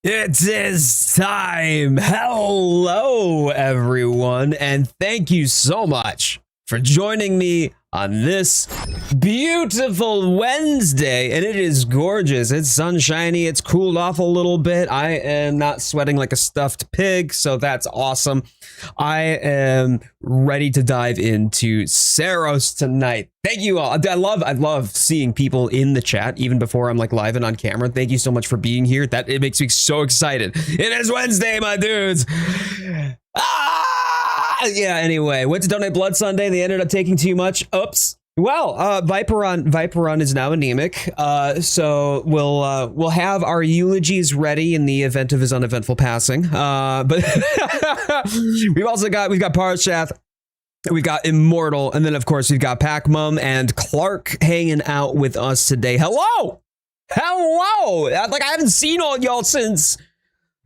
It is time. Hello, everyone, and thank you so much for joining me on this beautiful Wednesday. And it is gorgeous. It's sunshiny. It's cooled off a little bit. I am not sweating like a stuffed pig, so that's awesome. I am ready to dive into Saros tonight. Thank you all. I love seeing people in the chat even before I'm like live and on camera. Thank you so much for being here. It makes me so excited. It is Wednesday, my dudes. Yeah, anyway, went to donate blood Sunday. They ended up taking too much. Oops. Well, Viperon is now anemic. So we'll have our eulogies ready in the event of his uneventful passing. But we've got Parshath, we've got Immortal, and then of course we've got Pac-Mum and Clark hanging out with us today. Hello! Like I haven't seen all y'all since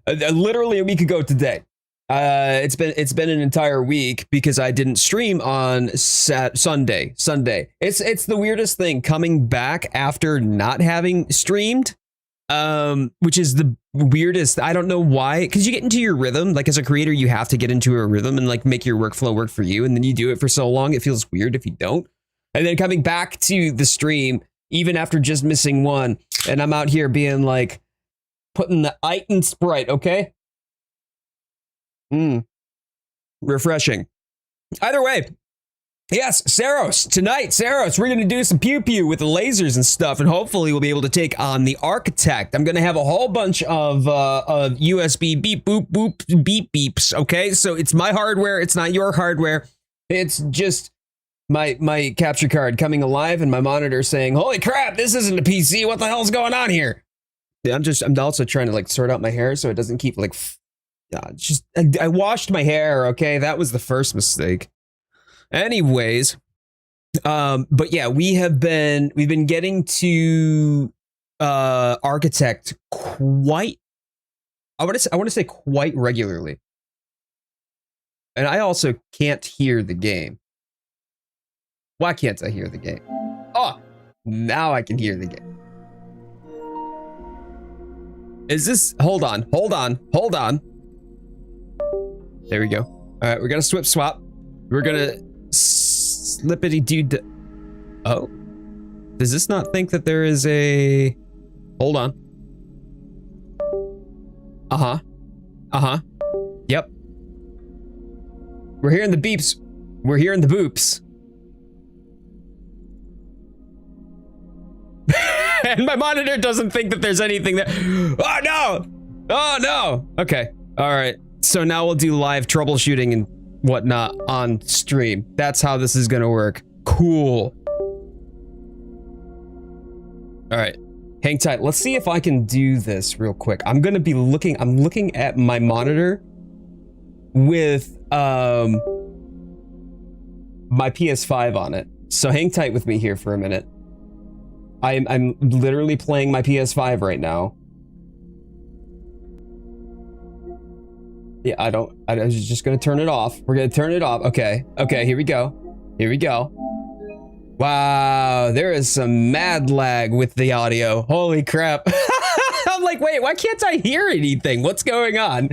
literally a week ago today. It's been an entire week because I didn't stream on Sunday. It's the weirdest thing coming back after not having streamed, which is the weirdest. I don't know why, because you get into your rhythm. Like as a creator, you have to get into a rhythm and like make your workflow work for you. And then you do it for so long, it feels weird if you don't. And then coming back to the stream, even after just missing one, and I'm out here being like, putting the ite in Sprite, okay? Refreshing. Either way, yes, Saros. Tonight, Saros, we're going to do some pew-pew with the lasers and stuff, and hopefully we'll be able to take on the Architect. I'm going to have a whole bunch of USB beep, boop, boop, beep, beeps, okay? So it's my hardware. It's not your hardware. It's just my capture card coming alive and my monitor saying, holy crap, this isn't a PC. What the hell's going on here? Yeah, I'm also trying to like sort out my hair so it doesn't keep like... I washed my hair, okay? That was the first mistake. Anyways, but yeah, we've been getting to Architect quite, I want to say quite regularly. And I also can't hear the game. Why can't I hear the game? Oh, now I can hear the game. Is this, hold on. There we go. All right, we're gonna swap. We're gonna slippity do. Oh, does this not think that there is a? Hold on. Yep. We're hearing the beeps. We're hearing the boops. And my monitor doesn't think that there's anything that. Oh no! Oh no! Okay. All right. So now we'll do live troubleshooting and whatnot on stream. That's how this is gonna work. Cool. All right, hang tight. Let's see if I can do this real quick. I'm looking at my monitor with my PS5 on it. So hang tight with me here for a minute. I'm literally playing my PS5 right now. Yeah, I was just gonna turn it off. We're gonna turn it off. Okay, here we go. Wow, there is some mad lag with the audio. Holy crap. I'm like, wait, why can't I hear anything? What's going on?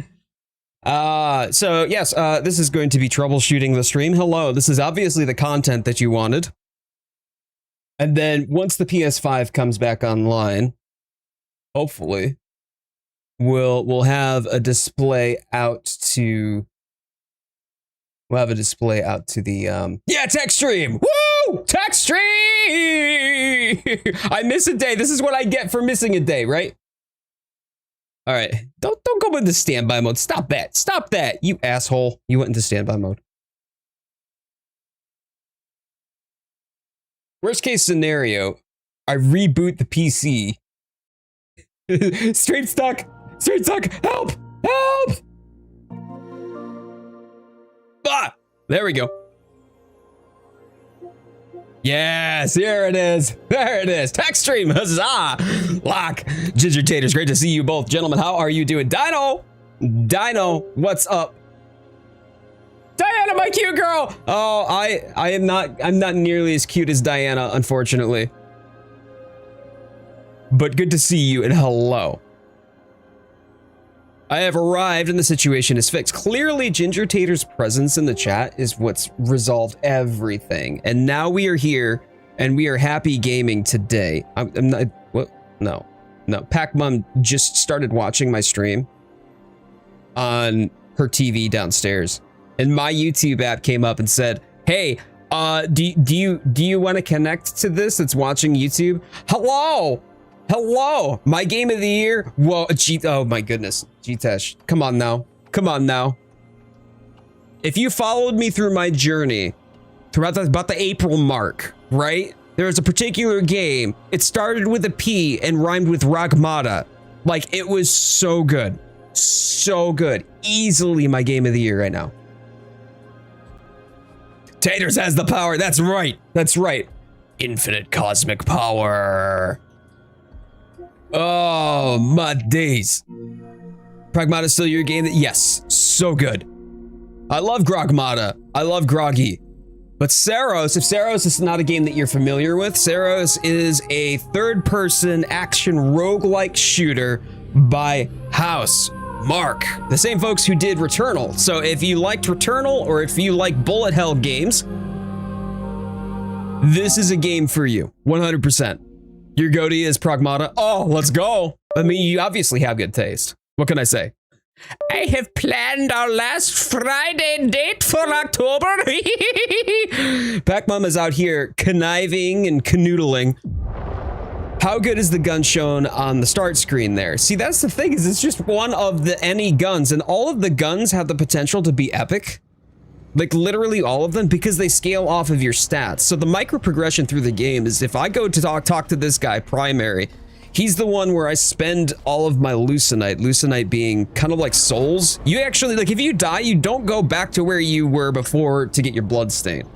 So yes, this is going to be troubleshooting the stream. Hello, this is obviously the content that you wanted. And then once the PS5 comes back online, hopefully, we'll have a display out to the yeah, tech stream. Woo! Tech stream. I miss a day. This is what I get for missing a day, right? All right. Don't go into standby mode. Stop that. You asshole. You went into standby mode. Worst case scenario, I reboot the PC. Stream stuck. Help! Ah! There we go. Yes, here it is. There it is. Tech stream, huzzah! Lock, Ginger Taters, great to see you both. Gentlemen, how are you doing? Dino, what's up? Diana, my cute girl! Oh, I'm not nearly as cute as Diana, unfortunately. But good to see you, and hello. I have arrived and the situation is fixed. Clearly, Ginger Tater's presence in the chat is what's resolved everything. And now we are here and we are happy gaming today. I'm not, what? No. Pac Mom just started watching my stream on her TV downstairs. And my YouTube app came up and said, hey, do you want to connect to this that's watching YouTube? Hello, my game of the year. Whoa, oh my goodness, Jitesh, come on now. If you followed me through my journey throughout about the April mark, right? There was a particular game. It started with a P and rhymed with Ragmata. Like, it was so good, easily my game of the year right now. Taters has the power. That's right. Infinite cosmic power. Oh, my days. Pragmata is still your game? Yes, so good. I love Grogmata. I love Groggy. But Saros, if Saros is not a game that you're familiar with, Saros is a third-person action roguelike shooter by House Mark, the same folks who did Returnal. So if you liked Returnal or if you like bullet hell games, this is a game for you, 100%. Your goatee is Pragmata. Oh, let's go. I mean, you obviously have good taste. What can I say? I have planned our last Friday date for October. Pac-Mom is out here conniving and canoodling. How good is the gun shown on the start screen there? See, that's the thing, is it's just one of the any guns, and all of the guns have the potential to be epic. Like, literally all of them, because they scale off of your stats. So the micro progression through the game is, if I go to talk to this guy, Primary, he's the one where I spend all of my Lucenite being kind of like souls. You actually, like, if you die, you don't go back to where you were before to get your bloodstain.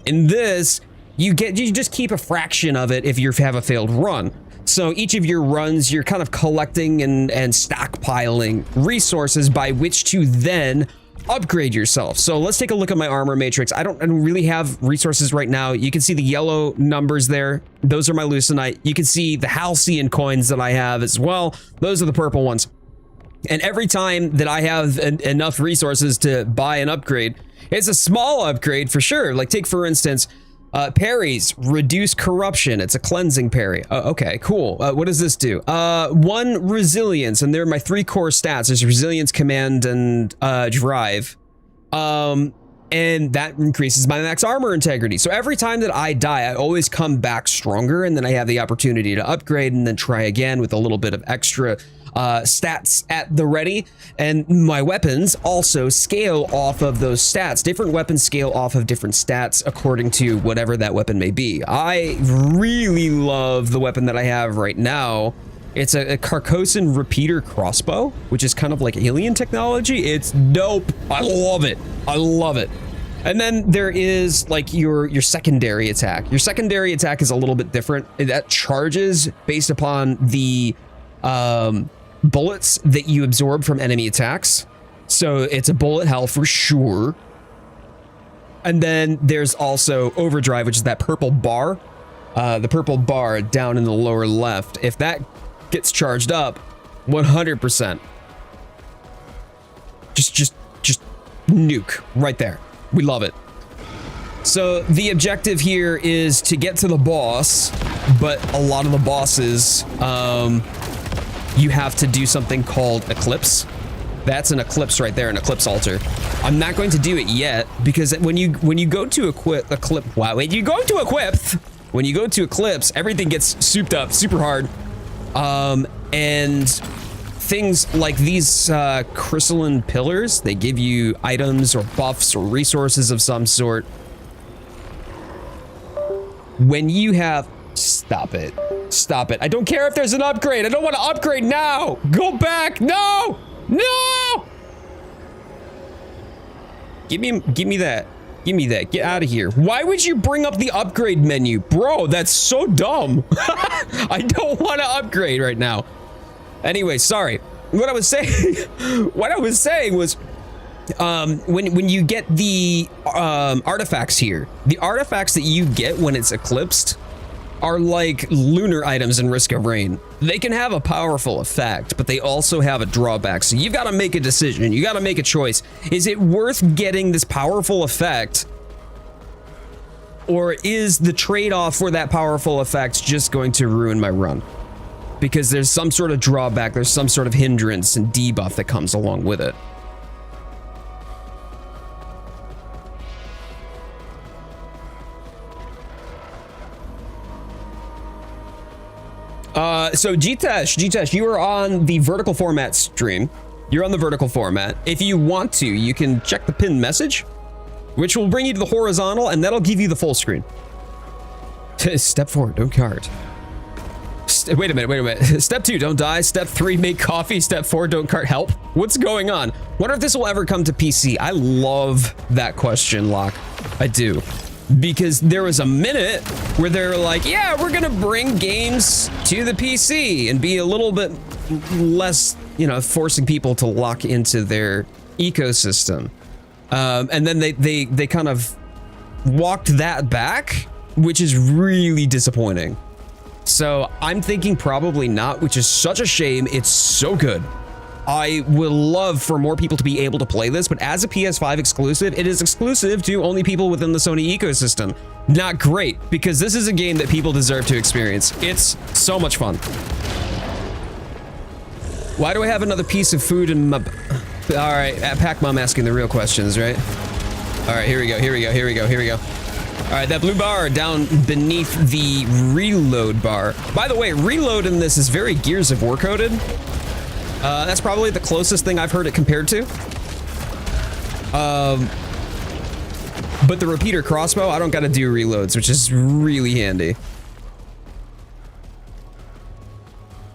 In this, you just keep a fraction of it if you have a failed run. So each of your runs, you're kind of collecting and stockpiling resources by which to then upgrade yourself. So let's take a look at my armor matrix. I don't really have resources right now. You can see the yellow numbers there. Those are my Lucenite. You can see the Halcyon coins that I have as well. Those are the purple ones. And every time that I have enough resources to buy an upgrade, it's a small upgrade for sure. Like, take for instance, parries, reduce corruption. It's a cleansing parry. Okay, cool. What does this do? 1 resilience, and they're my 3 core stats. There's resilience, command, and drive. And that increases my max armor integrity. So every time that I die, I always come back stronger, and then I have the opportunity to upgrade and then try again with a little bit of extra stats at the ready. And my weapons also scale off of those stats. Different weapons scale off of different stats according to whatever that weapon may be. I really love the weapon that I have right now. It's a Carcosa repeater crossbow, which is kind of like alien technology. It's dope. I love it. And then there is like your secondary attack. Your secondary attack is a little bit different. That charges based upon the bullets that you absorb from enemy attacks. So it's a bullet hell for sure. And then there's also overdrive, which is that purple bar. The purple bar down in the lower left. If that gets charged up, 100%. Just nuke right there. We love it. So the objective here is to get to the boss, but a lot of the bosses, you have to do something called Eclipse. That's an Eclipse right there, an Eclipse altar. I'm not going to do it yet because when you go to Eclipse, everything gets souped up super hard. And things like these crystalline pillars, they give you items or buffs or resources of some sort. When you have... Stop it. I don't care if there's an upgrade. I don't want to upgrade now. Go back. No. Give me that. Get out of here. Why would you bring up the upgrade menu? Bro, that's so dumb. I don't want to upgrade right now. Anyway, sorry. What I was saying was when you get the artifacts here, the artifacts that you get when it's eclipsed, are like lunar items in Risk of Rain. They can have a powerful effect, but they also have a drawback. So you've got to make a decision. You got to make a choice. Is it worth getting this powerful effect? Or is the trade-off for that powerful effect just going to ruin my run? Because there's some sort of drawback, there's some sort of hindrance and debuff that comes along with it. So Gtesh, you are on the vertical format stream. You're on the vertical format. If you want to, you can check the pinned message, which will bring you to the horizontal, and that'll give you the full screen. Step 4, don't cart. Wait a minute. Step 2, don't die. Step 3, make coffee. Step 4, don't cart. Help. What's going on? Wonder if this will ever come to PC. I love that question, Locke. I do. Because there was a minute where they were like, yeah, we're gonna bring games to the PC and be a little bit less, you know, forcing people to lock into their ecosystem. And then they kind of walked that back, which is really disappointing. So I'm thinking probably not, which is such a shame. It's so good. I would love for more people to be able to play this, but as a PS5 exclusive, it is exclusive to only people within the Sony ecosystem. Not great, because this is a game that people deserve to experience. It's so much fun. Why do I have another piece of food in my... All right, Pac Mom asking the real questions, right? All right, here we go. All right, that blue bar down beneath the reload bar. By the way, reload in this is very Gears of War coded. That's probably the closest thing I've heard it compared to. But the repeater crossbow, I don't gotta do reloads, which is really handy.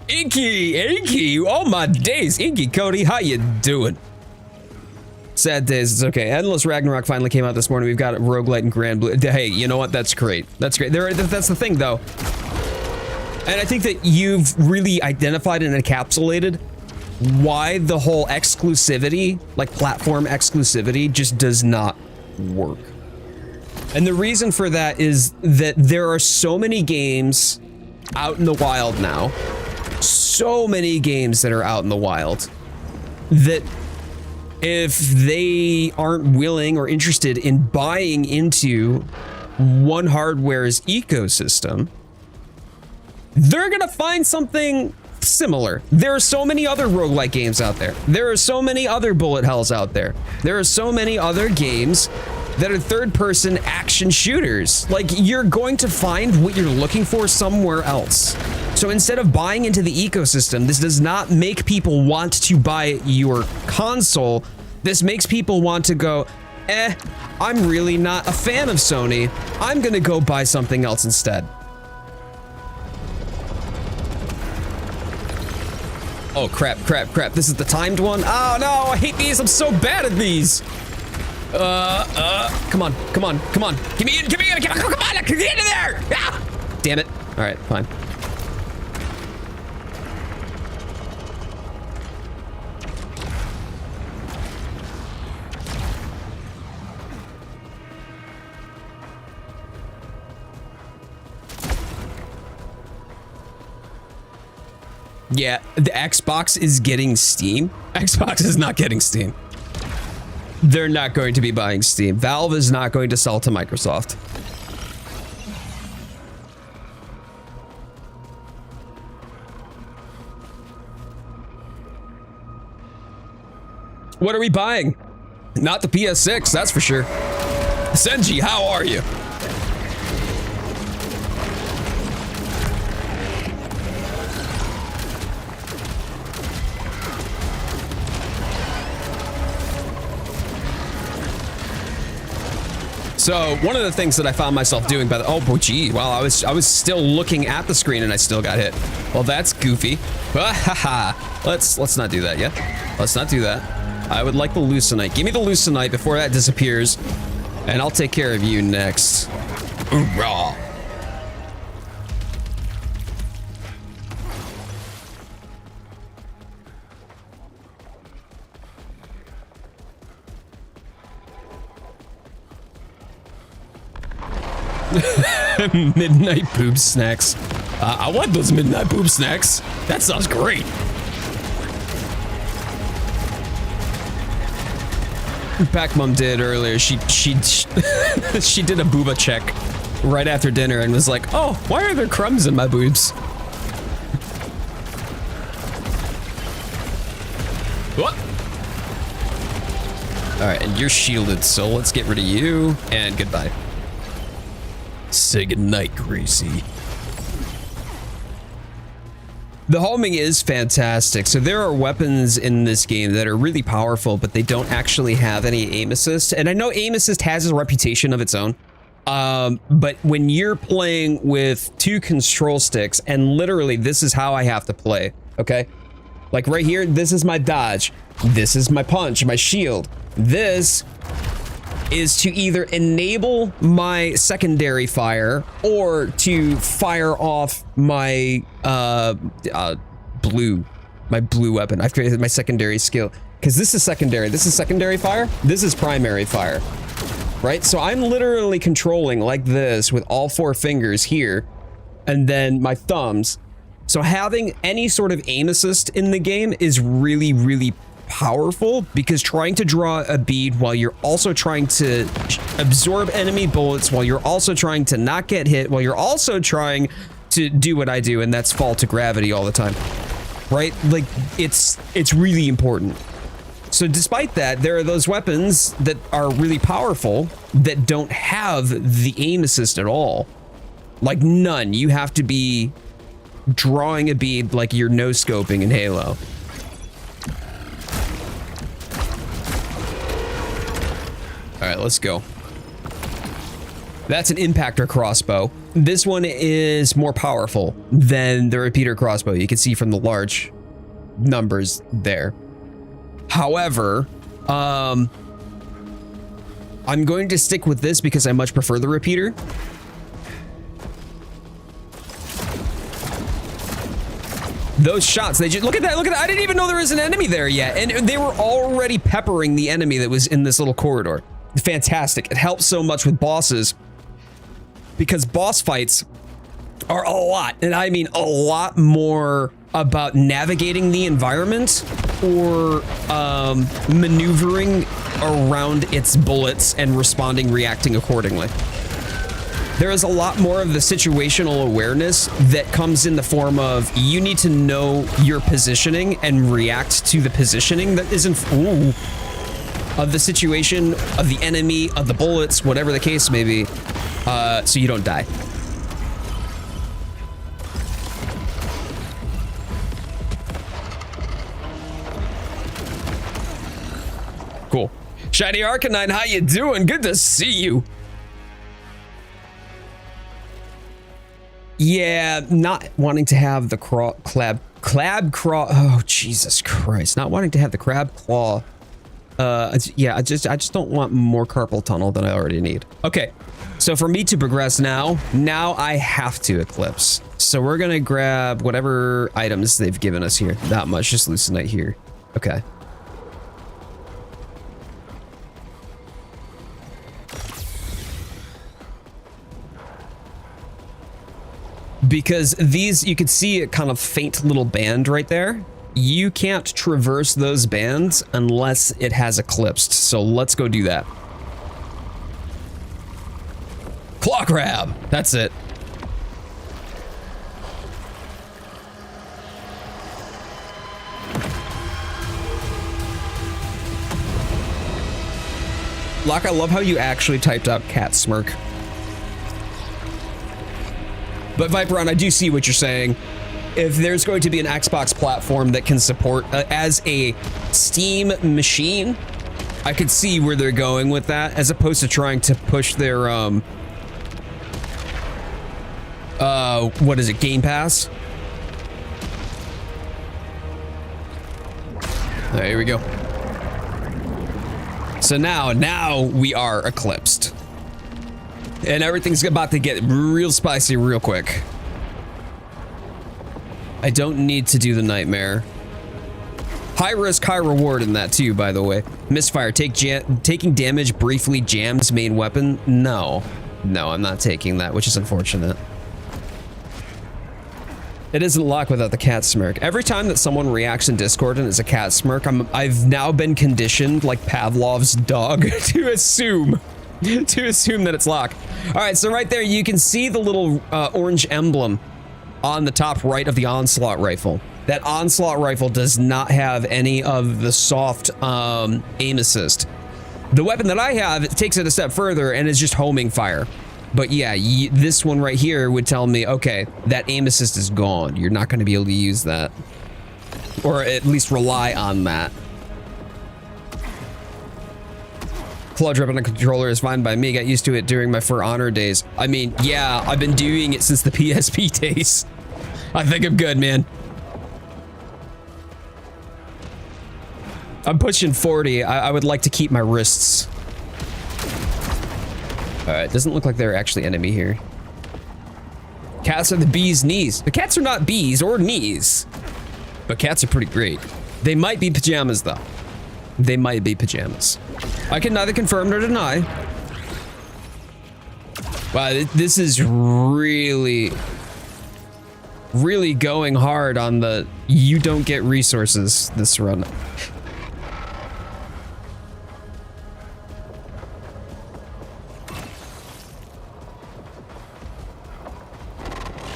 Inky, oh my days, Inky Cody, how you doing? Sad days, it's okay. Endless Ragnarok finally came out this morning. We've got Roguelite and Grand Blue. Hey, you know what? That's great. That's great. That's the thing, though. And I think that you've really identified and encapsulated why the whole exclusivity, like platform exclusivity, just does not work. And the reason for that is that there are so many games out in the wild now, so many games that are out in the wild, that if they aren't willing or interested in buying into One Hardware's ecosystem, they're gonna find something similar. There are so many other roguelike games out there. There are so many other bullet hells out there. There are so many other games that are third-person action shooters. Like, you're going to find what you're looking for somewhere else. So instead of buying into the ecosystem, this does not make people want to buy your console. This makes people want to go, I'm really not a fan of Sony. I'm gonna go buy something else instead. Oh, crap. This is the timed one? Oh, no, I hate these. I'm so bad at these. Come on. Give me in, come on, get into there. Ah! Damn it. All right, fine. Yeah, the Xbox is getting Steam. Xbox is not getting Steam. They're not going to be buying Steam. Valve is not going to sell to Microsoft. What are we buying? Not the PS6, that's for sure. Senji, how are you? So one of the things that I found myself doing by the I was still looking at the screen and I still got hit. Well, that's goofy. Let's not do that yet. Let's not do that. I would like the Lucenite. Give me the Lucenite before that disappears, and I'll take care of you next. Hoorah. Midnight boob snacks. I want those midnight boob snacks. That sounds great. Pac Mom did earlier. She she did a booba check right after dinner and was like, "Oh, why are there crumbs in my boobs?" What? All right, and you're shielded, so let's get rid of you and goodbye. Say goodnight, Gracie. The homing is fantastic. So there are weapons in this game that are really powerful, but they don't actually have any aim assist. And I know aim assist has a reputation of its own. But when you're playing with 2 control sticks, and literally this is how I have to play, okay? Like right here, this is my dodge. This is my punch, my shield. This is to either enable my secondary fire or to fire off my blue weapon. I've created my secondary skill because this is secondary. This is secondary fire. This is primary fire, right? So I'm literally controlling like this with all 4 fingers here and then my thumbs. So having any sort of aim assist in the game is really, really powerful because trying to draw a bead while you're also trying to absorb enemy bullets, while you're also trying to not get hit, while you're also trying to do what I do, and that's fall to gravity all the time, right? Like it's really important. So despite that, there are those weapons that are really powerful that don't have the aim assist at all. Like none. You have to be drawing a bead like you're no-scoping in Halo. All right, let's go. That's an impactor crossbow. This one is more powerful than the repeater crossbow. You can see from the large numbers there. However, I'm going to stick with this because I much prefer the repeater. Those shots, they just, look at that, I didn't even know there was an enemy there yet. And they were already peppering the enemy that was in this little corridor. Fantastic. It helps so much with bosses because boss fights are a lot, and I mean a lot more about navigating the environment or maneuvering around its bullets and reacting accordingly. There is a lot more of the situational awareness that comes in the form of you need to know your positioning and react to the positioning that isn't of the situation, of the enemy, of the bullets, whatever the case may be, so you don't die. Cool. Shiny Arcanine, how you doing? Good to see you. Yeah, not wanting to have the oh Jesus Christ, not wanting to have the crab claw. Yeah, I just don't want more carpal tunnel than I already need. Okay, so for me to progress now I have to eclipse. So we're gonna grab whatever items they've given us here. Not much, just leucinite here. Okay. Because these, you could see a kind of faint little band right there. You can't traverse those bands unless it has eclipsed. So let's go do that. Claw crab, that's it. Locke, I love how you actually typed out cat smirk. But Viperon, I do see what you're saying. If there's going to be an Xbox platform that can support as a Steam machine, I could see where they're going with that, as opposed to trying to push their what is it, Game Pass? There, here we go. So now we are eclipsed. And everything's about to get real spicy real quick. I don't need to do the nightmare. High risk, high reward in that too, by the way. Misfire, taking damage briefly jams main weapon? No. No, I'm not taking that, which is unfortunate. It isn't luck without the cat smirk. Every time that someone reacts in Discord and it's a cat smirk, I've now been conditioned like Pavlov's dog to assume that it's luck. All right, so right there, you can see the little orange emblem on the top right of the onslaught rifle. That onslaught rifle does not have any of the soft aim assist. The weapon that I have, it takes it a step further and is just homing fire. But yeah, this one right here would tell me, okay, that aim assist is gone. You're not going to be able to use that. Or at least rely on that. Claw drip on a controller is fine by me. Got used to it during my For Honor days. I mean, yeah, I've been doing it since the PSP days. I think I'm good, man. I'm pushing 40. I would like to keep my wrists. It doesn't look like they're actually enemy here. Cats are the bee's knees. The cats are not bees or knees, but cats are pretty great. They might be pajamas though. They might be pajamas. I can neither confirm nor deny. Wow, this is really going hard on the you don't get resources this run.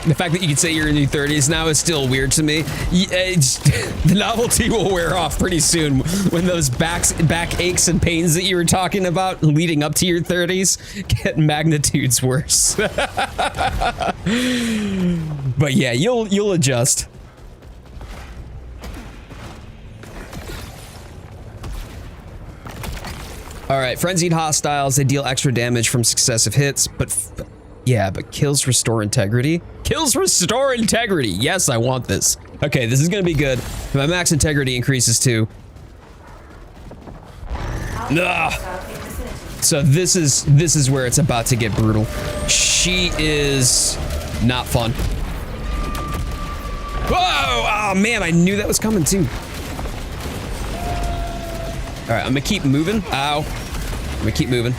The fact that you can say you're in your 30s now is still weird to me. The novelty will wear off pretty soon when those back aches and pains that you were talking about leading up to your 30s get magnitudes worse. But yeah, you'll adjust. All right, frenzied hostiles, they deal extra damage from successive hits, but kills restore integrity. Kills restore integrity. Yes, I want this. Okay, this is gonna be good. My max integrity increases too. Ugh. So this is where it's about to get brutal. She is not fun. Whoa! Oh man, I knew that was coming too. All right, I'm gonna keep moving. Ow. I'm gonna keep moving.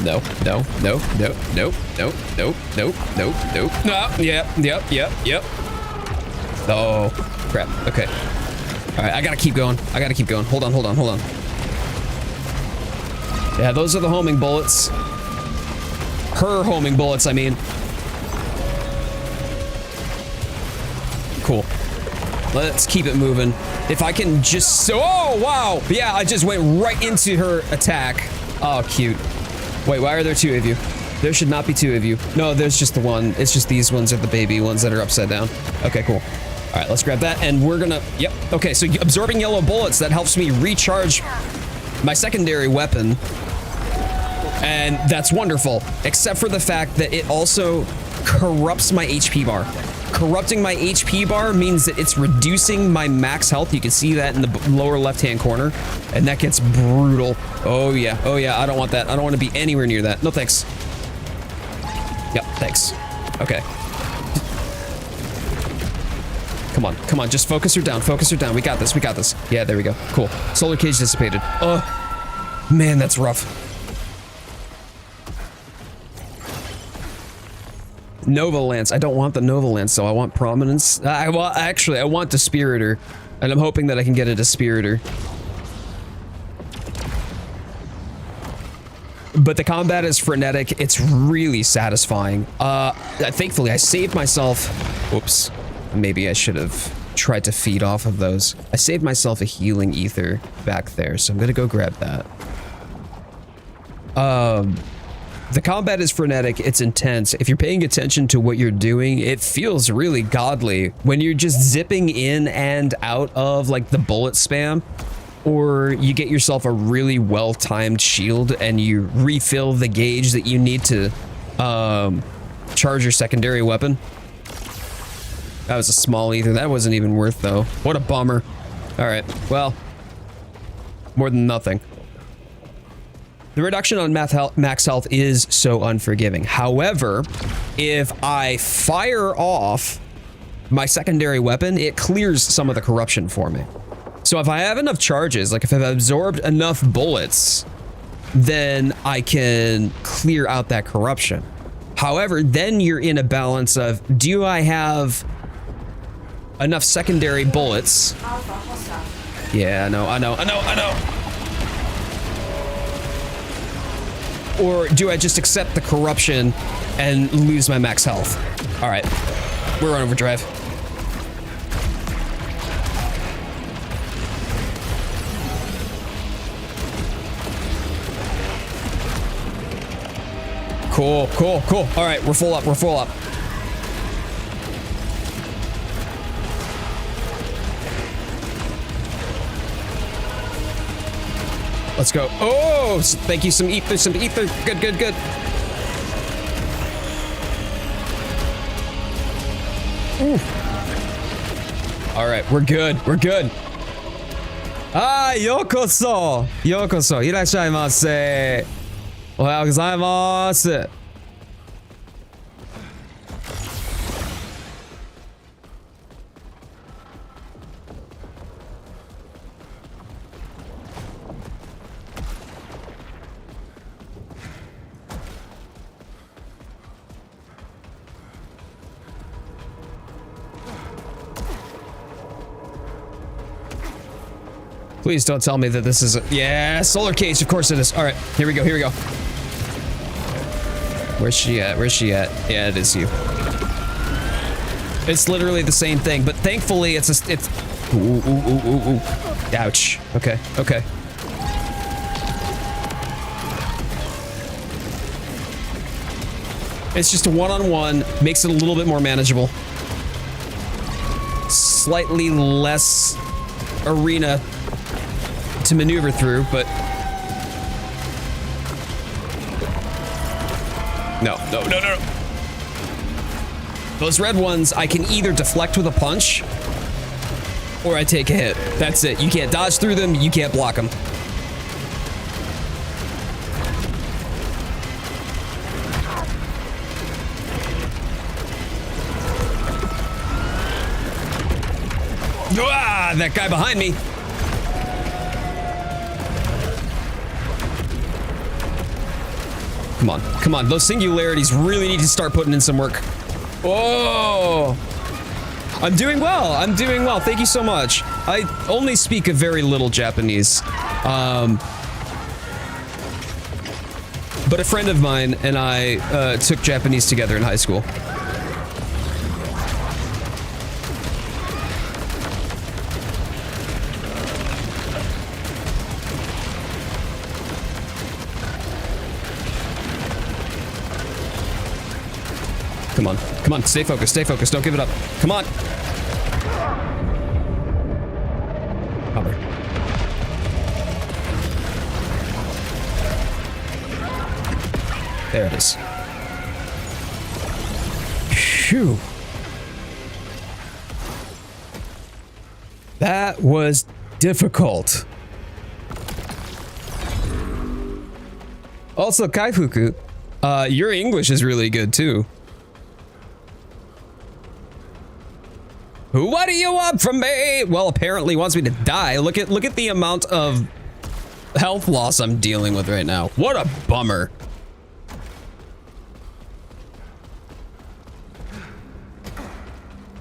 No. No. Yep. Oh, crap. Okay. All right, I gotta keep going. Hold on. Yeah, those are the homing bullets. Her homing bullets, I mean. Cool. Let's keep it moving. If I can just... Oh, wow! Yeah, I just went right into her attack. Oh, cute. Wait, why are there two of you? There should not be two of you. No, there's just the one. It's just these ones are the baby ones that are upside down. Okay, cool. All right, let's grab that, and we're gonna... Yep. Okay, so absorbing yellow bullets, that helps me recharge my secondary weapon. And that's wonderful, except for the fact that it also corrupts my HP bar. Corrupting my HP bar means that it's reducing my max health. You can see that in the lower left-hand corner, and that gets brutal. Oh yeah, I don't want that. I don't want to be anywhere near that. No thanks. Yep, thanks. Okay. Come on, just focus her down, We got this. Yeah, there we go. Cool. Solar cage dissipated. Oh, man, that's rough. Nova Lance. I don't want the Nova Lance, so I want Prominence. I want Dispiritor, and I'm hoping that I can get a Dispiritor. But the combat is frenetic. It's really satisfying. Thankfully, I saved myself. Whoops. Maybe I should have tried to feed off of those. I saved myself a healing ether back there, so I'm gonna go grab that. The combat is frenetic, it's intense. If you're paying attention to what you're doing, it feels really godly when you're just zipping in and out of like the bullet spam, or you get yourself a really well-timed shield and you refill the gauge that you need to charge your secondary weapon. That was a small ether. That wasn't even worth though. What a bummer. All right, well, more than nothing. The reduction on max health is so unforgiving. However, if I fire off my secondary weapon, it clears some of the corruption for me. So if I have enough charges, like if I've absorbed enough bullets, then I can clear out that corruption. However, then you're in a balance of, do I have enough secondary bullets? Yeah, I know. Or do I just accept the corruption and lose my max health? All right, we're on overdrive. Cool. All right, we're full up. Let's go. Oh, thank you. Some ether. Good. Ooh. All right, we're good. Ah, yokoso. いらっしゃいませ。おはようございます。Please don't tell me that this is a... Yeah, solar cage, of course it is. All right, here we go. Where's she at? Yeah, it is you. It's literally the same thing, but thankfully it's ooh. Ouch. Okay. It's just a one-on-one, makes it a little bit more manageable. Slightly less arena to maneuver through, but no. Those red ones, I can either deflect with a punch or I take a hit. That's it. You can't dodge through them, you can't block them. Ah, that guy behind me. Come on. Those singularities really need to start putting in some work. Oh, I'm doing well. Thank you so much. I only speak a very little Japanese. But a friend of mine and I took Japanese together in high school. Come on, stay focused, don't give it up. Come on. Cover. There it is. Phew. That was difficult. Also, Kaifuku, your English is really good too. What do you want from me? Well, apparently he wants me to die. Look at the amount of health loss I'm dealing with right now. What a bummer.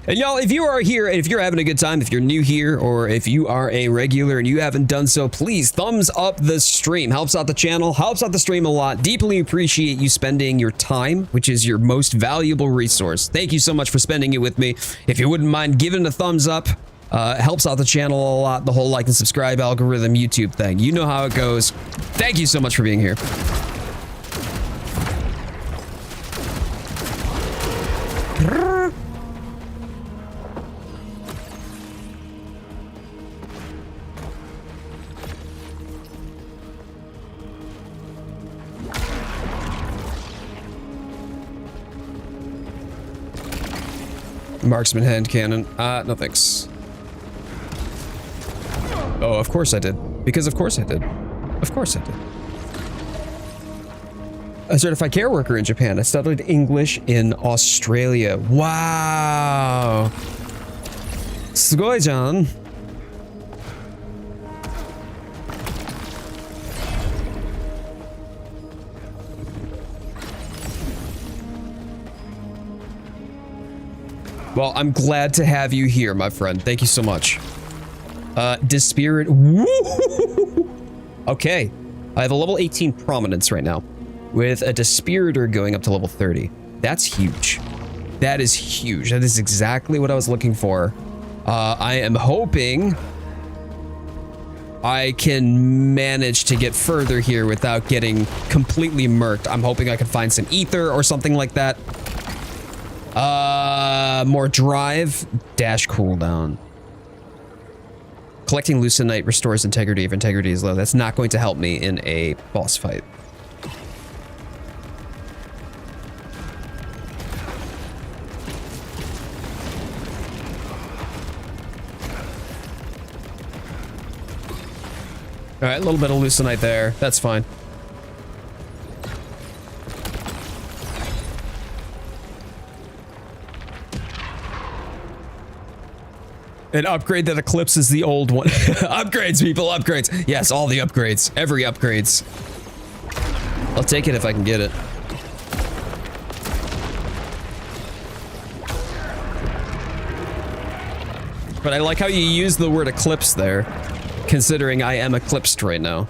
And y'all, if you are here and if you're having a good time, if you're new here or if you are a regular and you haven't done so, please thumbs up the stream. Helps out the channel, helps out the stream a lot. Deeply appreciate you spending your time, which is your most valuable resource. Thank you so much for spending it with me. If you wouldn't mind giving it a thumbs up, helps out the channel a lot. The whole like and subscribe algorithm YouTube thing. You know how it goes. Thank you so much for being here. Marksman hand cannon. No thanks. Oh, of course I did. Because of course I did. Of course I did. A certified care worker in Japan. I studied English in Australia. Wow. Sugoi-jan. Well, I'm glad to have you here, my friend. Thank you so much. Dispirit. Okay. I have a level 18 prominence right now with a Dispiritor going up to level 30. That's huge. That is huge. That is exactly what I was looking for. I am hoping I can manage to get further here without getting completely murked. I'm hoping I can find some ether or something like that. More drive, dash cooldown. Collecting Lucenite restores integrity if integrity is low. That's not going to help me in a boss fight. All right, a little bit of Lucenite there. That's fine. An upgrade that eclipses the old one. Upgrades, people, upgrades. Yes, all the upgrades. Every upgrades. I'll take it if I can get it. But I like how you use the word eclipse there, considering I am eclipsed right now.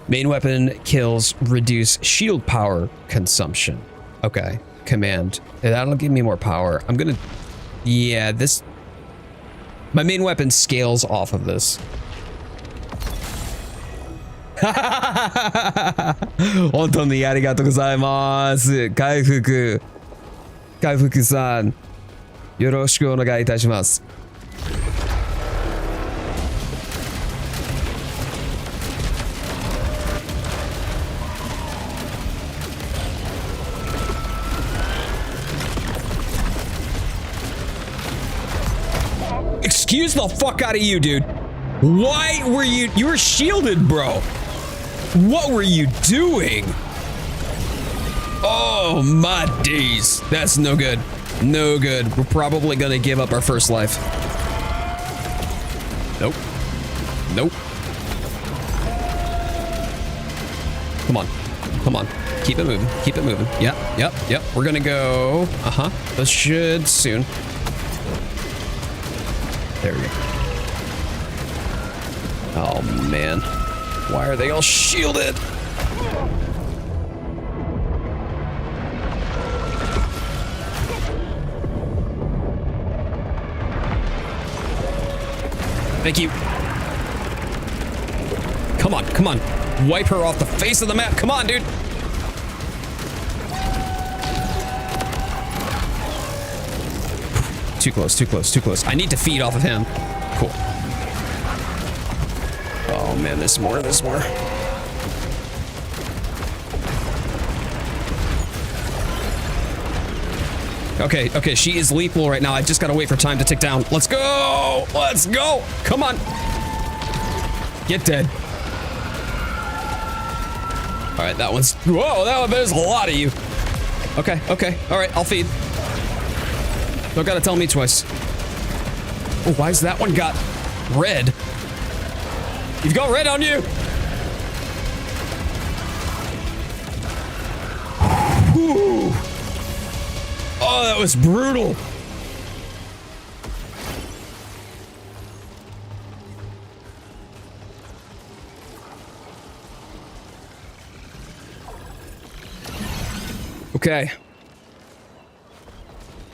Main weapon kills reduce shield power consumption. Okay, command. That'll give me more power. I'm gonna... Yeah, this... My main weapon scales off of this. Hontou ni arigatou gozaimasu. Kaifuku. Kaifuku-san. Yoroshiku onegai itashimasu. Excuse the fuck out of you, dude. Why were you were shielded, bro? What were you doing? Oh my days. That's no good. No good. We're probably gonna give up our first life. Nope. Nope. Come on. Come on. Keep it moving. Keep it moving. Yep. Yep. Yep. We're gonna go. This should soon. There we go. Oh, man. Why are they all shielded? Thank you. Come on, come on. Wipe her off the face of the map. Come on, dude. Too close, too close, too close. I need to feed off of him. Cool. Oh man, there's more, there's more. Okay, okay, she is lethal right now. I just gotta wait for time to tick down. Let's go! Let's go! Come on! Get dead. Alright, that one's... Whoa, there's a lot of you. Okay, okay, alright, I'll feed. Don't gotta tell me twice. Oh, why's that one got red? You've got red on you! Whew. Oh, that was brutal. Okay.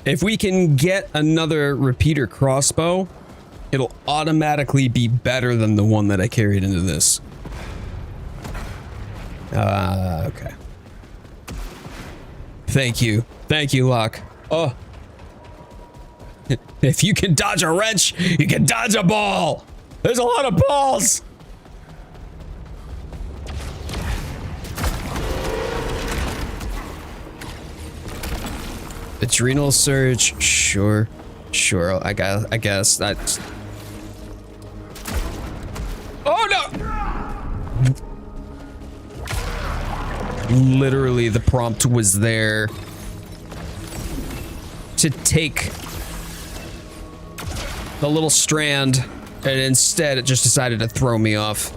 If we can get another repeater crossbow, it'll automatically be better than the one that I carried into this. Okay. Thank you. Thank you, Locke. Oh. If you can dodge a wrench, you can dodge a ball. There's a lot of balls. Adrenal surge, sure, sure. I guess that's. Oh no! Literally, the prompt was there to take the little strand And instead, it just decided to throw me off.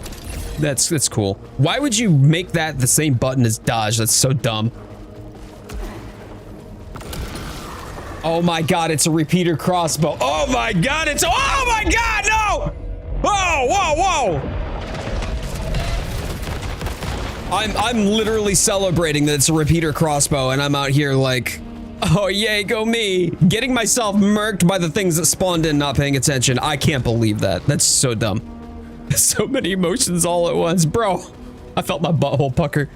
That's cool. Why would you make that the same button as dodge? That's so dumb. Oh my god, it's a repeater crossbow. Oh my god, it's... Oh my god, no! Whoa, whoa, whoa! I'm literally celebrating that it's a repeater crossbow, and I'm out here like... Oh, yay, go me. Getting myself murked by the things that spawned in, not paying attention. I can't believe that. That's so dumb. So many emotions all at once. Bro, I felt my butthole pucker.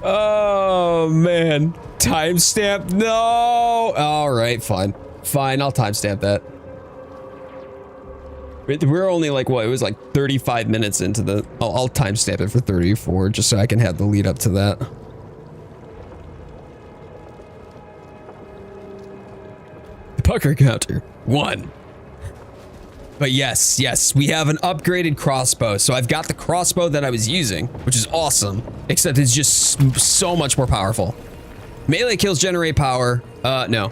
Oh, man. Timestamp? No. All right, fine. Fine, I'll timestamp that. We're only like, what? It was like 35 minutes into the... I'll timestamp it for 34 just so I can have the lead up to that. Pucker counter 1. But yes, we have an upgraded crossbow. So I've got the crossbow that I was using, which is awesome, except it's just so much more powerful. Melee kills generate power. No.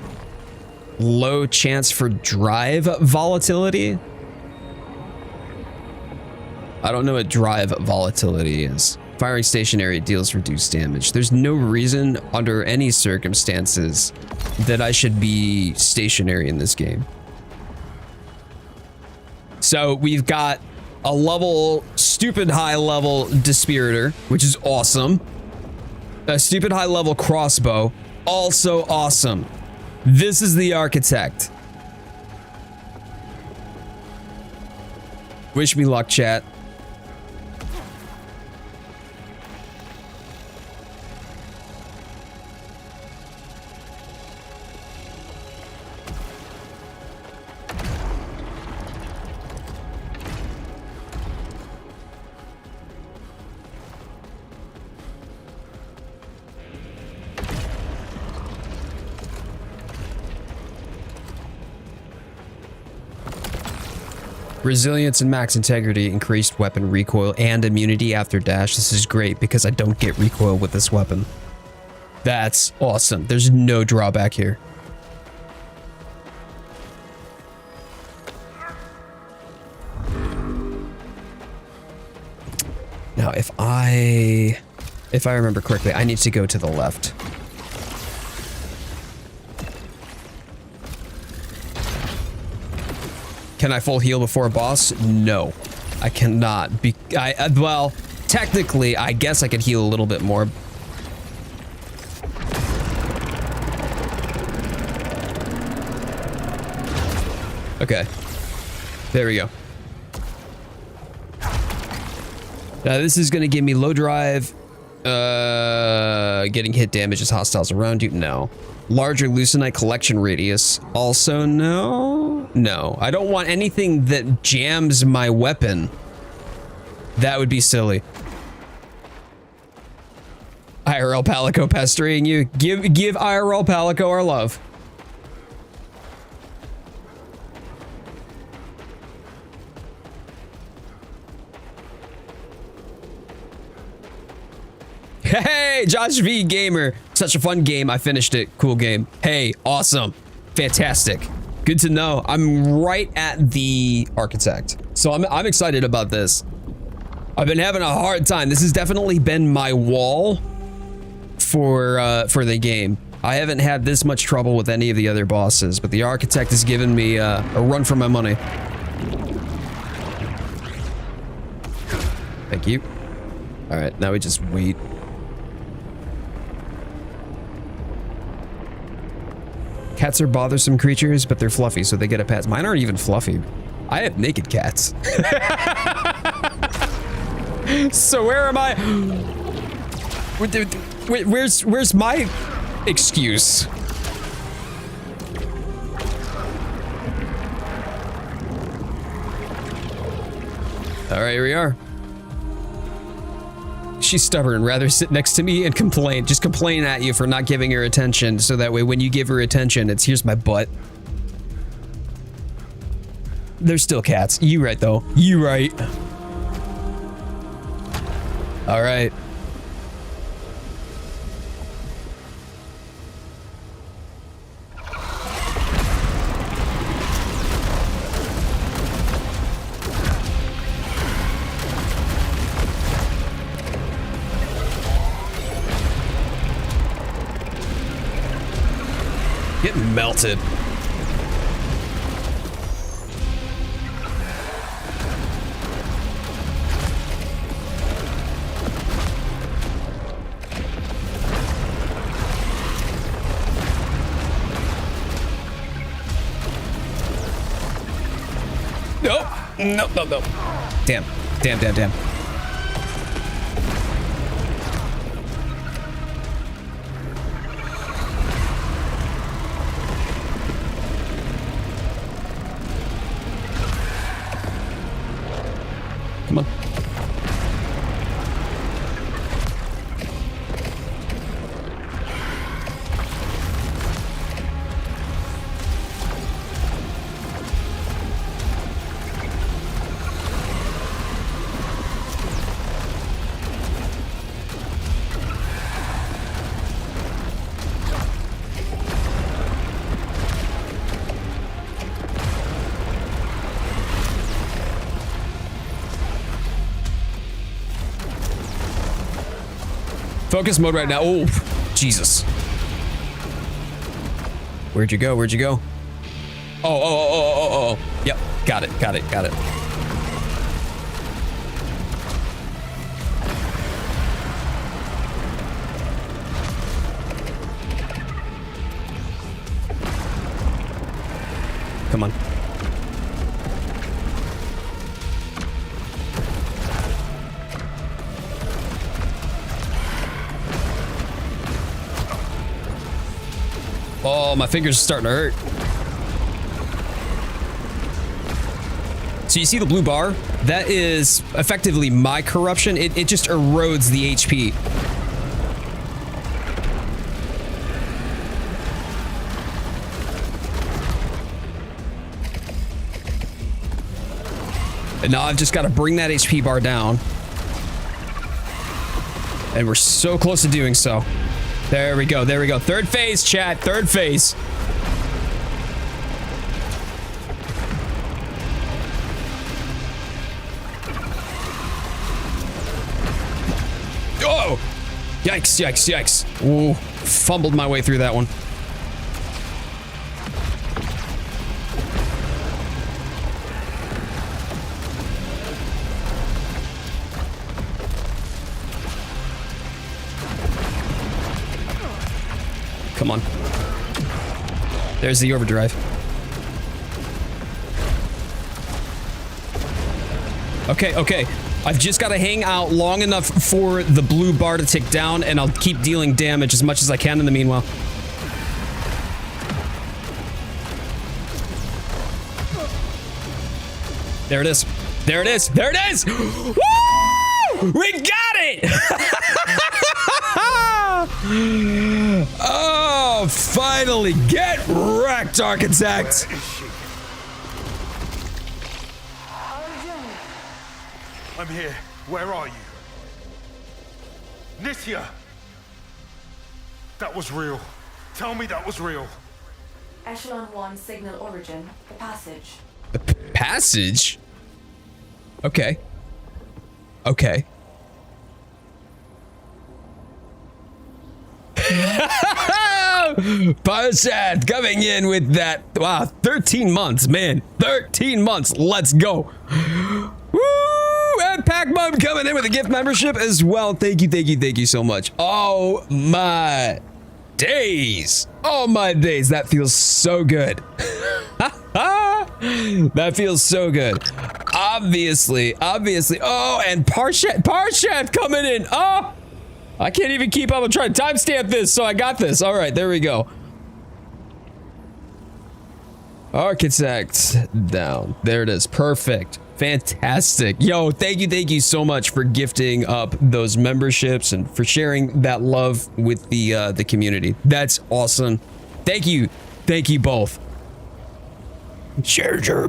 Low chance for drive volatility. I don't know what drive volatility is. Firing stationary deals reduced damage. There's no reason under any circumstances that I should be stationary in this game. So we've got a level, stupid high level Dispiritor, which is awesome. A stupid high level crossbow, also awesome. This is the Architect. Wish me luck, chat. Resilience and max integrity, increased weapon recoil and immunity after dash. This is great because I don't get recoil with this weapon. That's awesome. There's no drawback here. Now, if I remember correctly, I need to go to the left. Can I full heal before a boss? No, I cannot. Well, technically, I guess I could heal a little bit more. Okay, there we go. Now this is gonna give me low drive. Getting hit damage as hostiles around you. No. Larger Lucenite collection radius. Also no. No, I don't want anything that jams my weapon. That would be silly. IRL Palico pestering you. Give IRL Palico our love. Hey, Josh V Gamer. Such a fun game. I finished it. Cool game. Hey, awesome. Fantastic. Good to know. I'm right at the Architect. So I'm excited about this. I've been having a hard time. This has definitely been my wall for the game. I haven't had this much trouble with any of the other bosses, but the Architect has given me a run for my money. Thank you. All right, now we just wait. Cats are bothersome creatures, but they're fluffy, so they get a pat. Mine aren't even fluffy. I have naked cats. So where am I? Where's my excuse? All right, here we are. She's stubborn. Rather sit next to me and complain. Just complain at you for not giving her attention, so that way when you give her attention, it's here's my butt. They're still cats. You right, though. You right. All right. Getting melted. Nope. Nope, nope, nope. Damn. Damn, damn, damn. Come on. Focus mode right now. Oh, Jesus. Where'd you go? Where'd you go? Oh. Yep. Got it. Got it. Got it. Come on. Oh, my fingers are starting to hurt. So you see the blue bar? That is effectively my corruption. It just erodes the HP. And now I've just got to bring that HP bar down. And we're so close to doing so. There we go. There we go. Third phase, chat. Third phase. Oh! Yikes, yikes, yikes. Ooh, fumbled my way through that one. Come on. There's the overdrive. Okay, okay. I've just got to hang out long enough for the blue bar to tick down, and I'll keep dealing damage as much as I can in the meanwhile. There it is. There it is. There it is! Woo! We got it! Oh, finally! Get wrecked, Architect! I'm here. Where are you? Nithya! That was real. Tell me that was real. Echelon 1 signal origin, the passage. The passage? Okay. Okay. Parshat coming in with that. Wow, 13 months, man. 13 months. Let's go. Woo! And Pac-Mum coming in with a gift membership as well. Thank you, thank you, thank you so much. Oh my days. Oh my days. That feels so good. That feels so good. Obviously. Oh, and Parshat coming in. Oh, I can't even keep up. I'm trying to timestamp this, so I got this. All right, there we go. Architect down. There it is. Perfect. Fantastic. Yo, thank you so much for gifting up those memberships and for sharing that love with the community. That's awesome. Thank you both. Ginger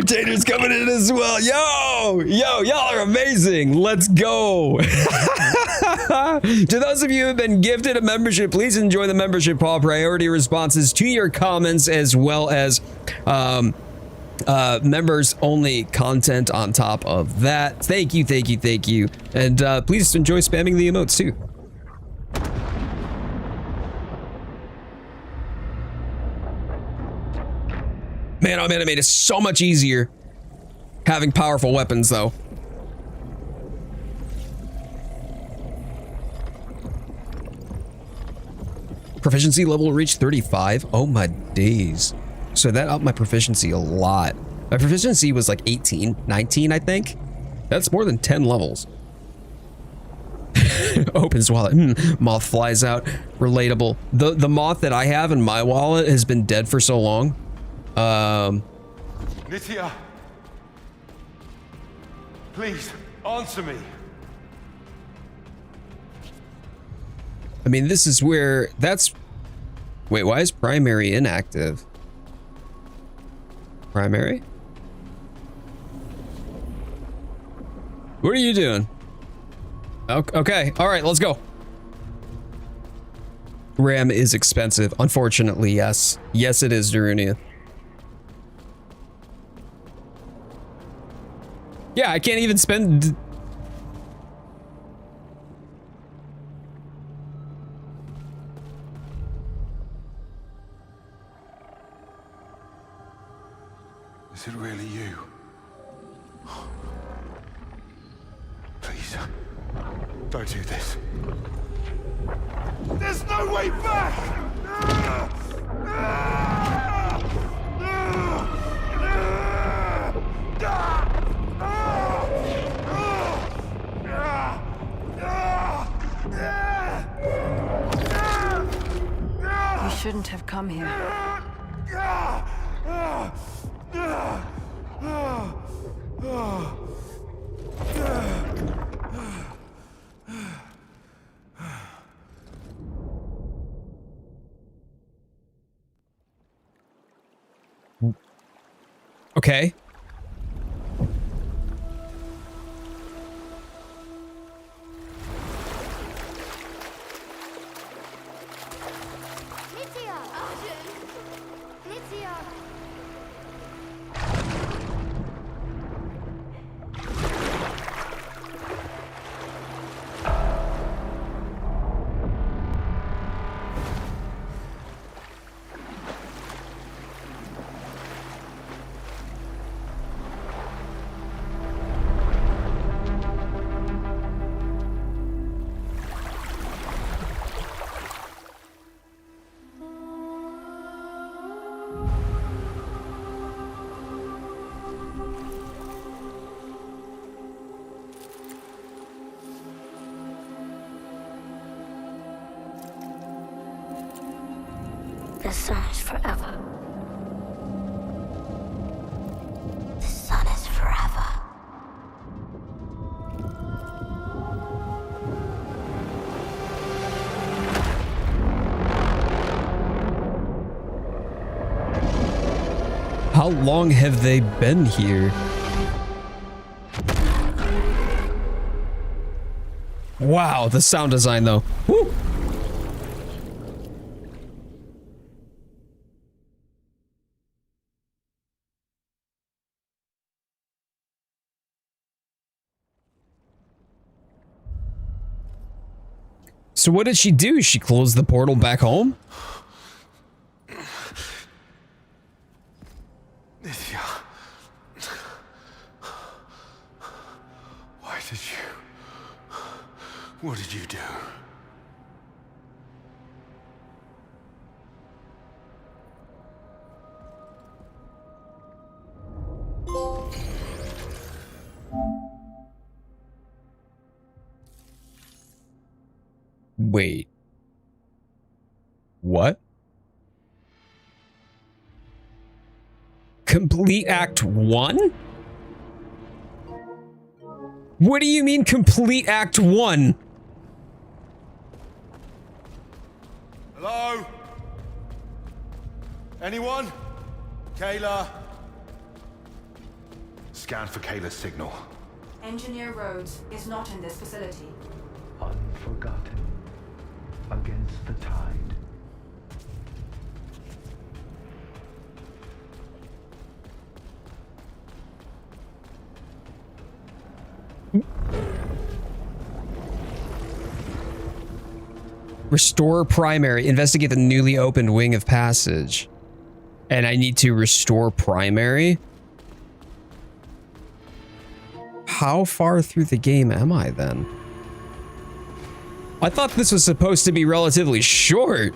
Tater's coming in as well. Yo, y'all are amazing. Let's go. To those of you who have been gifted a membership, please enjoy the membership hall priority responses to your comments, as well as members only content on top of that. Thank you. And please enjoy spamming the emotes too. man, oh man, it made it so much easier having powerful weapons, though. Proficiency level reached 35. Oh my days. So that upped my proficiency a lot. My proficiency was like 18, 19, I think. That's more than 10 levels. Opens wallet. Moth flies out. Relatable. The moth that I have in my wallet has been dead for so long. Nithya. Please, answer me. I mean, this is where that's... Wait, why is primary inactive? Primary? What are you doing? Okay, all right, let's go. RAM is expensive. Unfortunately, yes. Yes, it is, Darunia. Yeah, I can't even spend... Is it really you? Please, don't do this. There's no way back! You shouldn't have come here. Okay. Nithya! Nithya! The sun is forever. The sun is forever. How long have they been here? Wow, the sound design though. Woo! So what did she do? She closed the portal back home? Nithya. Why did you... What did you do? Wait. What? Complete Act 1? What do you mean complete Act 1? Hello? Anyone? Kayla? Scan for Kayla's signal. Engineer Rhodes is not in this facility. Unforgotten. Against the tide. Restore primary. Investigate the newly opened wing of passage. And I need to restore primary. How far through the game am I then? I thought this was supposed to be relatively short.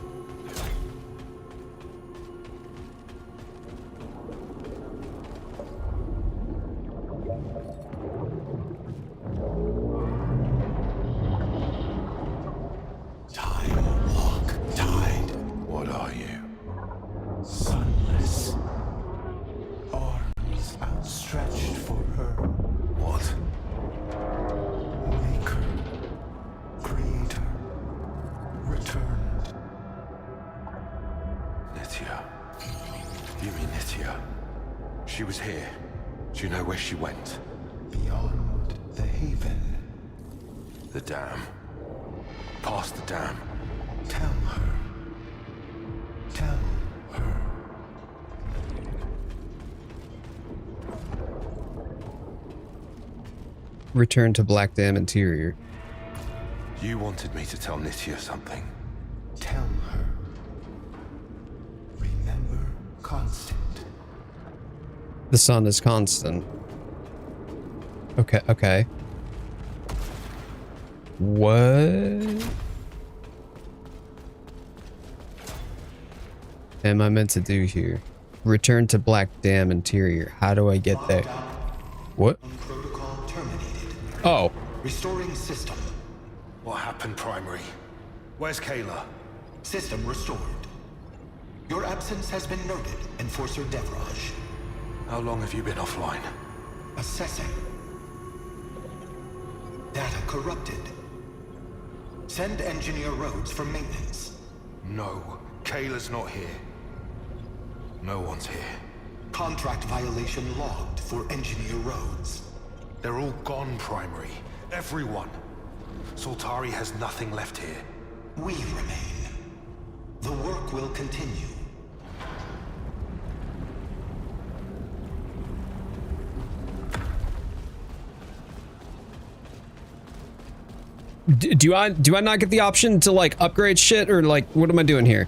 Time walk, tide. What are you? Sunless. Arms outstretched for her. What? Maker. Creator. Returned. Nithya. You mean Nithya? She was here. Do you know where she went? Beyond the haven. The dam. Past the dam. Tell her. Tell her. Return to Black Dam Interior. You wanted me to tell Nithya something. Tell her. Remember constant. The sun is constant. Okay, okay. What am I meant to do here? Return to Black Dam Interior. How do I get there? What? Protocol terminated. Oh. Restoring system. What happened, Primary? Where's Kayla? System restored. Your absence has been noted, Enforcer Devraj. How long have you been offline? Assessing. Data corrupted. Send Engineer Rhodes for maintenance. No, Kayla's not here. No one's here. Contract violation logged for Engineer Rhodes. They're all gone, Primary. Everyone. Soltari has nothing left here. We remain. The work will continue. Do I not get the option to like upgrade shit, or like what am I doing here?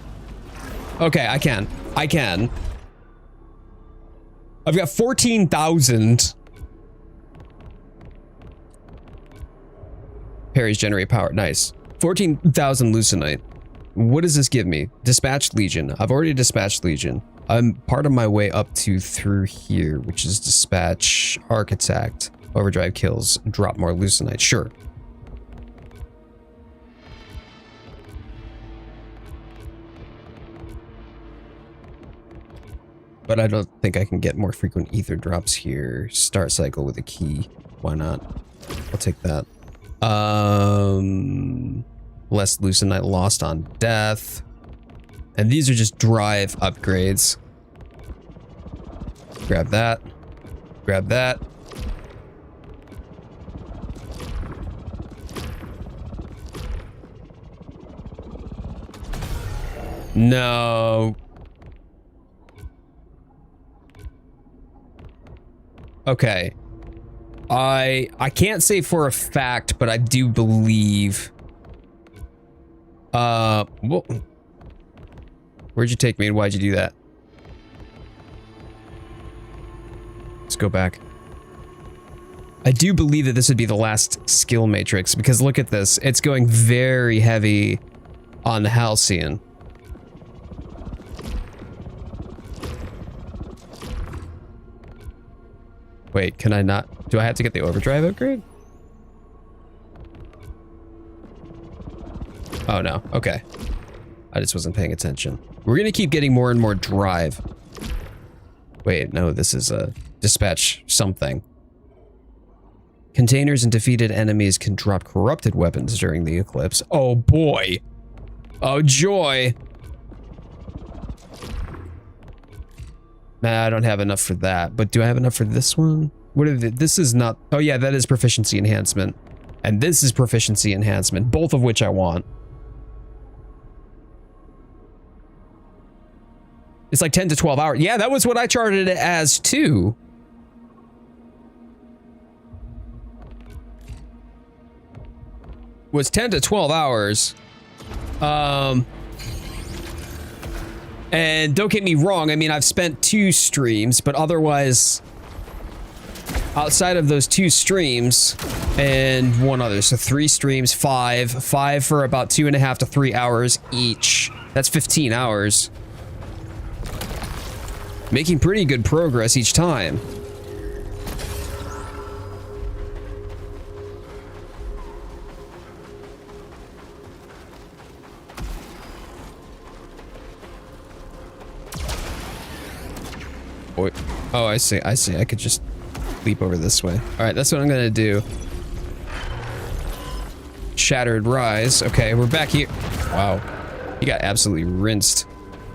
Okay, I can. I've got 14,000. Parries generate power. Nice. 14,000 Lucenite. What does this give me? Dispatched Legion. I've already dispatched Legion. I'm part of my way up to through here, which is dispatch Architect. Overdrive kills. Drop more Lucenite. Sure. But I don't think I can get more frequent ether drops here. Start cycle with a key. Why not? I'll take that. Less Lucenite lost on death. And these are just drive upgrades. Grab that. Grab that. No. Okay. I can't say for a fact, but I do believe. Whoa. Where'd you take me and why'd you do that? Let's go back. I do believe that this would be the last skill matrix, because look at this. It's going very heavy on the Halcyon. Wait, can I not? Do I have to get the overdrive upgrade? Oh no, okay. I just wasn't paying attention. We're gonna keep getting more and more drive. Wait, no, this is a dispatch something. Containers and defeated enemies can drop corrupted weapons during the eclipse. Oh boy. Oh joy. Nah, I don't have enough for that, but do I have enough for this one? What are this is not, oh yeah, that is proficiency enhancement. And this is proficiency enhancement, both of which I want. It's like 10 to 12 hours. Yeah, that was what I charted it as too. Was 10 to 12 hours. And don't get me wrong, I mean, I've spent 2 streams, but otherwise, outside of those 2 streams and one other, so 3 streams, 5 for about 2.5 to 3 hours each. That's 15 hours. Making pretty good progress each time. Oh, I see. I could just leap over this way. All right, that's what I'm gonna do. Shattered Rise. Okay, we're back here. Wow, he got absolutely rinsed.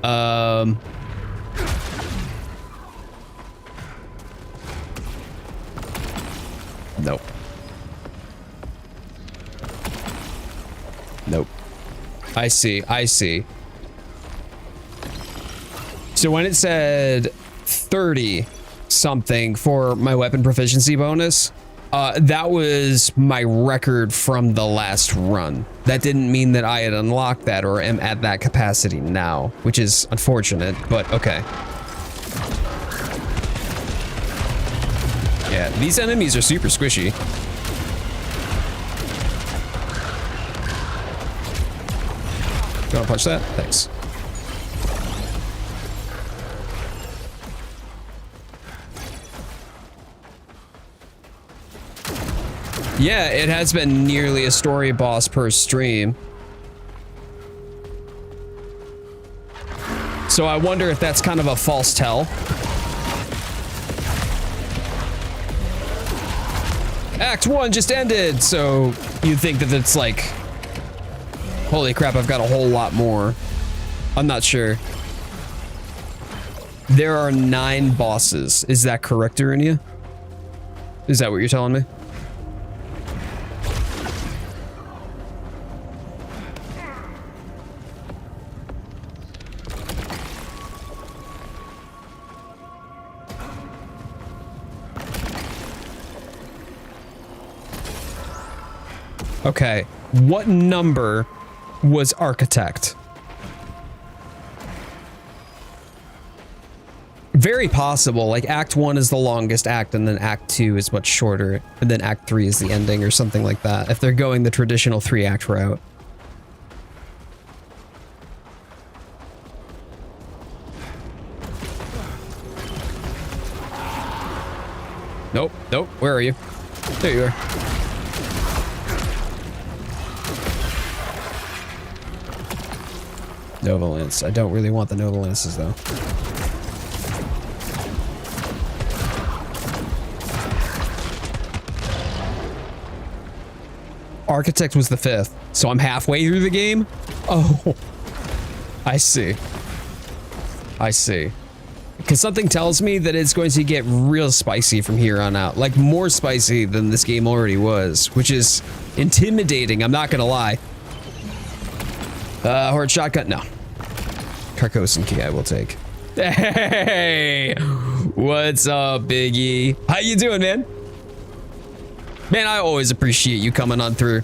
Nope. Nope. I see. So when it said 30 something for my weapon proficiency bonus, that was my record from the last run. That didn't mean that I had unlocked that or am at that capacity now, which is unfortunate, but okay. Yeah, these enemies are super squishy. You wanna punch that? Thanks. Yeah, it has been nearly a story boss per stream. So I wonder if that's kind of a false tell. Act 1 just ended, so you think that it's like, holy crap, I've got a whole lot more. I'm not sure. There are 9 bosses. Is that correct, Arunia? Is that what you're telling me? Okay, what number was Architect? Very possible, like Act 1 is the longest act and then Act 2 is much shorter and then Act 3 is the ending or something like that, if they're going the traditional 3-act route. Nope, where are you? There you are. Nova Lance. I don't really want the Nova Lances though. Architect was the 5th, so I'm halfway through the game? Oh, I see. Because something tells me that it's going to get real spicy from here on out. Like, more spicy than this game already was, which is intimidating, I'm not gonna lie. Horde shotgun, no. Carcosa key I will take. Hey, what's up, Biggie? How you doing, man? Man, I always appreciate you coming on through.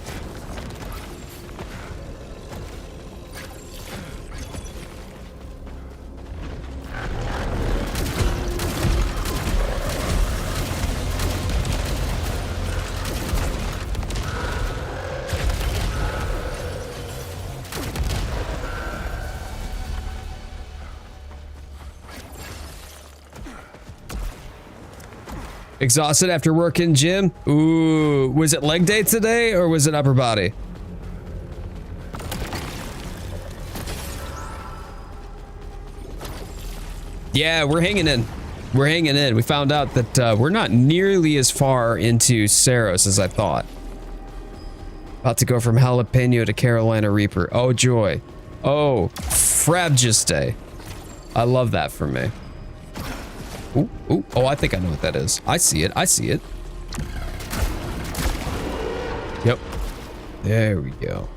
Exhausted after work in gym? Ooh, was it leg day today or was it upper body? Yeah, we're hanging in. We're hanging in. We found out that we're not nearly as far into Saros as I thought. About to go from Jalapeno to Carolina Reaper. Oh, joy. Oh, Frabjus. I love that for me. Ooh, oh, I think I know what that is. I see it. Yep. There we go.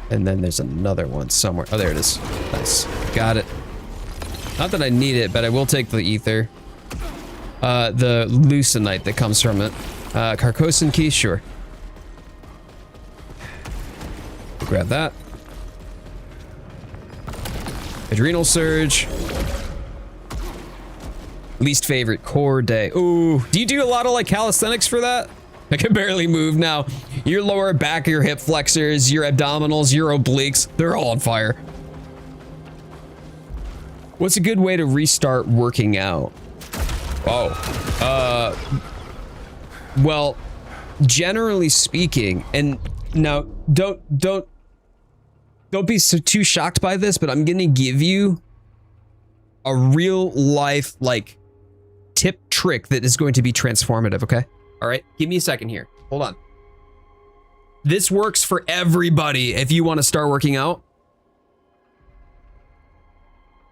And then there's another one somewhere. Oh, there it is. Nice. Got it. Not that I need it, but I will take the ether. The leucinite that comes from it. Carcosa key, sure. Grab that. Adrenal surge. Least favorite, core day. Ooh, do you do a lot of like calisthenics for that? I can barely move now. Your lower back, your hip flexors, your abdominals, your obliques, they're all on fire. What's a good way to restart working out? Oh, well, generally speaking, and now don't be so too shocked by this, but I'm gonna give you a real life like tip trick that is going to be transformative, okay? All right, give me a second here. Hold on. This works for everybody if you want to start working out.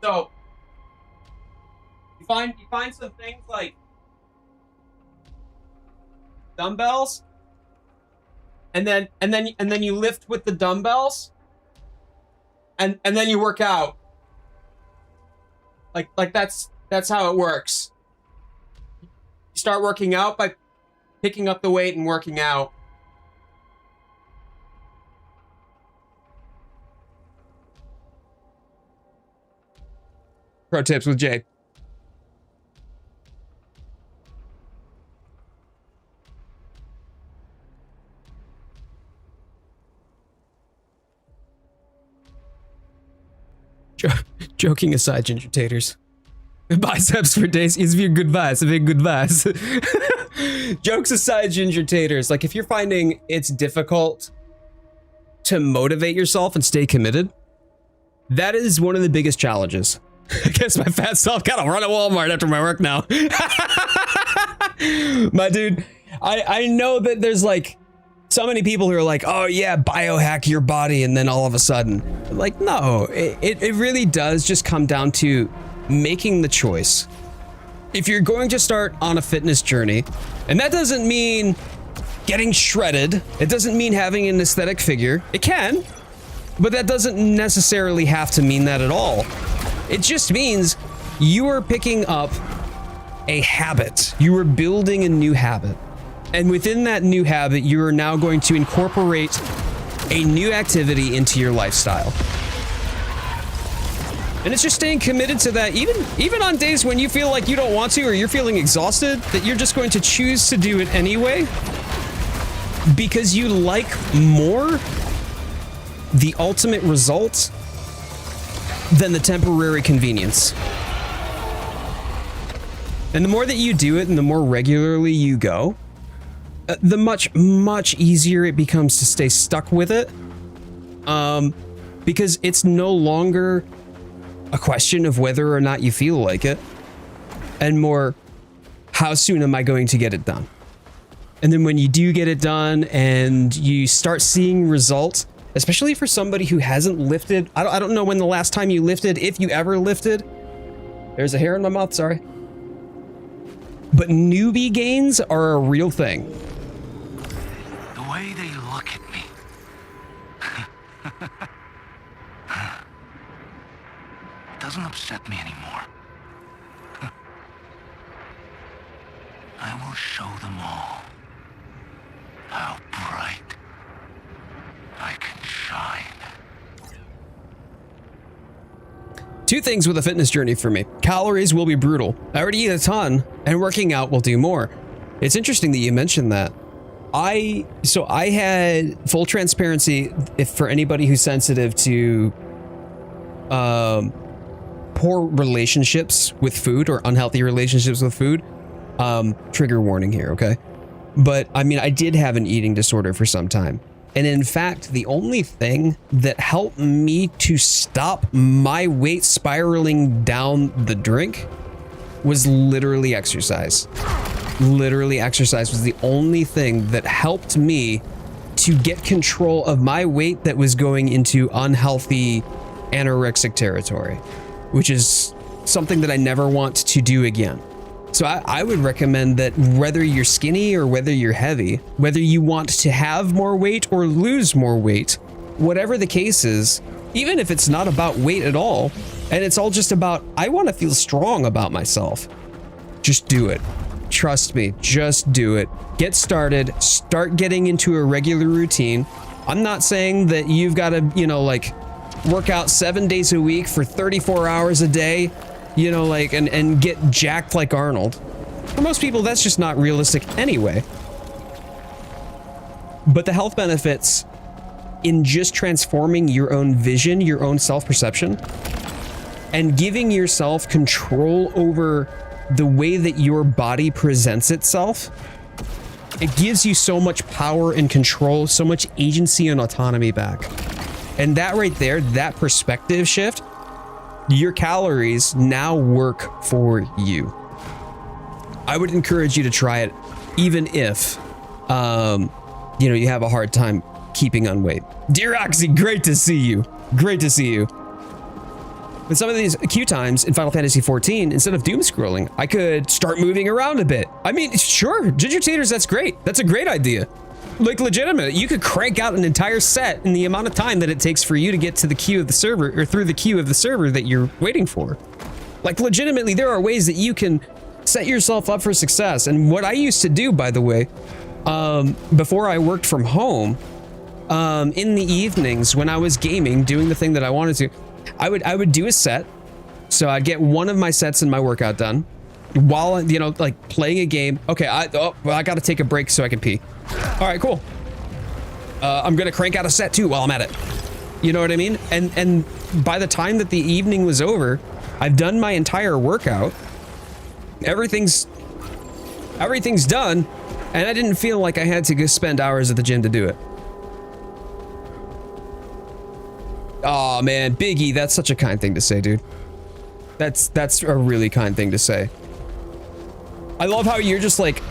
So you find some things like dumbbells, and then you lift with the dumbbells, and then you work out. Like that's how it works. You start working out by picking up the weight and working out. Pro tips with Jay. Joking aside, ginger taters. Biceps for days is a good vice, a big good vice. Jokes aside, ginger taters. Like if you're finding it's difficult to motivate yourself and stay committed, that is one of the biggest challenges. I guess my fat self gotta run at Walmart after my work now. My dude, I know that there's like so many people who are like, oh yeah, biohack your body, and then all of a sudden, like, no, it really does just come down to making the choice. If you're going to start on a fitness journey, and that doesn't mean getting shredded, it doesn't mean having an aesthetic figure, it can, but that doesn't necessarily have to mean that at all. It just means you are picking up a habit. You are building a new habit. And within that new habit, you are now going to incorporate a new activity into your lifestyle. And it's just staying committed to that, even on days when you feel like you don't want to, or you're feeling exhausted, that you're just going to choose to do it anyway, because you like more the ultimate result than the temporary convenience. And the more that you do it and the more regularly you go, the much easier it becomes to stay stuck with it. Because it's no longer a question of whether or not you feel like it, and more, how soon am I going to get it done? And then when you do get it done and you start seeing results, especially for somebody who hasn't lifted, I don't know when the last time you lifted, if you ever lifted. There's a hair in my mouth, sorry. But newbie gains are a real thing. The way they look at me. It doesn't upset me anymore. I will show them all how bright I can shine. Two things with a fitness journey for me. Calories will be brutal. I already eat a ton, and working out will do more. It's interesting that you mentioned that. I had full transparency, if for anybody who's sensitive to poor relationships with food or unhealthy relationships with food. Trigger warning here, okay? But I mean, I did have an eating disorder for some time. And in fact, the only thing that helped me to stop my weight spiraling down the drink was literally exercise. Literally exercise was the only thing that helped me to get control of my weight that was going into unhealthy anorexic territory, which is something that I never want to do again. So I would recommend that whether you're skinny or whether you're heavy, whether you want to have more weight or lose more weight, whatever the case is, even if it's not about weight at all, and it's all just about, I want to feel strong about myself, just do it. Trust me, just do it. Get started, start getting into a regular routine. I'm not saying that you've got to, work out 7 days a week for 34 hours a day, you know, like, and get jacked like Arnold. For most people, that's just not realistic anyway. But the health benefits in just transforming your own vision, your own self-perception, and giving yourself control over the way that your body presents itself, it gives you so much power and control, so much agency and autonomy back. And that right there, that perspective shift, your calories now work for you. I would encourage you to try it, even if, you know, you have a hard time keeping on weight. Dear Oxy, great to see you. Great to see you. With some of these queue times in Final Fantasy XIV, instead of doom scrolling, I could start moving around a bit. I mean, sure, Ginger Taters, that's great. That's a great idea. Like, legitimate. You could crank out an entire set in the amount of time that it takes for you to get to the queue of the server, or through the queue of the server that you're waiting for. Like, legitimately, there are ways that you can set yourself up for success. And what I used to do, by the way, before I worked from home, in the evenings when I was gaming, doing the thing that I wanted to, I would do a set. So I'd get one of my sets in my workout done while, you know, like playing a game. Okay, I got to take a break so I can pee. All right, cool. I'm going to crank out a set too while I'm at it. You know what I mean? And by the time that the evening was over, I've done my entire workout. Everything's done. And I didn't feel like I had to go spend hours at the gym to do it. Oh man, Biggie, that's such a kind thing to say, dude. That's a really kind thing to say. I love how you're just like,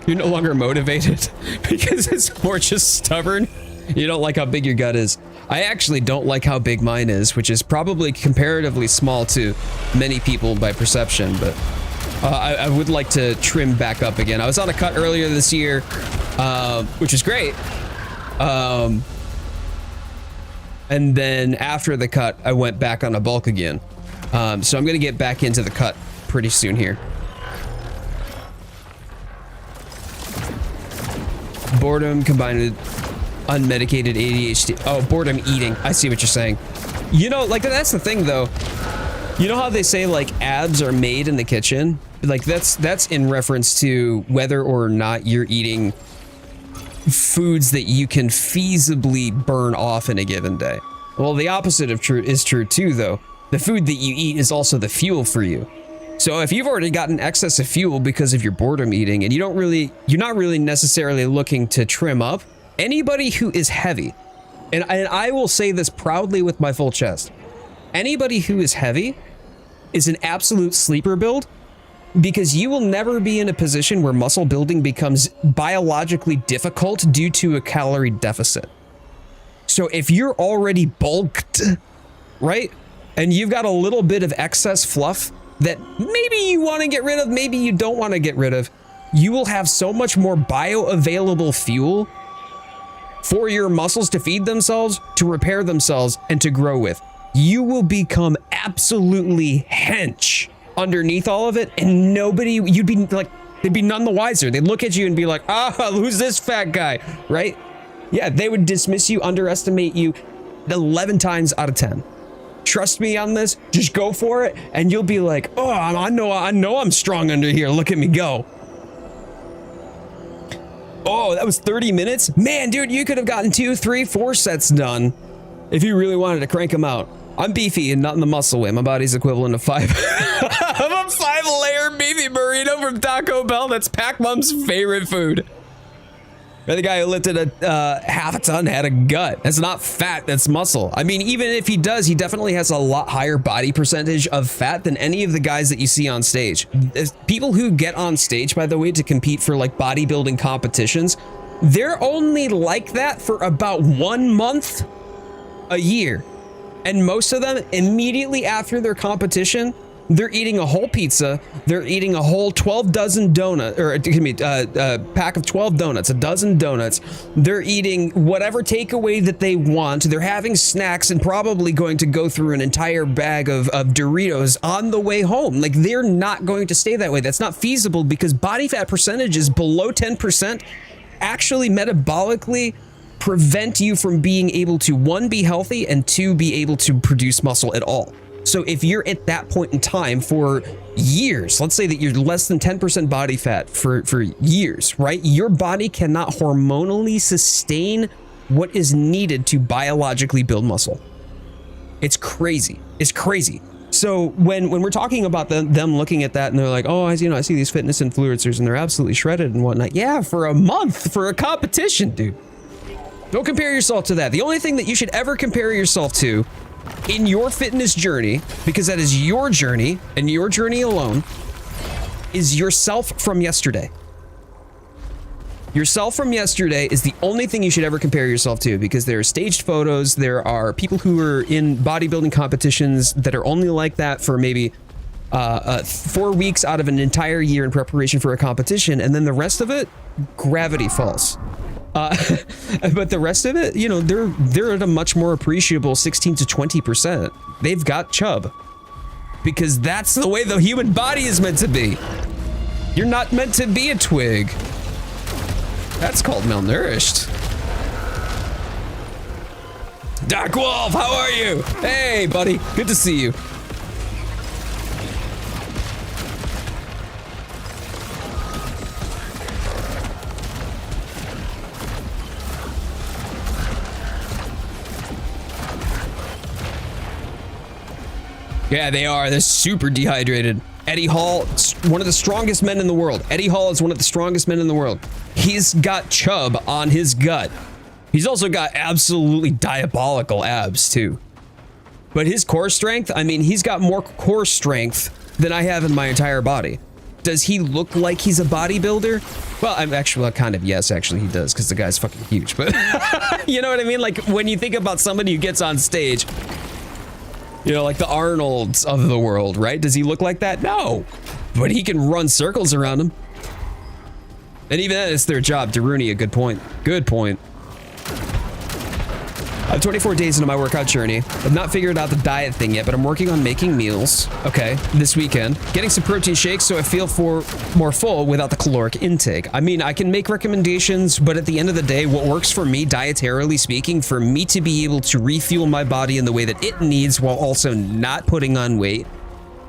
you're no longer motivated because it's more just stubborn. You don't like how big your gut is. I actually don't like how big mine is, which is probably comparatively small to many people by perception, but I would like to trim back up again. I was on a cut earlier this year, which is great. And then after the cut, I went back on a bulk again. So I'm gonna get back into the cut pretty soon here. Boredom combined with unmedicated ADHD. Oh, boredom eating. I see what you're saying. You know, like, that's the thing though. You know how they say like abs are made in the kitchen? Like that's in reference to whether or not you're eating foods that you can feasibly burn off in a given day. Well, the opposite of true is true too, though. The food that you eat is also the fuel for you. So if you've already gotten excess of fuel because of your boredom eating, and you're not really necessarily looking to trim up, anybody who is heavy, and I will say this proudly with my full chest, anybody who is heavy is an absolute sleeper build, because you will never be in a position where muscle building becomes biologically difficult due to a calorie deficit. So if you're already bulked, right, and you've got a little bit of excess fluff that maybe you want to get rid of, maybe you don't want to get rid of, you will have so much more bioavailable fuel for your muscles to feed themselves, to repair themselves, and to grow with. You will become absolutely hench underneath all of it, and you'd be like, they'd be none the wiser. They'd look at you and be like, who's this fat guy, right? Yeah, they would dismiss you, underestimate you 11 times out of 10. Trust me on this, just go for it, and you'll be like, oh, I know I'm strong under here, look at me go. Oh, that was 30 minutes? Man, dude, you could have gotten 2, 3, 4 sets done if you really wanted to crank them out. I'm beefy and not in the muscle way. My body's equivalent of 5. I'm a 5-layer beefy burrito from Taco Bell. That's Pac-Mom's favorite food. The guy who lifted a half a ton had a gut. That's not fat, that's muscle. I mean, even if he does, he definitely has a lot higher body percentage of fat than any of the guys that you see on stage. People who get on stage, by the way, to compete for like bodybuilding competitions, they're only like that for about 1 month a year. And most of them, immediately after their competition, they're eating a whole pizza, they're eating a whole 12 dozen donut, or excuse me, pack of 12 donuts, a dozen donuts. They're eating whatever takeaway that they want. They're having snacks and probably going to go through an entire bag of Doritos on the way home. Like, they're not going to stay that way. That's not feasible because body fat percentage is below 10% actually metabolically prevent you from being able to, one, be healthy, and two, be able to produce muscle at all. So if you're at that point in time for years, let's say that you're less than 10% body fat for years, right? Your body cannot hormonally sustain what is needed to biologically build muscle. It's crazy. It's crazy. So when we're talking about them looking at that and they're like, oh, I see these fitness influencers and they're absolutely shredded and whatnot. Yeah, for a month, for a competition, dude. Don't compare yourself to that. The only thing that you should ever compare yourself to in your fitness journey, because that is your journey and your journey alone, is yourself from yesterday. Yourself from yesterday is the only thing you should ever compare yourself to, because there are staged photos, there are people who are in bodybuilding competitions that are only like that for maybe 4 weeks out of an entire year in preparation for a competition, and then the rest of it, gravity falls. But the rest of it, they're at a much more appreciable 16 to 20%. They've got chub, because that's the way the human body is meant to be. You're not meant to be a twig. That's called malnourished. Dark Wolf, how are you? Hey, buddy, good to see you. Yeah, they are. They're super dehydrated. Eddie Hall, one of the strongest men in the world. Eddie Hall is one of the strongest men in the world. He's got chub on his gut. He's also got absolutely diabolical abs too. But his core strength, I mean, he's got more core strength than I have in my entire body. Does he look like he's a bodybuilder? Well, I'm actually, kind of, yes, actually he does, because the guy's fucking huge. But you know what I mean? Like, when you think about somebody who gets on stage, like the Arnolds of the world, right? Does he look like that? No. But he can run circles around him. And even that is their job. Daruni, a good point. Good point. I'm 24 days into my workout journey. I've not figured out the diet thing yet, but I'm working on making meals. Okay, this weekend. Getting some protein shakes so I feel more full without the caloric intake. I mean, I can make recommendations, but at the end of the day, what works for me, dietarily speaking, for me to be able to refuel my body in the way that it needs while also not putting on weight,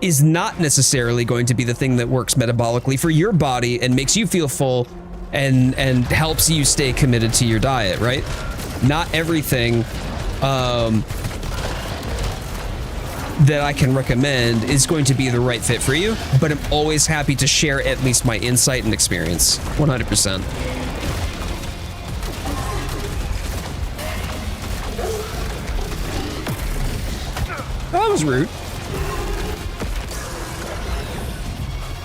is not necessarily going to be the thing that works metabolically for your body and makes you feel full and helps you stay committed to your diet, right? Not everything that I can recommend is going to be the right fit for you, but I'm always happy to share at least my insight and experience. 100%. That was rude.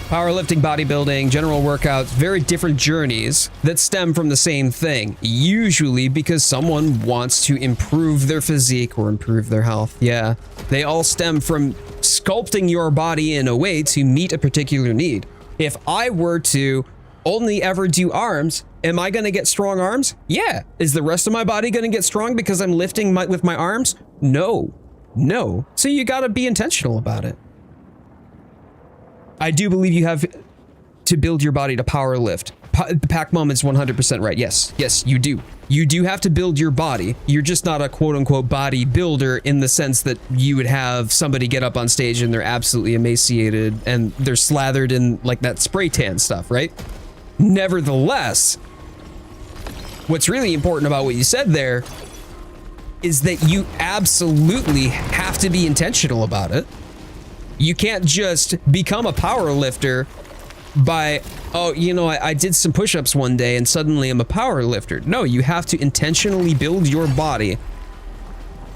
Powerlifting, bodybuilding, general workouts, very different journeys that stem from the same thing, usually because someone wants to improve their physique or improve their health. Yeah, they all stem from sculpting your body in a way to meet a particular need. If I were to only ever do arms, am I going to get strong arms? Yeah. Is the rest of my body going to get strong because I'm lifting with my arms? No. No. So you got to be intentional about it. I do believe you have to build your body to power lift. The Pac Moment's 100% right. Yes, you do. You do have to build your body. You're just not a quote-unquote bodybuilder in the sense that you would have somebody get up on stage and they're absolutely emaciated and they're slathered in like that spray tan stuff, right? Nevertheless, what's really important about what you said there is that you absolutely have to be intentional about it. You can't just become a power lifter by, I did some push-ups one day and suddenly I'm a power lifter. No, you have to intentionally build your body.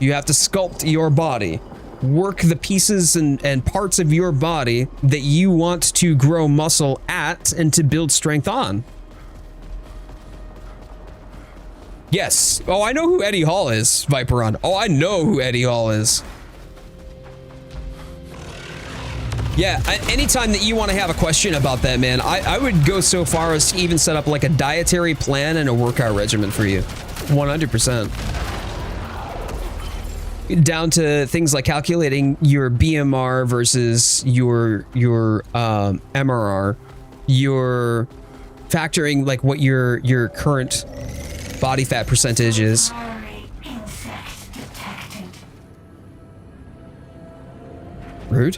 You have to sculpt your body. Work the pieces and parts of your body that you want to grow muscle at and to build strength on. Yes. Oh, I know who Eddie Hall is, Viperon. Oh, I know who Eddie Hall is. Yeah, anytime that you want to have a question about that, man, I would go so far as to even set up like a dietary plan and a workout regimen for you. 100%. Down to things like calculating your BMR versus your MRR, your factoring like what your current body fat percentage is. Insects detected. Rude.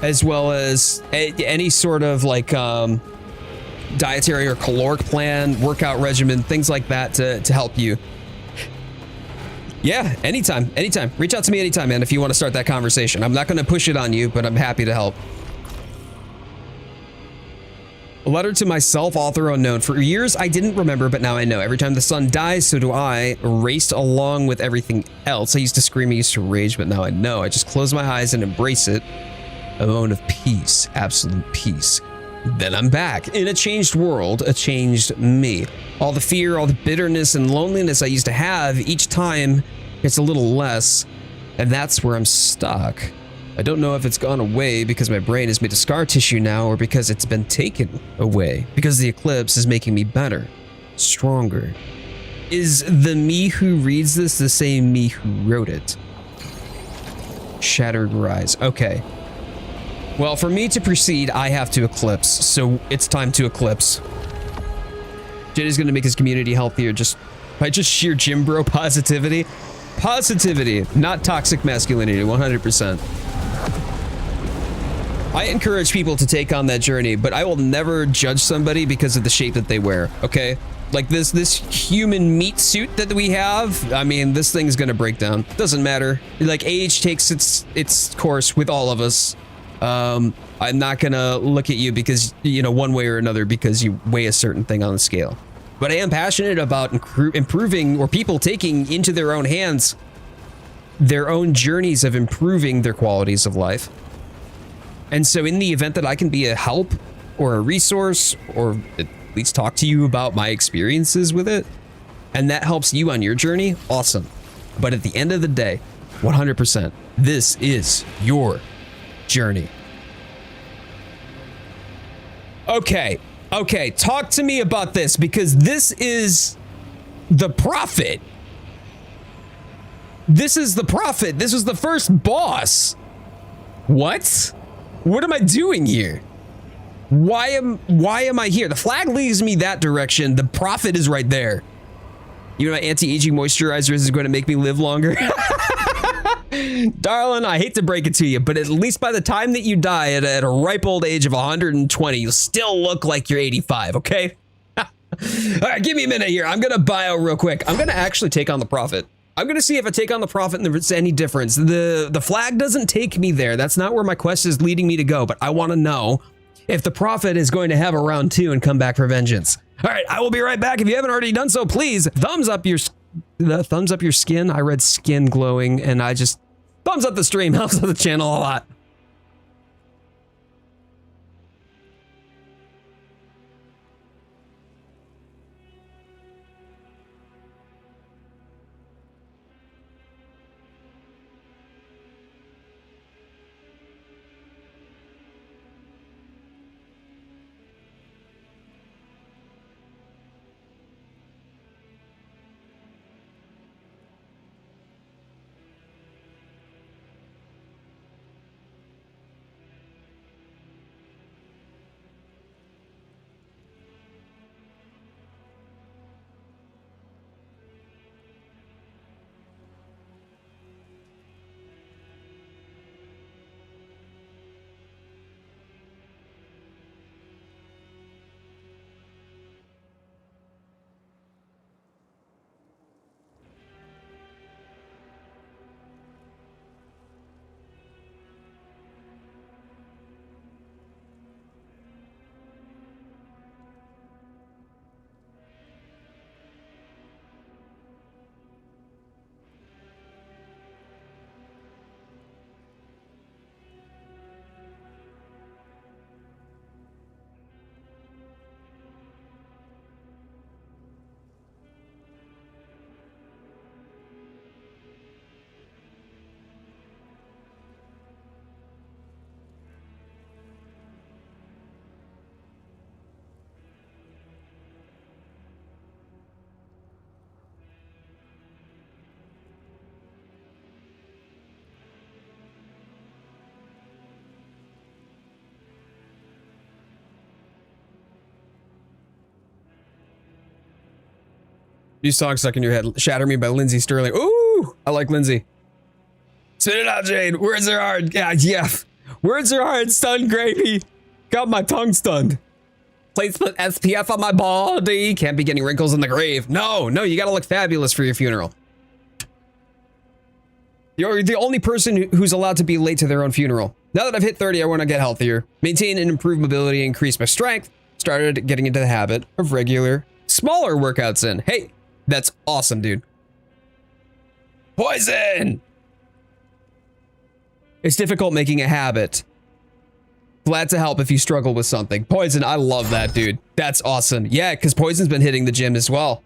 As well as any sort of like dietary or caloric plan, workout regimen, things like that to help you. Yeah, anytime. Reach out to me anytime, man, if you want to start that conversation. I'm not going to push it on you, but I'm happy to help. A letter to myself, author unknown. For years, I didn't remember, but now I know. Every time the sun dies, so do I. Raced along with everything else. I used to scream, I used to rage, but now I know. I just close my eyes and embrace it. A moment of peace, absolute peace. Then I'm back in a changed world, a changed me. All the fear, all the bitterness and loneliness I used to have, each time it's a little less, and that's where I'm stuck. I don't know if it's gone away because my brain is made of scar tissue now, or because it's been taken away, because the eclipse is making me better, stronger. Is the me who reads this the same me who wrote it? Shattered rise. Okay. Well, for me to proceed, I have to eclipse, so it's time to eclipse. Jay's gonna make his community healthier by just sheer gym bro positivity. Positivity, not toxic masculinity, 100%. I encourage people to take on that journey, but I will never judge somebody because of the shape that they wear, okay? Like this human meat suit that we have, I mean, this thing's gonna break down. Doesn't matter. Like, age takes its course with all of us. I'm not gonna look at you because, you know, one way or another because you weigh a certain thing on the scale. But I am passionate about improving, or people taking into their own hands their own journeys of improving their qualities of life. And so in the event that I can be a help or a resource, or at least talk to you about my experiences with it, and that helps you on your journey, awesome. But at the end of the day, 100%, this is your journey. Okay, talk to me about this, because this is the prophet. This is the prophet. This was the first boss. What? What am I doing here? Why am I here? The flag leads me that direction. The prophet is right there. You know, my anti-aging moisturizer is going to make me live longer. Darling, I hate to break it to you, but at least by the time that you die at a ripe old age of 120, you'll still look like you're 85, okay? All right, give me a minute here. I'm going to bio real quick. I'm going to actually take on the prophet. I'm going to see if I take on the prophet and if it's any difference. The flag doesn't take me there. That's not where my quest is leading me to go, but I want to know if the prophet is going to have a round 2 and come back for vengeance. All right, I will be right back. If you haven't already done so, please thumbs up your skin. I read skin glowing, and I just thumbs up the stream. Helps out the channel a lot. New song stuck in your head. Shatter Me by Lindsay Sterling. Ooh, I like Lindsay. Spit it out, Jade. Words are hard. Yeah. Words are hard. Stunned gravy. Got my tongue stunned. Plate split SPF on my body. Can't be getting wrinkles in the grave. No, you gotta look fabulous for your funeral. You're the only person who's allowed to be late to their own funeral. Now that I've hit 30, I want to get healthier. Maintain and improve mobility, increase my strength. Started getting into the habit of regular, smaller workouts in. Hey, that's awesome, dude. Poison! It's difficult making a habit. Glad to help if you struggle with something. Poison, I love that, dude. That's awesome. Yeah, because Poison's been hitting the gym as well.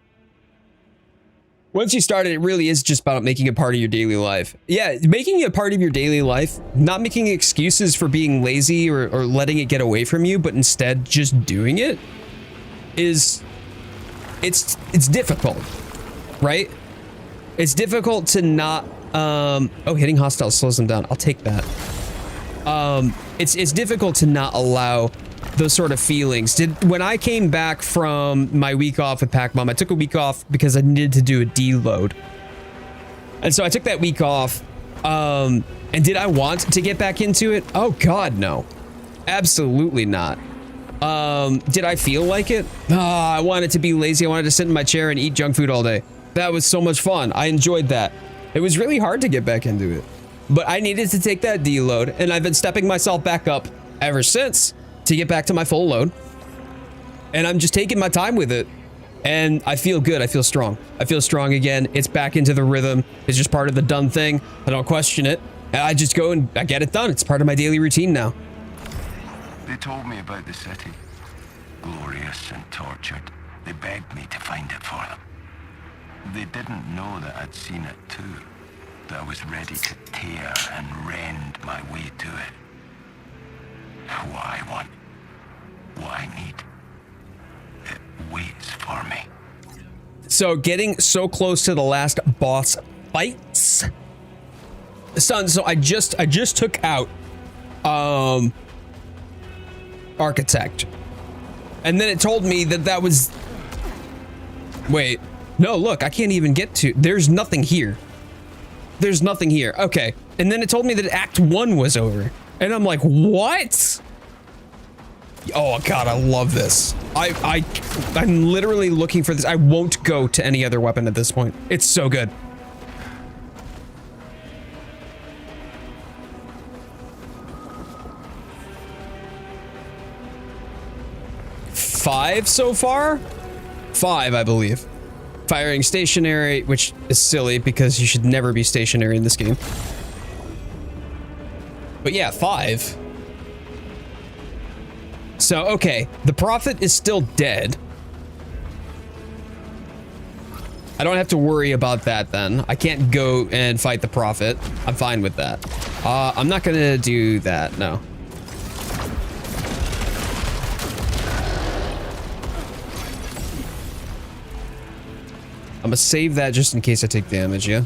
Once you start it really is just about making it part of your daily life. Yeah, making it a part of your daily life, not making excuses for being lazy or letting it get away from you, but instead just doing it it's difficult, right? It's difficult to not, oh, hitting hostiles slows them down. I'll take that. It's difficult to not allow those sort of feelings. When I came back from my week off with Pac-Mom, I took a week off because I needed to do a deload. And so I took that week off. And did I want to get back into it? Oh God, no. Absolutely not. Did I feel like it? I wanted to be lazy. I wanted to sit in my chair and eat junk food all day. That was so much fun. I enjoyed that. It was really hard to get back into it. But I needed to take that deload, and I've been stepping myself back up ever since to get back to my full load. And I'm just taking my time with it. And I feel good. I feel strong. I feel strong again. It's back into the rhythm. It's just part of the done thing. I don't question it. And I just go and I get it done. It's part of my daily routine now. They told me about the city. Glorious and tortured. They begged me to find it for them. They didn't know that I'd seen it too. That I was ready to tear and rend my way to it. What I want, what I need, it waits for me. So getting so close to the last boss fights. Son, so I just took out Architect. And then it told me that was, wait, no, look, I can't even get to, there's nothing here. There's nothing here. Okay. And then it told me that Act 1 was over. And I'm like, what? Oh God, I love this. I'm literally looking for this. I won't go to any other weapon at this point. It's so good. Five so far? 5, I believe. Firing stationary, which is silly because you should never be stationary in this game. But yeah, 5. So, okay, the Prophet is still dead. I don't have to worry about that then. I can't go and fight the Prophet. I'm fine with that. I'm not gonna do that, no. I'm gonna save that just in case I take damage, yeah?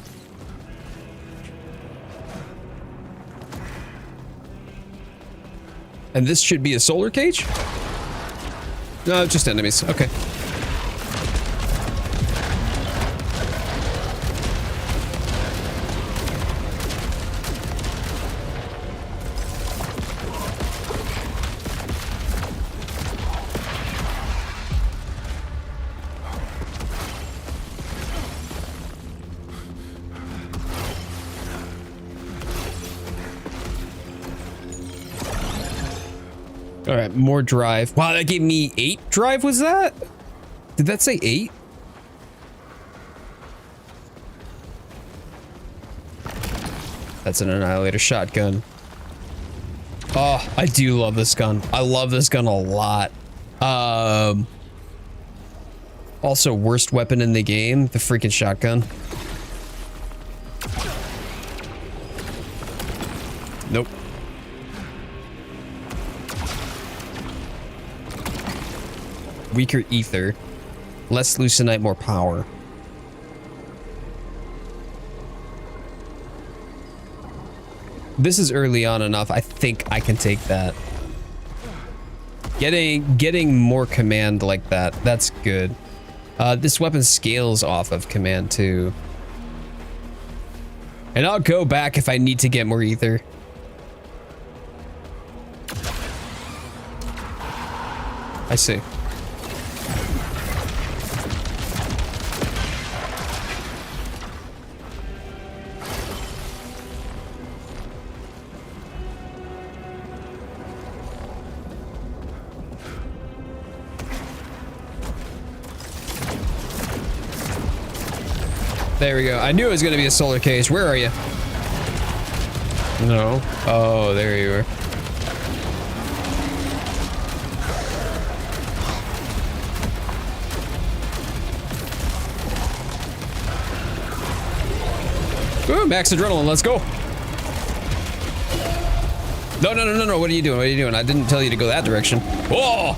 And this should be a solar cage? No, just enemies. Okay. All right, more drive. Wow, that gave me 8 drive, was that? Did that say 8? That's an Annihilator shotgun. Oh, I do love this gun. I love this gun a lot. Also, worst weapon in the game, the freaking shotgun. Nope. Weaker ether, less lucenite, more power. This is early on enough. I think I can take that. Getting more command like that, that's good. This weapon scales off of command 2. And I'll go back if I need to get more ether. I see. There we go. I knew it was going to be a solar cage. Where are you? No. Oh, there you are. Ooh, max adrenaline. Let's go. No, no, no, no, no. What are you doing? What are you doing? I didn't tell you to go that direction. Whoa!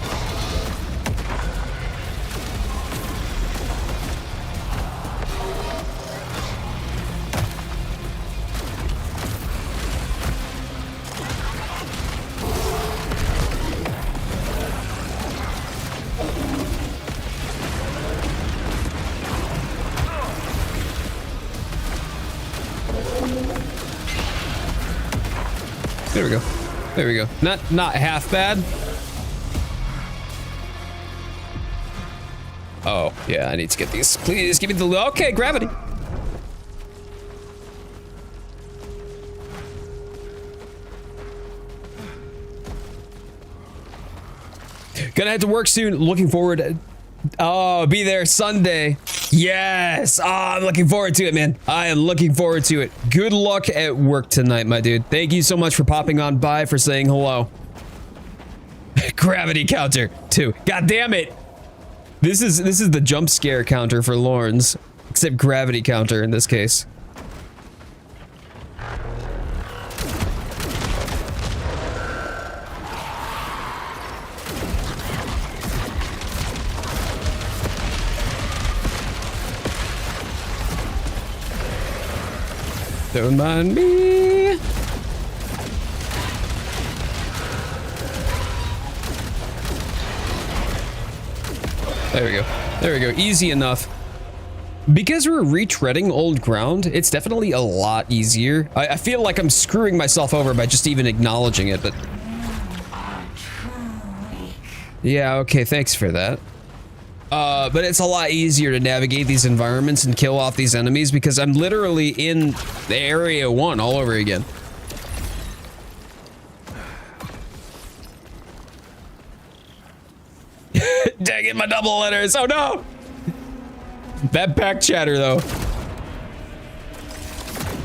There we go. There we go. Not half bad. Oh, yeah, I need to get these. Please give me the... Okay, gravity. Gonna head to work soon. Looking forward. Oh, be there Sunday. Yes. Oh, I'm looking forward to it, man. I am looking forward to it. Good luck at work tonight, my dude. Thank you so much for popping on by, for saying hello. Gravity counter 2. God damn it. This is the jump scare counter for Lorne's, except gravity counter in this case. Don't mind me. There we go. There we go. Easy enough. Because we're retreading old ground, it's definitely a lot easier. I feel like I'm screwing myself over by just even acknowledging it, but... Yeah, okay, thanks for that. But it's a lot easier to navigate these environments and kill off these enemies because I'm literally in the area 1 all over again. Dang it, my double letters. Oh no! That back chatter though.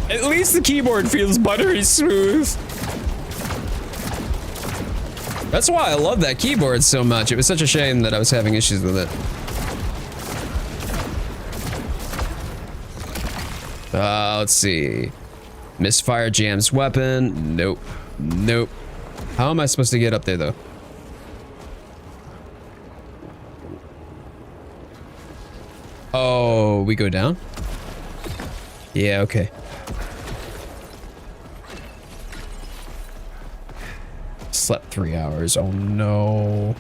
At least the keyboard feels buttery smooth. That's why I love that keyboard so much. It was such a shame that I was having issues with it. Let's see. Misfire jams weapon. Nope. Nope. How am I supposed to get up there, though? Oh, we go down? Yeah, okay. Slept 3 hours. Oh, no.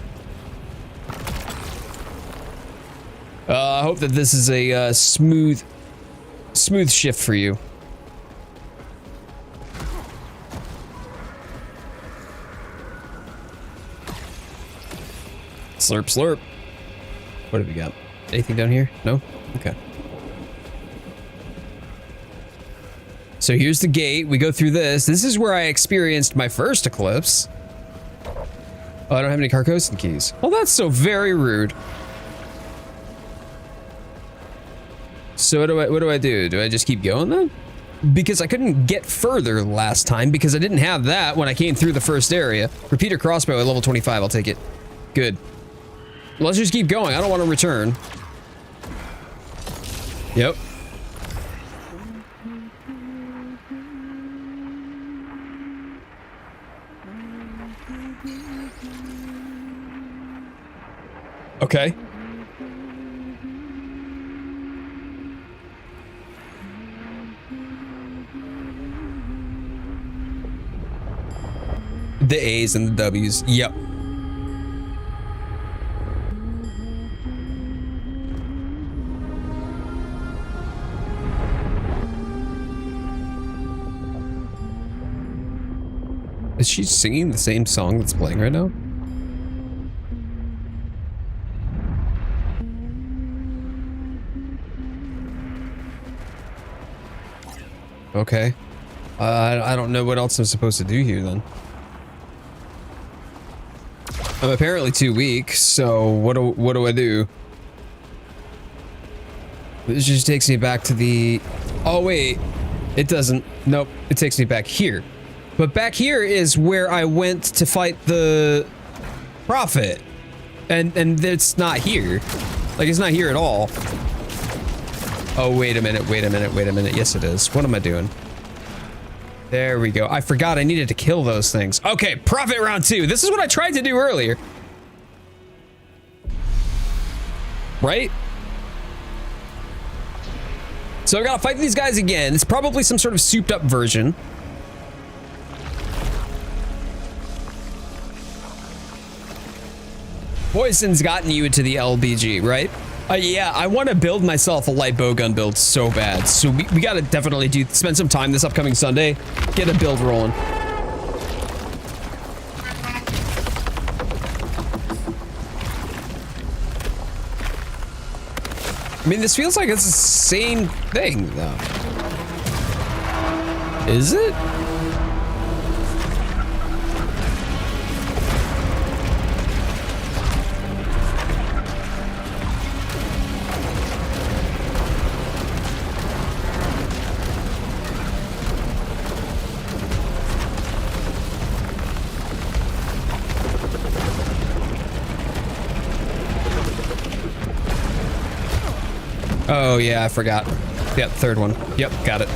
I hope that this is a smooth shift for you. Slurp, slurp. What have we got? Anything down here? No? Okay. So here's the gate. We go through this. This is where I experienced my first eclipse. Oh, I don't have any Carcosa keys. Well, that's so very rude. So what do I do? Do I just keep going then? Because I couldn't get further last time because I didn't have that when I came through the first area. Repeater crossbow at level 25, I'll take it. Good. Let's just keep going. I don't want to return. Yep. Okay. The A's and the W's. Yep. Is she singing the same song that's playing right now? Okay. I don't know what else I'm supposed to do here then. I'm apparently too weak, so what do I do? This just takes me back to the... Oh wait, it doesn't. Nope, it takes me back here. But back here is where I went to fight the prophet. And it's not here. Like, it's not here at all. Oh, wait a minute, wait a minute, wait a minute. Yes, it is. What am I doing? There we go. I forgot I needed to kill those things. Okay, prophet round 2. This is what I tried to do earlier. Right? So I gotta fight these guys again. It's probably some sort of souped up version. Poison's gotten you into the LBG, right? Yeah, I want to build myself a light bowgun build so bad. So we gotta definitely spend some time this upcoming Sunday, get a build rolling. I mean, this feels like it's the same thing, though. Is it? Oh, yeah, I forgot. Yep, third one. Yep, got it.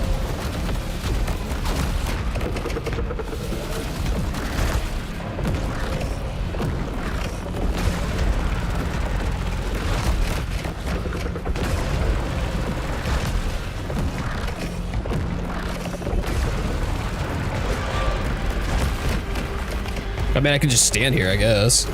I mean, I could just stand here, I guess.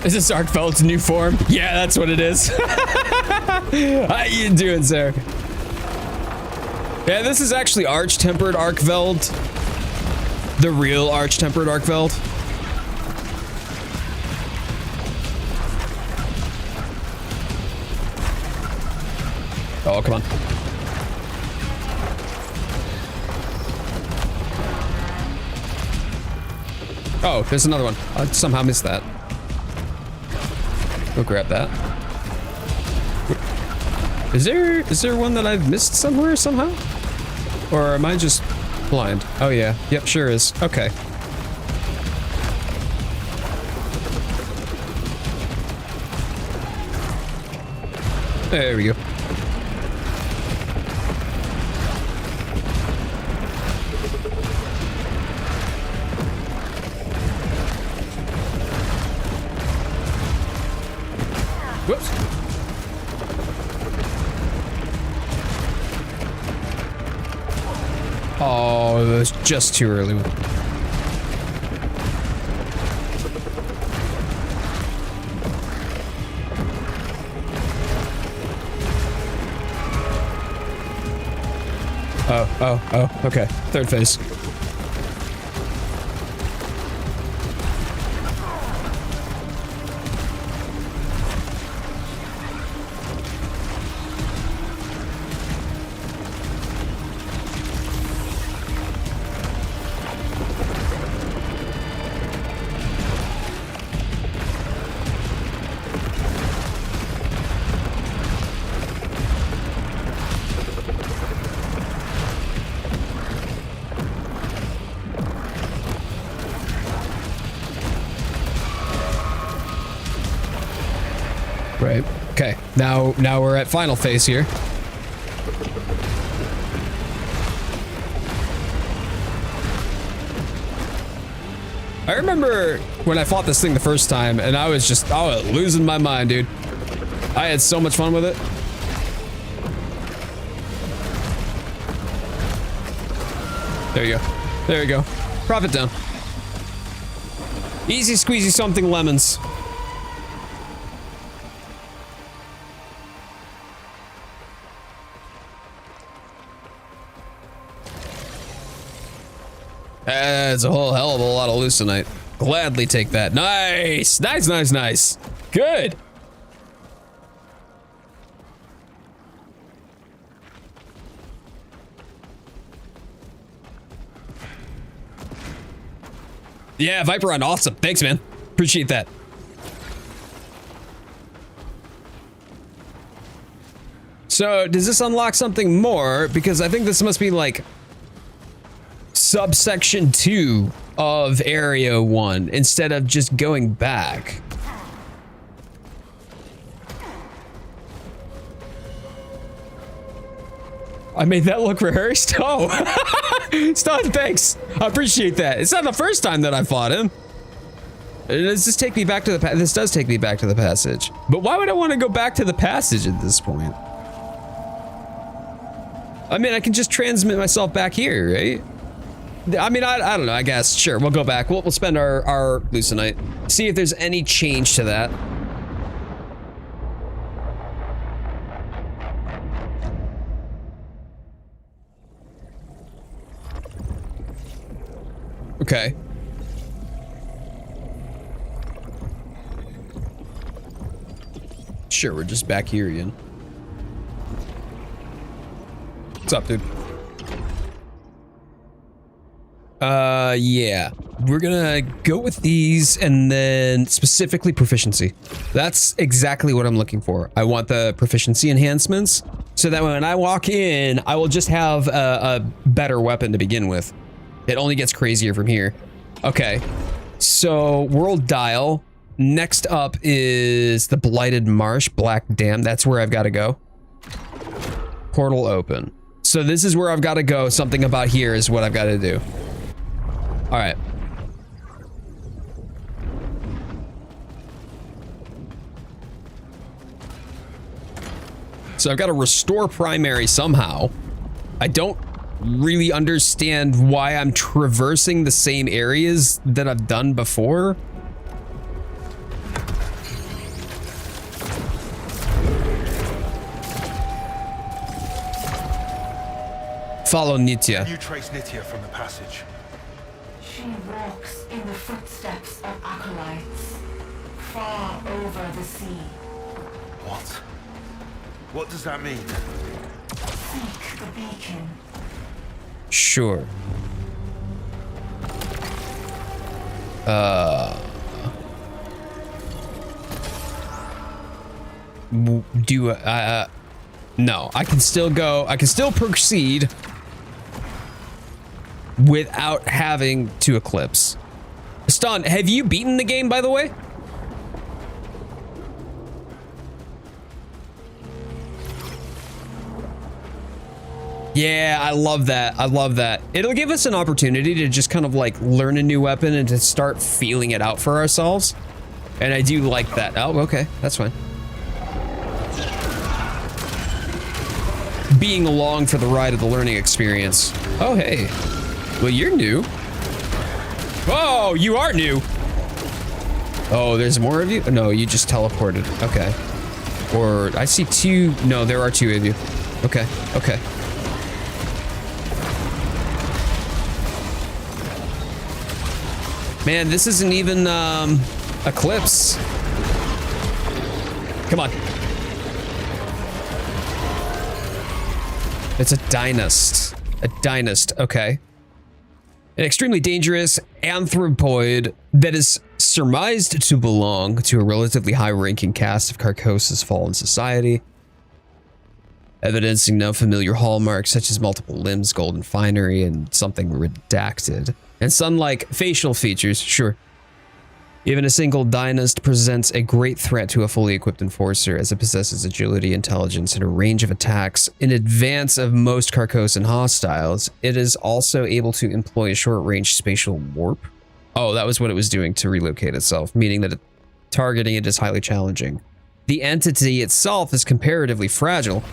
Is this Arkveld's new form? Yeah, that's what it is. How you doing, sir? Yeah, this is actually Arch-Tempered Arkveld. The real Arch-Tempered Arkveld. Oh, come on. Oh, there's another one. I somehow missed that. Go grab that. Is there one that I've missed somewhere somehow? Or am I just blind? Oh yeah. Yep, sure is. Okay. There we go. Whoops. Oh, it was just too early. Oh, okay. Third phase. Right. Okay. Now we're at final phase here. I remember when I fought this thing the first time, and I was losing my mind, dude. I had so much fun with it. There you go. There you go. Profit down. Easy squeezy something lemons. That's a whole hell of a lot of leucinite. Gladly take that. Nice! Nice, nice, nice. Good. Yeah, Viperon, awesome. Thanks, man. Appreciate that. So, does this unlock something more? Because I think this must be like subsection 2 of area 1 instead of just going back. I made that look rehearsed. Oh, Stun, thanks. I appreciate that. It's not the first time that I fought him. Does this take me back to the this does take me back to the passage. But why would I want to go back to the passage at this point? I mean, I can just transmit myself back here, right? I mean, I don't know, I guess. Sure, we'll go back. We'll spend our leucinite. See if there's any change to that. Okay. Sure, we're just back here again. What's up, dude? Yeah. We're gonna go with these and then specifically proficiency. That's exactly what I'm looking for. I want the proficiency enhancements so that when I walk in, I will just have a better weapon to begin with. It only gets crazier from here. Okay. So, World Dial. Next up is the Blighted Marsh, Black Dam. That's where I've got to go. Portal open. So this is where I've got to go. Something about here is what I've got to do. All right. So I've got to restore primary somehow. I don't really understand why I'm traversing the same areas that I've done before. Follow Nitya. You trace Nitya from the passage. She walks in the footsteps of acolytes, far over the sea. What? What does that mean? Seek the beacon. Sure. No, I can still go. I can still proceed without having to eclipse. Stun, have you beaten the game, by the way? Yeah, I love that. I love that. It'll give us an opportunity to just kind of like learn a new weapon and to start feeling it out for ourselves. And I do like that. Oh, okay. That's fine. Being along for the ride of the learning experience. Oh, hey. Well, you're new. Oh, you are new. Oh, there's more of you? No, you just teleported. Okay. Or I see two. No, there are two of you. Okay. Okay. Man, this isn't even Eclipse. Come on. It's a dynast. A dynast, okay. An extremely dangerous anthropoid that is surmised to belong to a relatively high-ranking caste of Carcosa's fallen society, evidencing no familiar hallmarks such as multiple limbs, golden finery, and something redacted. And sun-like facial features, sure. Even a single dynast presents a great threat to a fully equipped enforcer, as it possesses agility, intelligence, and a range of attacks in advance of most Carcosan hostiles. It is also able to employ a short-range spatial warp. Oh, that was what it was doing to relocate itself, meaning that targeting it is highly challenging. The entity itself is comparatively fragile.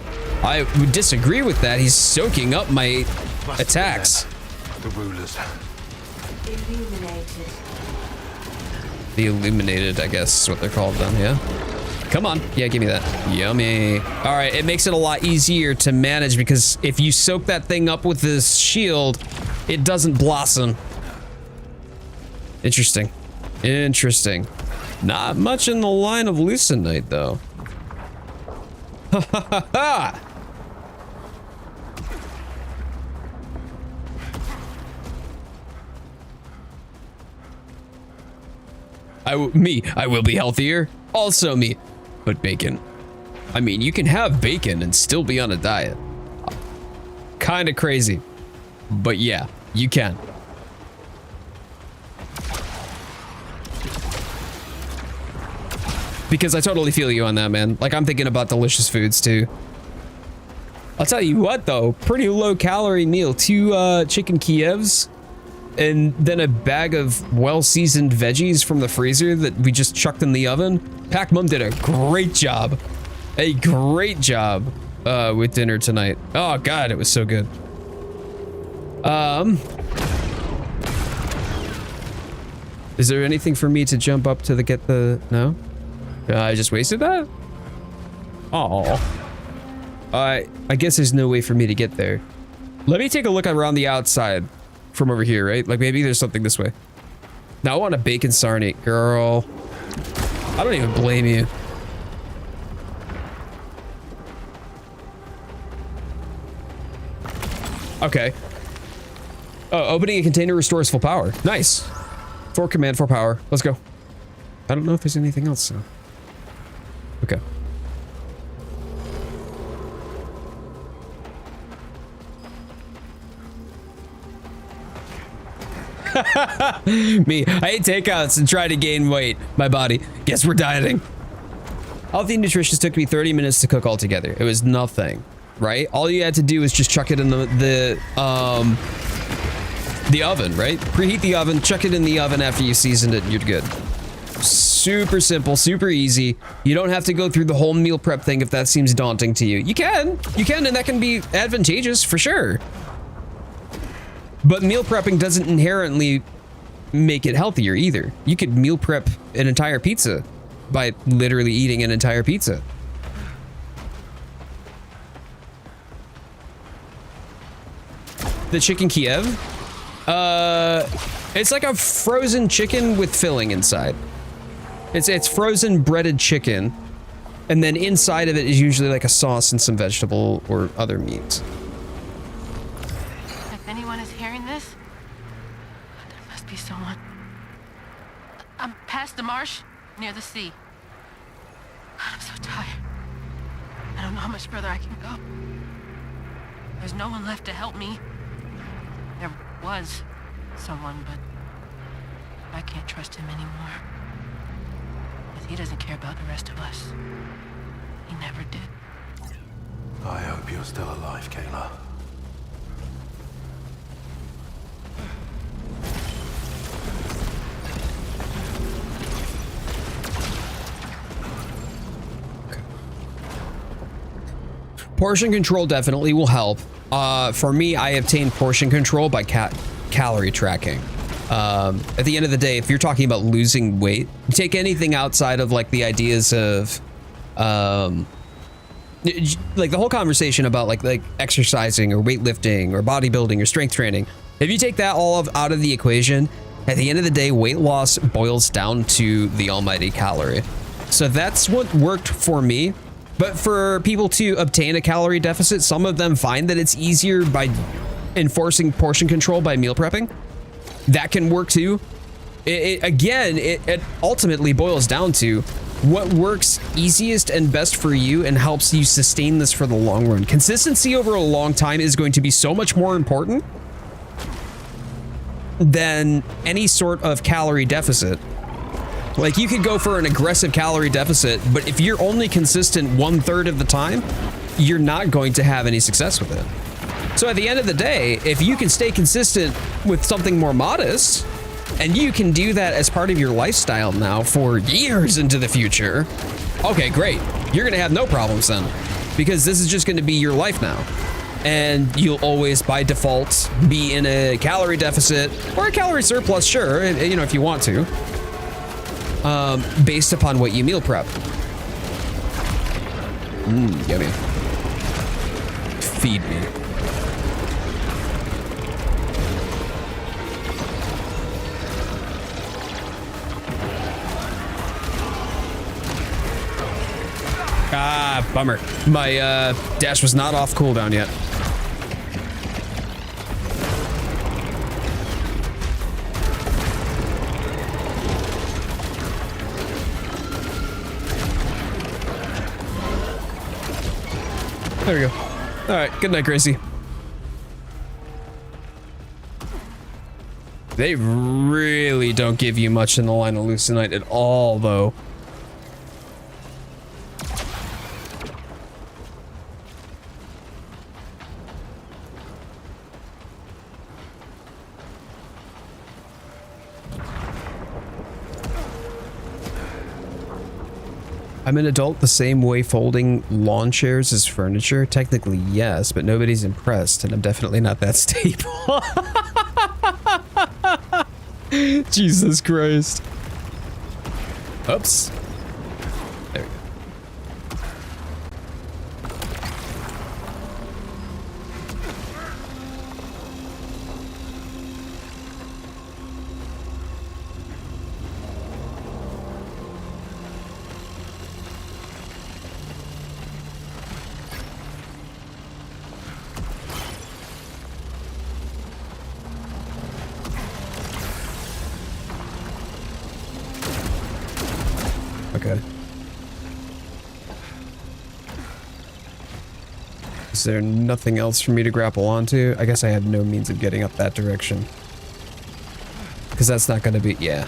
I would disagree with that. He's soaking up my attacks. The rulers. Illuminated. The illuminated, I guess is what they're called then, yeah? Come on. Yeah, give me that. Yummy. All right, it makes it a lot easier to manage because if you soak that thing up with this shield, it doesn't blossom. Interesting. Interesting. Not much in the line of Lucenite, though. Ha ha ha ha! I will be healthier. Also me. But bacon. I mean, you can have bacon and still be on a diet. Kinda crazy. But yeah, you can. Because I totally feel you on that, man. Like, I'm thinking about delicious foods, too. I'll tell you what, though. Pretty low-calorie meal. 2 chicken Kievs. And then a bag of well-seasoned veggies from the freezer that we just chucked in the oven. Pac Mum did a great job. A great job with dinner tonight. Oh, God, it was so good. Is there anything for me to jump up to get the... No? I just wasted that? Oh. I guess there's no way for me to get there. Let me take a look around the outside from over here, right? Like maybe there's something this way. Now I want a bacon sarnate, girl. I don't even blame you. Okay. Oh, opening a container restores full power. Nice. 4 command, 4 power. Let's go. I don't know if there's anything else, so. Okay. Me, I ate takeouts and tried to gain weight. My body. Guess we're dieting. Healthy Nutritious took me 30 minutes to cook altogether. It was nothing, right? All you had to do was just chuck it in the oven, right? Preheat the oven, chuck it in the oven after you seasoned it, and you're good. Super simple, super easy. You don't have to go through the whole meal prep thing if that seems daunting to you. You can, and that can be advantageous for sure. But meal prepping doesn't inherently make it healthier either. You could meal prep an entire pizza by literally eating an entire pizza. The chicken Kiev? It's like a frozen chicken with filling inside. It's frozen breaded chicken, and then inside of it is usually like a sauce and some vegetable or other meats. If anyone is hearing this, there must be someone. I'm past the marsh, near the sea. God, I'm so tired. I don't know how much further I can go. There's no one left to help me. There was someone, but I can't trust him anymore. Because he doesn't care about the rest of us. He never did. I hope you're still alive, Kayla. Portion control definitely will help. For me, I obtained portion control by calorie tracking. At the end of the day, if you're talking about losing weight, take anything outside of like the ideas of, like the whole conversation about like exercising or weightlifting or bodybuilding or strength training. If you take that all out of the equation, at the end of the day, weight loss boils down to the almighty calorie. So that's what worked for me. But for people to obtain a calorie deficit, some of them find that it's easier by enforcing portion control by meal prepping. That can work too. It ultimately boils down to what works easiest and best for you and helps you sustain this for the long run. Consistency over a long time is going to be so much more important than any sort of calorie deficit. Like, you could go for an aggressive calorie deficit, but if you're only consistent 1/3 of the time, you're not going to have any success with it. So at the end of the day, if you can stay consistent with something more modest, and you can do that as part of your lifestyle now for years into the future, okay, great. You're gonna have no problems then, because this is just gonna be your life now. and you'll always, by default, be in a calorie deficit or a calorie surplus, sure, you know, if you want to, based upon what you meal prep. Yummy. Feed me. Ah, bummer. My dash was not off cooldown yet. There we go. All right, good night, Gracie. They really don't give you much in the line of Lucenite at all, though. I'm an adult the same way folding lawn chairs is furniture? Technically, yes, but nobody's impressed, and I'm definitely not that stable. Jesus Christ. Oops. There we go. Okay. Is there nothing else for me to grapple onto? I guess I have no means of getting up that direction. Because that's not going to be... yeah.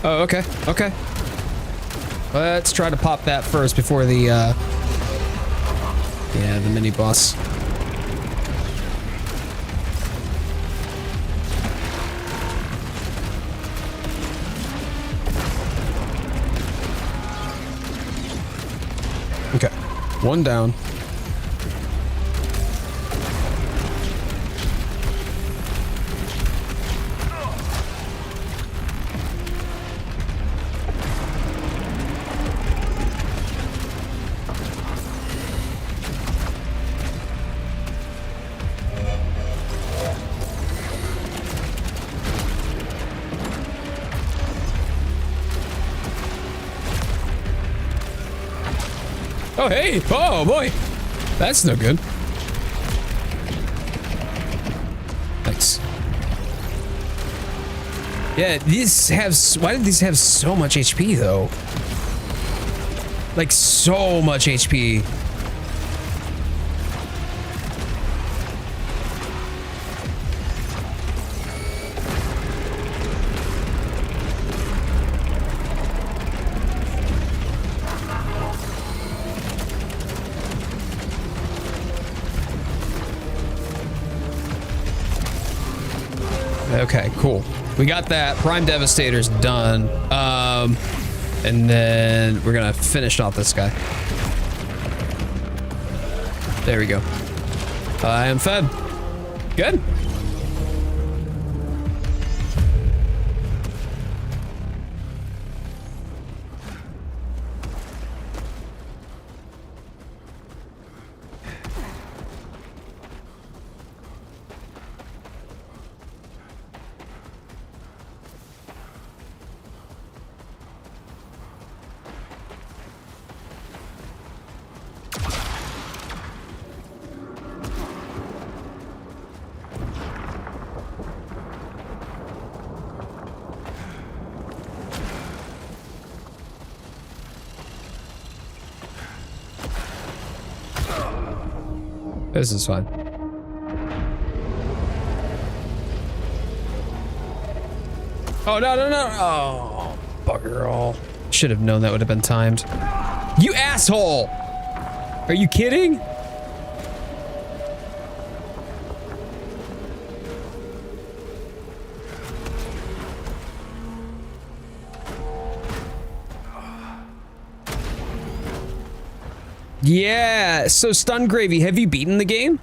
Oh, okay, okay. Let's try to pop that first before the, yeah, the mini boss. Okay, one down. Oh, hey! Oh, boy! That's no good. Thanks. Yeah, these have... why did these have so much HP, though? Like, so much HP. Okay, cool. We got that. Prime Devastator's done. And then we're gonna finish off this guy. There we go. I am fed. Good. This is fine. Oh, no, no, no. Oh, bugger all. Should have known that would have been timed. You asshole! Are you kidding? Yeah, so Stun Gravy, have you beaten the game?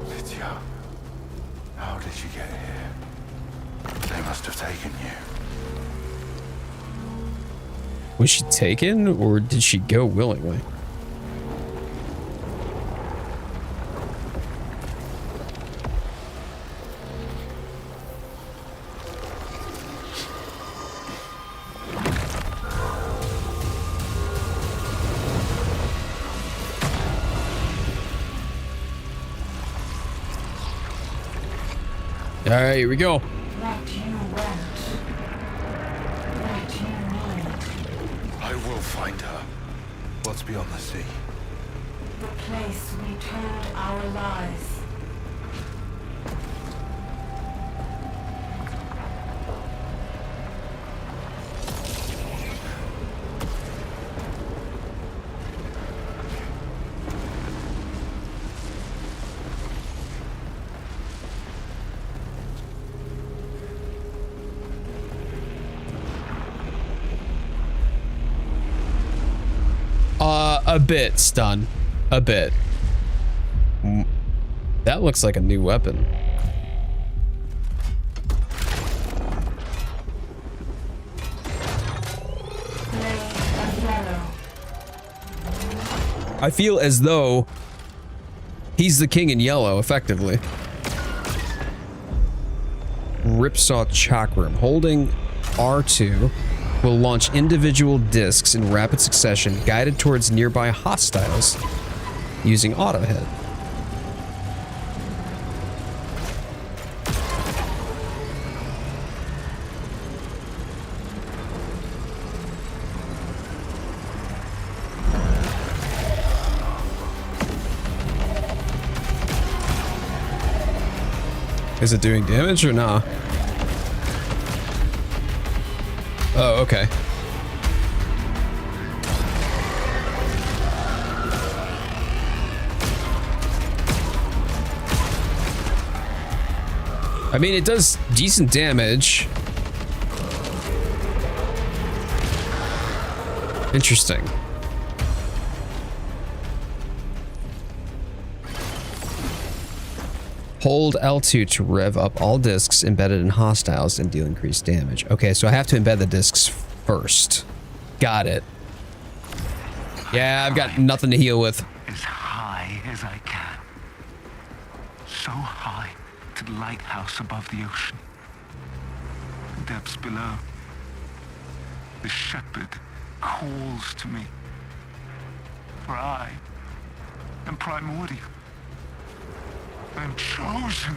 Lydia, how did you get here? They must have taken you. Was she taken, or did she go willingly? All right, here we go. What you want. What you need. I will find her. What's beyond the sea? The place we told our lies. A bit, Stun. A bit. That looks like a new weapon. I feel as though he's the king in yellow, effectively. Ripsaw Chakram. Holding R2 will launch individual discs in rapid succession, guided towards nearby hostiles using autohead. Is it doing damage or nah? Oh, okay. I mean, it does decent damage. Interesting. Hold L2 to rev up all discs embedded in hostiles and deal increased damage. Okay, so I have to embed the discs first. Got it. Yeah, I've got nothing to heal with. As high as I can. So high to the lighthouse above the ocean. The depths below. The shepherd calls to me. For I am primordial. I am chosen.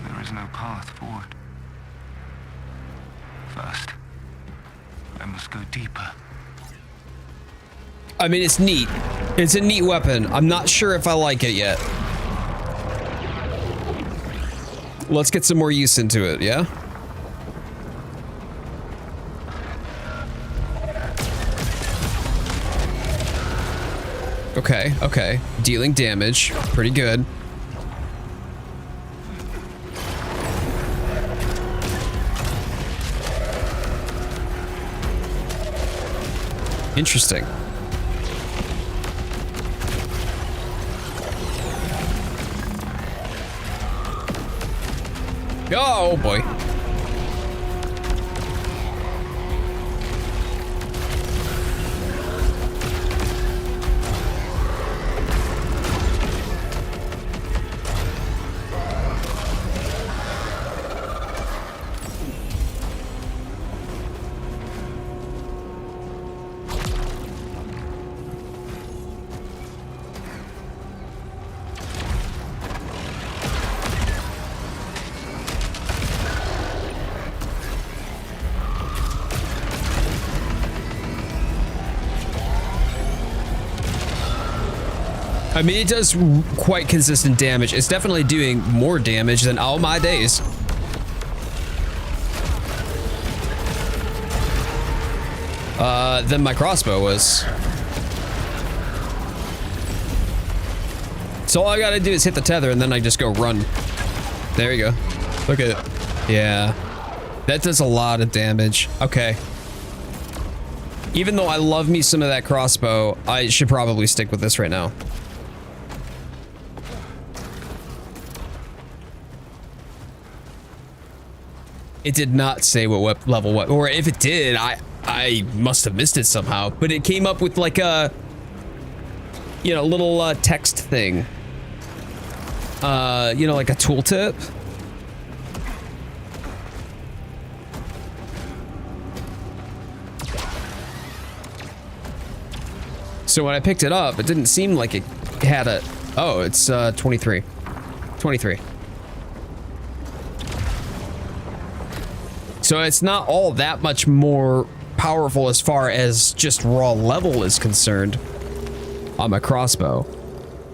There is no path forward. First, I must go deeper. I mean, it's neat. It's a neat weapon. I'm not sure if I like it yet. Let's get some more use into it, yeah? Okay, okay. Dealing damage. Pretty good. Interesting. Oh boy. I mean, it does quite consistent damage. It's definitely doing more damage than all my days. Than my crossbow was. So all I gotta do is hit the tether and then I just go run. There you go. Look at it. Yeah. That does a lot of damage. Okay. Even though I love me some of that crossbow, I should probably stick with this right now. It did not say what level what, or if it did, I must have missed it somehow. But it came up with like a, you know, little text thing. You know, like a tooltip. So when I picked it up, it didn't seem like it had a, oh, it's 23. 23. So it's not all that much more powerful as far as just raw level is concerned on my crossbow.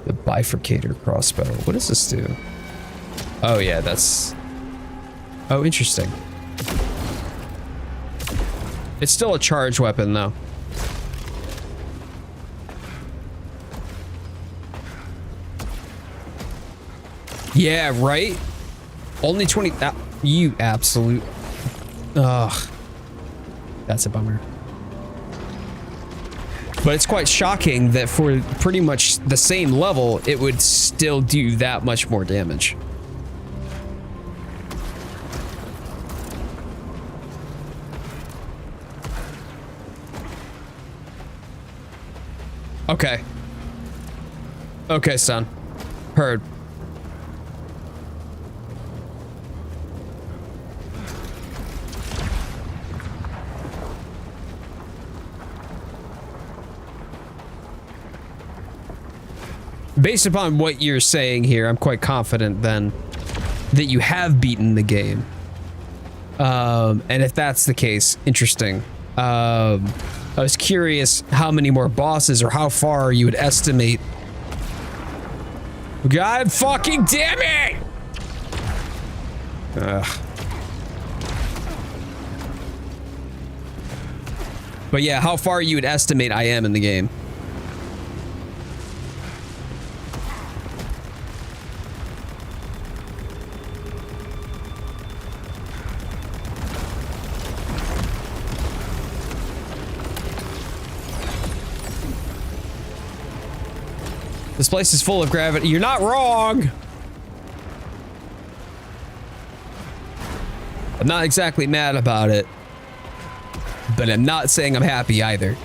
The bifurcator crossbow. What does this do? Oh yeah, that's... Oh, interesting. It's still a charge weapon though. Yeah, right? Only 20... you absolute... Ugh. That's a bummer. But it's quite shocking that for pretty much the same level, it would still do that much more damage. Okay. Okay, son. Heard. Based upon what you're saying here, I'm quite confident then that you have beaten the game. And if that's the case, interesting. I was curious how many more bosses or how far you would estimate. God fucking damn it! Ugh. But yeah, how far you would estimate I am in the game. This place is full of gravity. You're not wrong. I'm not exactly mad about it, but I'm not saying I'm happy either.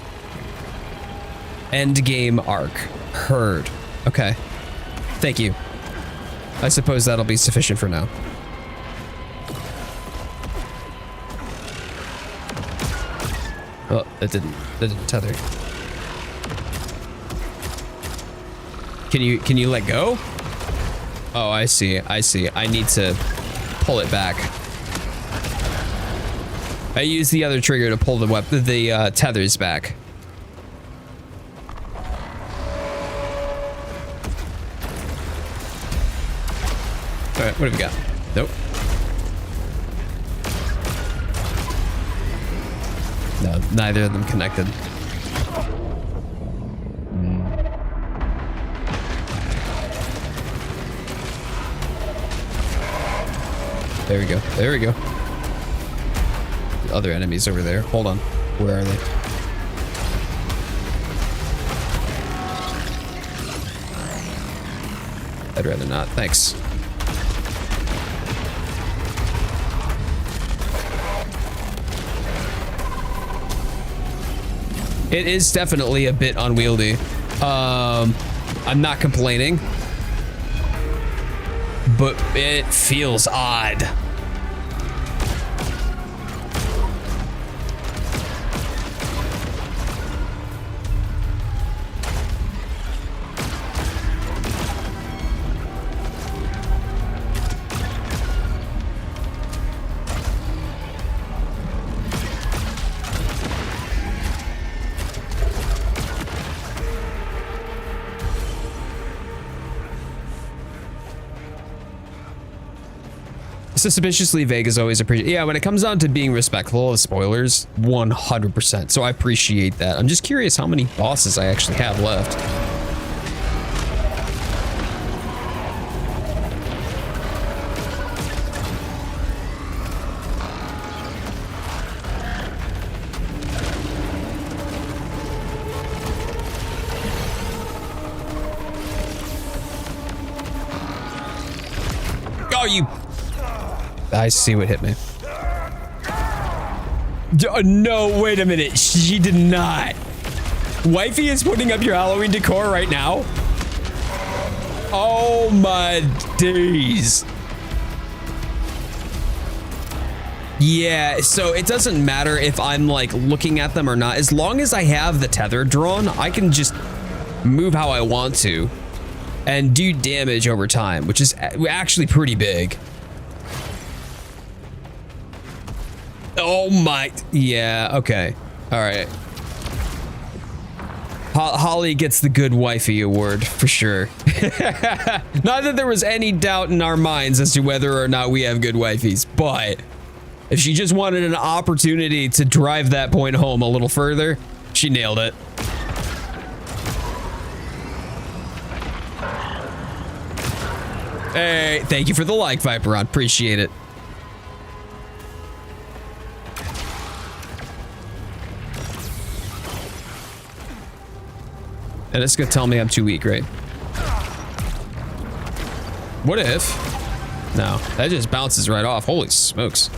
End game arc. Heard. Okay. Thank you. I suppose that'll be sufficient for now. Oh, that didn't tether. Can you let go? Oh, I see. I see. I need to pull it back. I use the other trigger to pull the tethers back. All right, what have we got? Nope. No, neither of them connected. There we go. There we go. The other enemies over there. Hold on. Where are they? I'd rather not. Thanks. It is definitely a bit unwieldy. I'm not complaining, but it feels odd. suspiciously vague is always appreciated. Yeah, when it comes down to being respectful of spoilers, 100%. So I appreciate that. I'm just curious how many bosses I actually have left. Oh, you... I see what hit me. No, wait a minute. She did not. Wifey is putting up your Halloween decor right now? Oh my days. Yeah, so it doesn't matter if I'm like looking at them or not. As long as I have the tether drawn, I can just move how I want to and do damage over time, which is actually pretty big. Oh my, yeah, okay. All right. Holly gets the good wifey award for sure. Not that there was any doubt in our minds as to whether or not we have good wifeys, but if she just wanted an opportunity to drive that point home a little further, she nailed it. Hey, thank you for the like, Viperon. Appreciate it. And it's gonna tell me I'm too weak, right? What if? No, that just bounces right off. Holy smokes.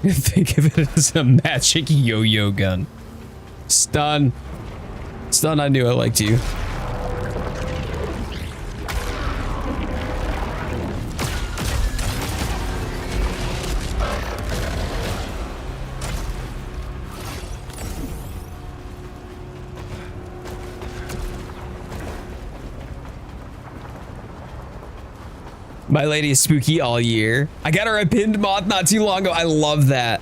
Think of it as a magic yo-yo gun. Stun. Stun, I knew I liked you. My lady is spooky all year. I got her a pinned moth not too long ago. I love that.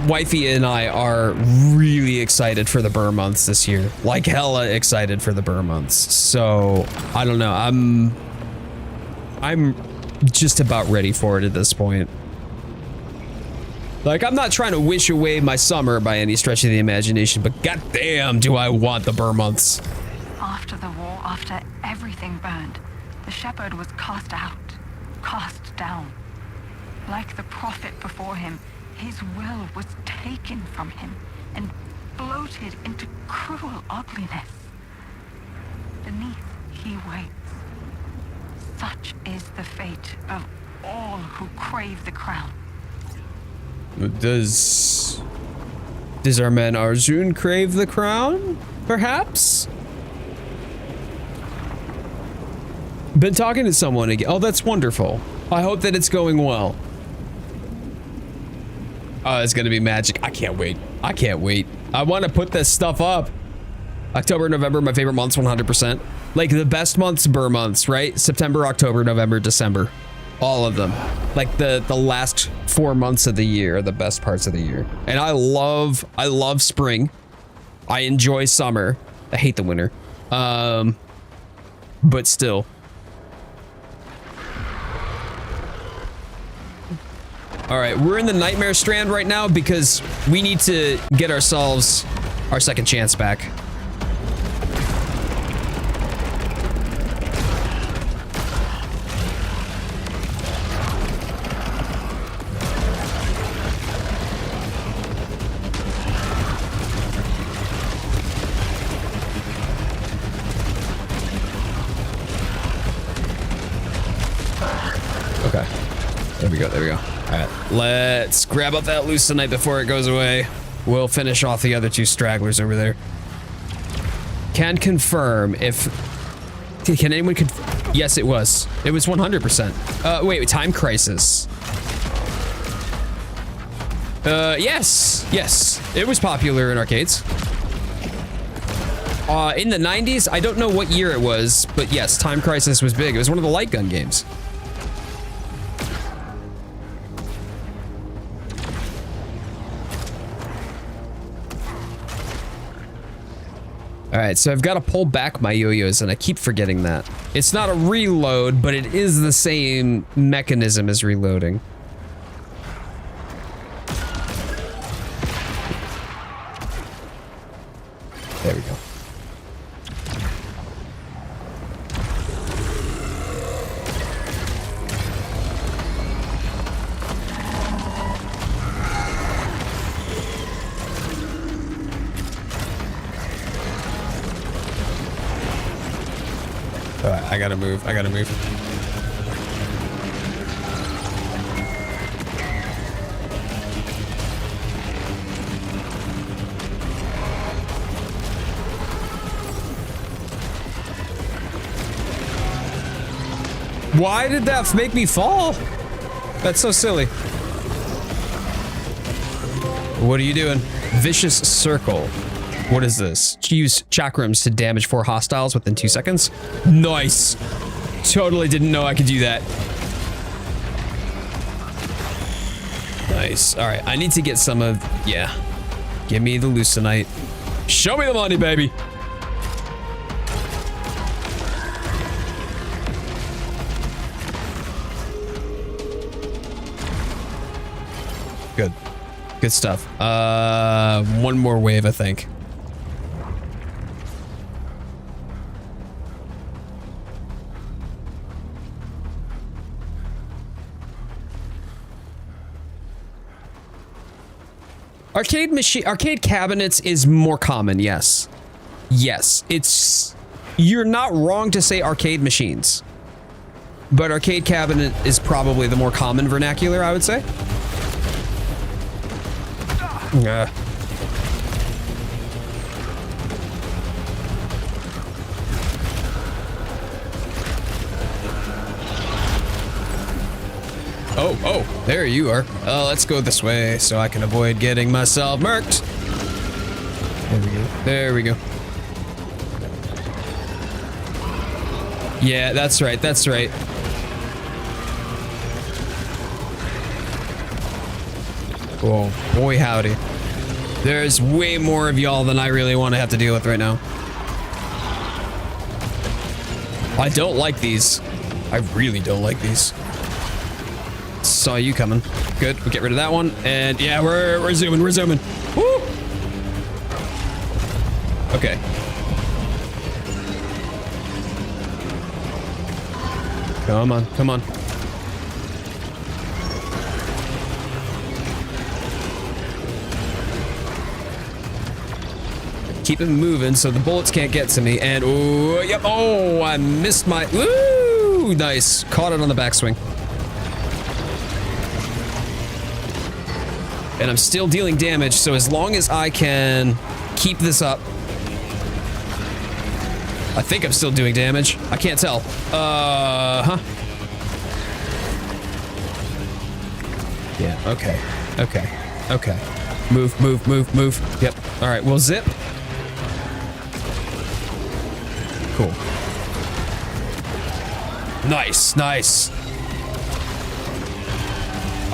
Wifey and I are really excited for the Burr months this year. Like hella excited for the Burr months. So I don't know. I'm just about ready for it at this point. Like, I'm not trying to wish away my summer by any stretch of the imagination, but goddamn do I want the Burr months. After the war, after everything burned, the shepherd was cast out, cast down. Like the prophet before him, his will was taken from him and bloated into cruel ugliness. Beneath he waits. Such is the fate of all who crave the crown. Does our man Arjun crave the crown? Perhaps? Been talking to someone again. Oh, that's wonderful. I hope that it's going well. Oh, it's gonna be magic. I can't wait. I can't wait. I want to put this stuff up. October, November, my favorite months, 100%. Like the best months, Burr months, right? September, October, November, December. All of them. Like the last 4 months of the year are the best parts of the year. And I love spring. I enjoy summer. I hate the winter. But still. All right, we're in the Nightmare Strand right now because we need to get ourselves our second chance back. Okay, there we go, there we go. All right, let's grab up that Lucenite before it goes away. We'll finish off the other 2 stragglers over there. Can confirm if... Can anyone yes, it was. It was 100%. Wait, Time Crisis. Yes. Yes. It was popular in arcades. In the 90s, I don't know what year it was, but yes, Time Crisis was big. It was one of the light gun games. All right, so I've got to pull back my yo-yos, and I keep forgetting that. It's not a reload, but it is the same mechanism as reloading. There we go. I gotta move. I gotta move. Why did that make me fall? That's so silly. What are you doing? Vicious circle. What is this? Use chakrams to damage 4 hostiles within 2 seconds. Nice. Totally didn't know I could do that. Nice. All right, I need to get some of, yeah. Give me the leucinite. Show me the money, baby. Good. Good stuff. One more wave, I think. Arcade cabinets is more common, yes. Yes, you're not wrong to say arcade machines. But arcade cabinet is probably the more common vernacular, I would say. Oh, there you are. Let's go this way so I can avoid getting myself murked. There we go. There we go. Yeah, that's right. That's right. Oh, boy howdy. There's way more of y'all than I really want to have to deal with right now. I don't like these. I really don't like these. Saw you coming. Good, we'll get rid of that one. And yeah, we're zooming, we're zooming. Woo! Okay. Come on, come on. Keep it moving so the bullets can't get to me. And oh, yep. Oh, I missed my. Woo! Nice. Caught it on the backswing. And I'm still dealing damage, so as long as I can keep this up. I think I'm still doing damage. I can't tell. Yeah, okay. Okay. Okay. Move, move, move, move. Yep. All right, we'll zip. Cool. Nice, nice.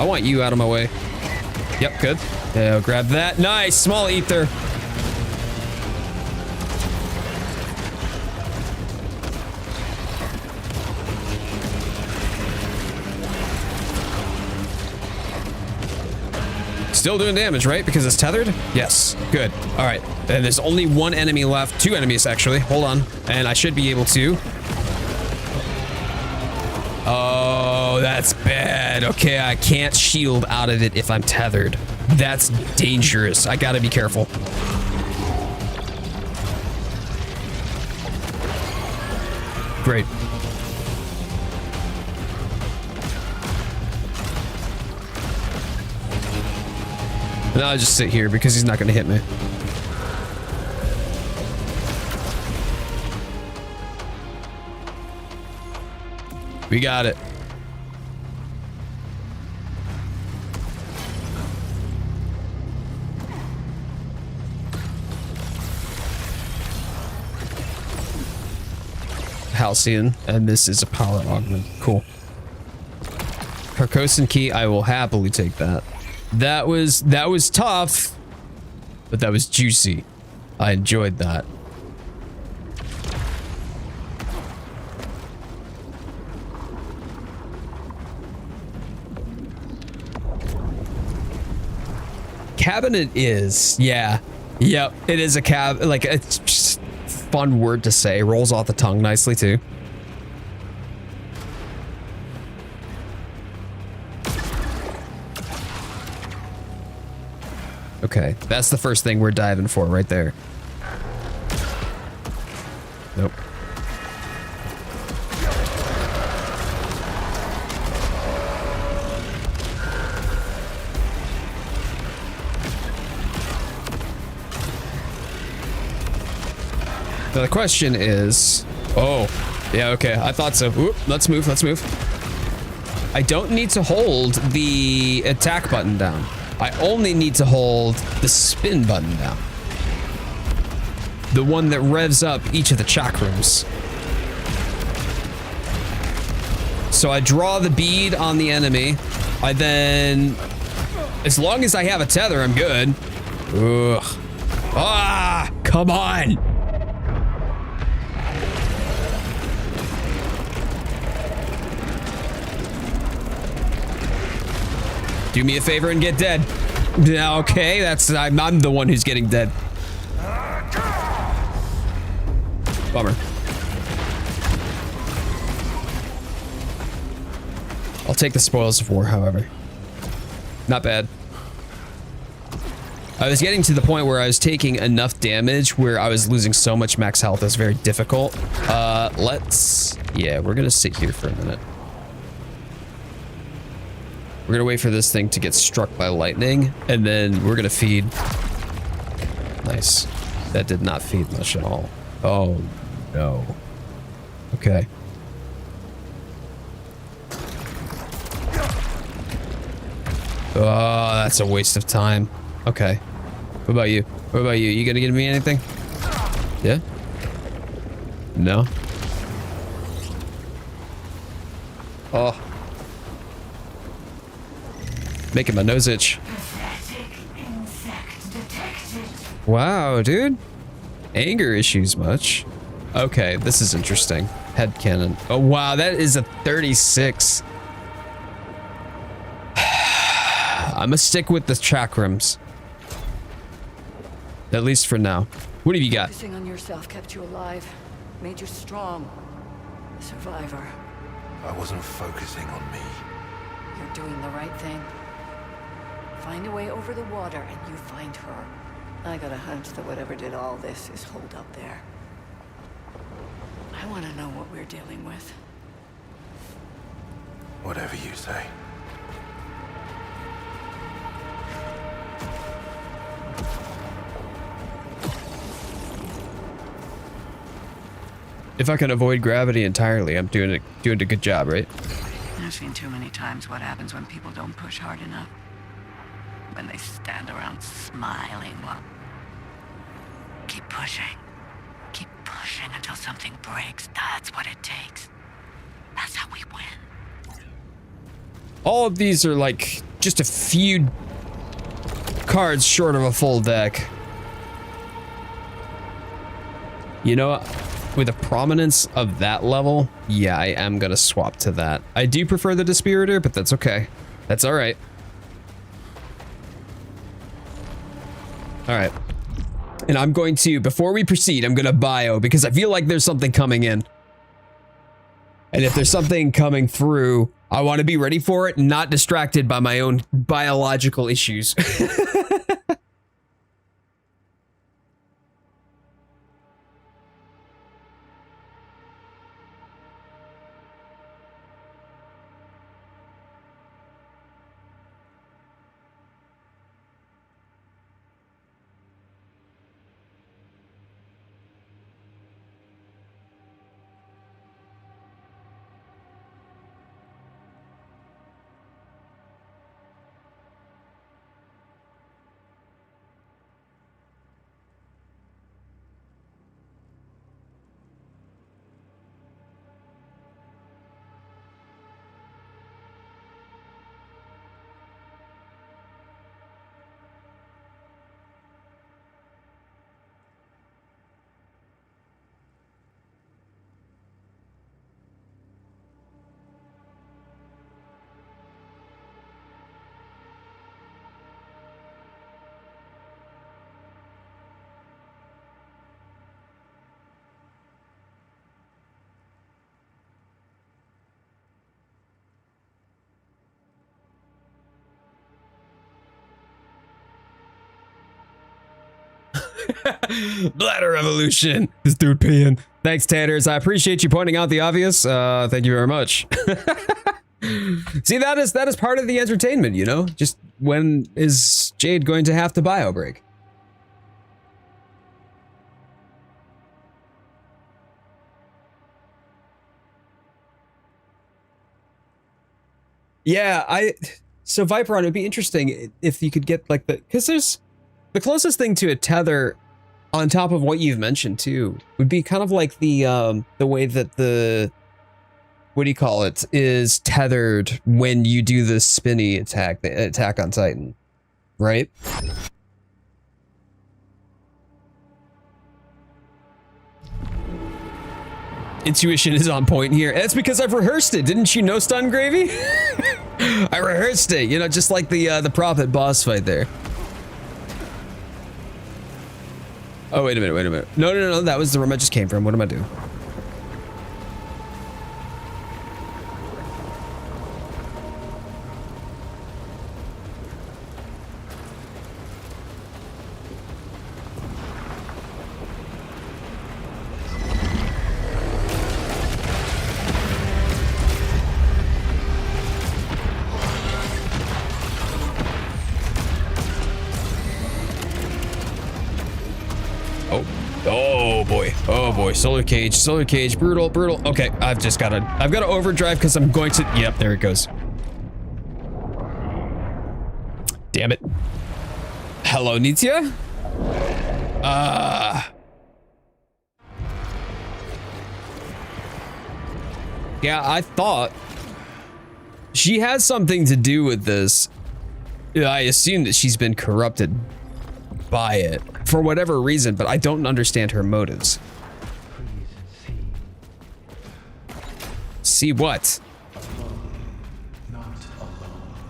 I want you out of my way. Yep, good. Yeah, grab that. Nice, small ether. Still doing damage, right? Because it's tethered? Yes, good. All right, and there's only one enemy left. 2 enemies, actually. Hold on. And I should be able to. Oh, that's bad. Okay, I can't shield out of it if I'm tethered. That's dangerous. I gotta be careful. Great. And I'll just sit here because he's not gonna hit me. We got it. Halcyon, and this is a power augment. Cool. Carcosa key, I will happily take that. That was tough, but that was juicy. I enjoyed that. cabinet is, yeah. Yep, it is a cab, like, it's just a fun word to say. Rolls off the tongue nicely, too. Okay, that's the first thing we're diving for right there. Nope. Now the question is, oh, yeah, okay, I thought so. Oop, let's move, let's move. I don't need to hold the attack button down. I only need to hold the spin button down. The one that revs up each of the chakrams. So I draw the bead on the enemy. I then, as long as I have a tether, I'm good. Ugh. Ah, come on. Do me a favor and get dead. Okay, I'm the one who's getting dead. Bummer. I'll take the spoils of war, however. Not bad. I was getting to the point where I was taking enough damage where I was losing so much max health. It's very difficult. Yeah, we're gonna sit here for a minute. We're gonna wait for this thing to get struck by lightning, and then we're gonna feed. Nice. That did not feed much at all. Oh, no. Okay. Oh, that's a waste of time. Okay. What about you? What about you? You gonna give me anything? Yeah? No? Oh. Making my nose itch. Wow, dude. Anger issues much. Okay, this is interesting. Head cannon. Oh, wow, that is a 36. I'm gonna stick with the chakrams. At least for now. What have you got? Focusing on yourself kept you alive. Made you strong. A survivor. I wasn't focusing on me. You're doing the right thing. Find a way over the water and you find her. I got a hunch that whatever did all this is holed up there. I want to know what we're dealing with. Whatever you say. If I can avoid gravity entirely, I'm doing a good job, right? I've seen too many times what happens when people don't push hard enough. When they stand around smiling while... Keep pushing. Keep pushing until something breaks. That's what it takes. That's how we win. All of these are like just a few cards short of a full deck. You know, with a prominence of that level, yeah, I am gonna swap to that. I do prefer the Dispiritor, but that's okay. That's all right. All right. And I'm going to, before we proceed, I'm gonna bio because I feel like there's something coming in. And if there's something coming through, I want to be ready for it, not distracted by my own biological issues. Bladder revolution. This dude peeing. Thanks, Tanners. I appreciate you pointing out the obvious. Thank you very much. See, that is part of the entertainment, you know? Just when is Jade going to have to bio break? Yeah, so Viperon, it'd be interesting if you could get like because there's the closest thing to a tether on top of what you've mentioned too would be kind of like the way that the, what do you call it, is tethered when you do the spinny attack, the attack on Titan, right? Intuition is on point here. That's because I've rehearsed it. Didn't you know, Stun Gravy? I rehearsed it, you know, just like the Prophet boss fight there. Oh, wait a minute. No, that was the room I just came from. What am I doing? Oh boy, solar cage, brutal. Okay, I've got to overdrive because I'm going to, yep, there it goes. Damn it. Hello, Nitya? Yeah, I thought she has something to do with this. I assume that she's been corrupted by it for whatever reason, but I don't understand her motives. See what?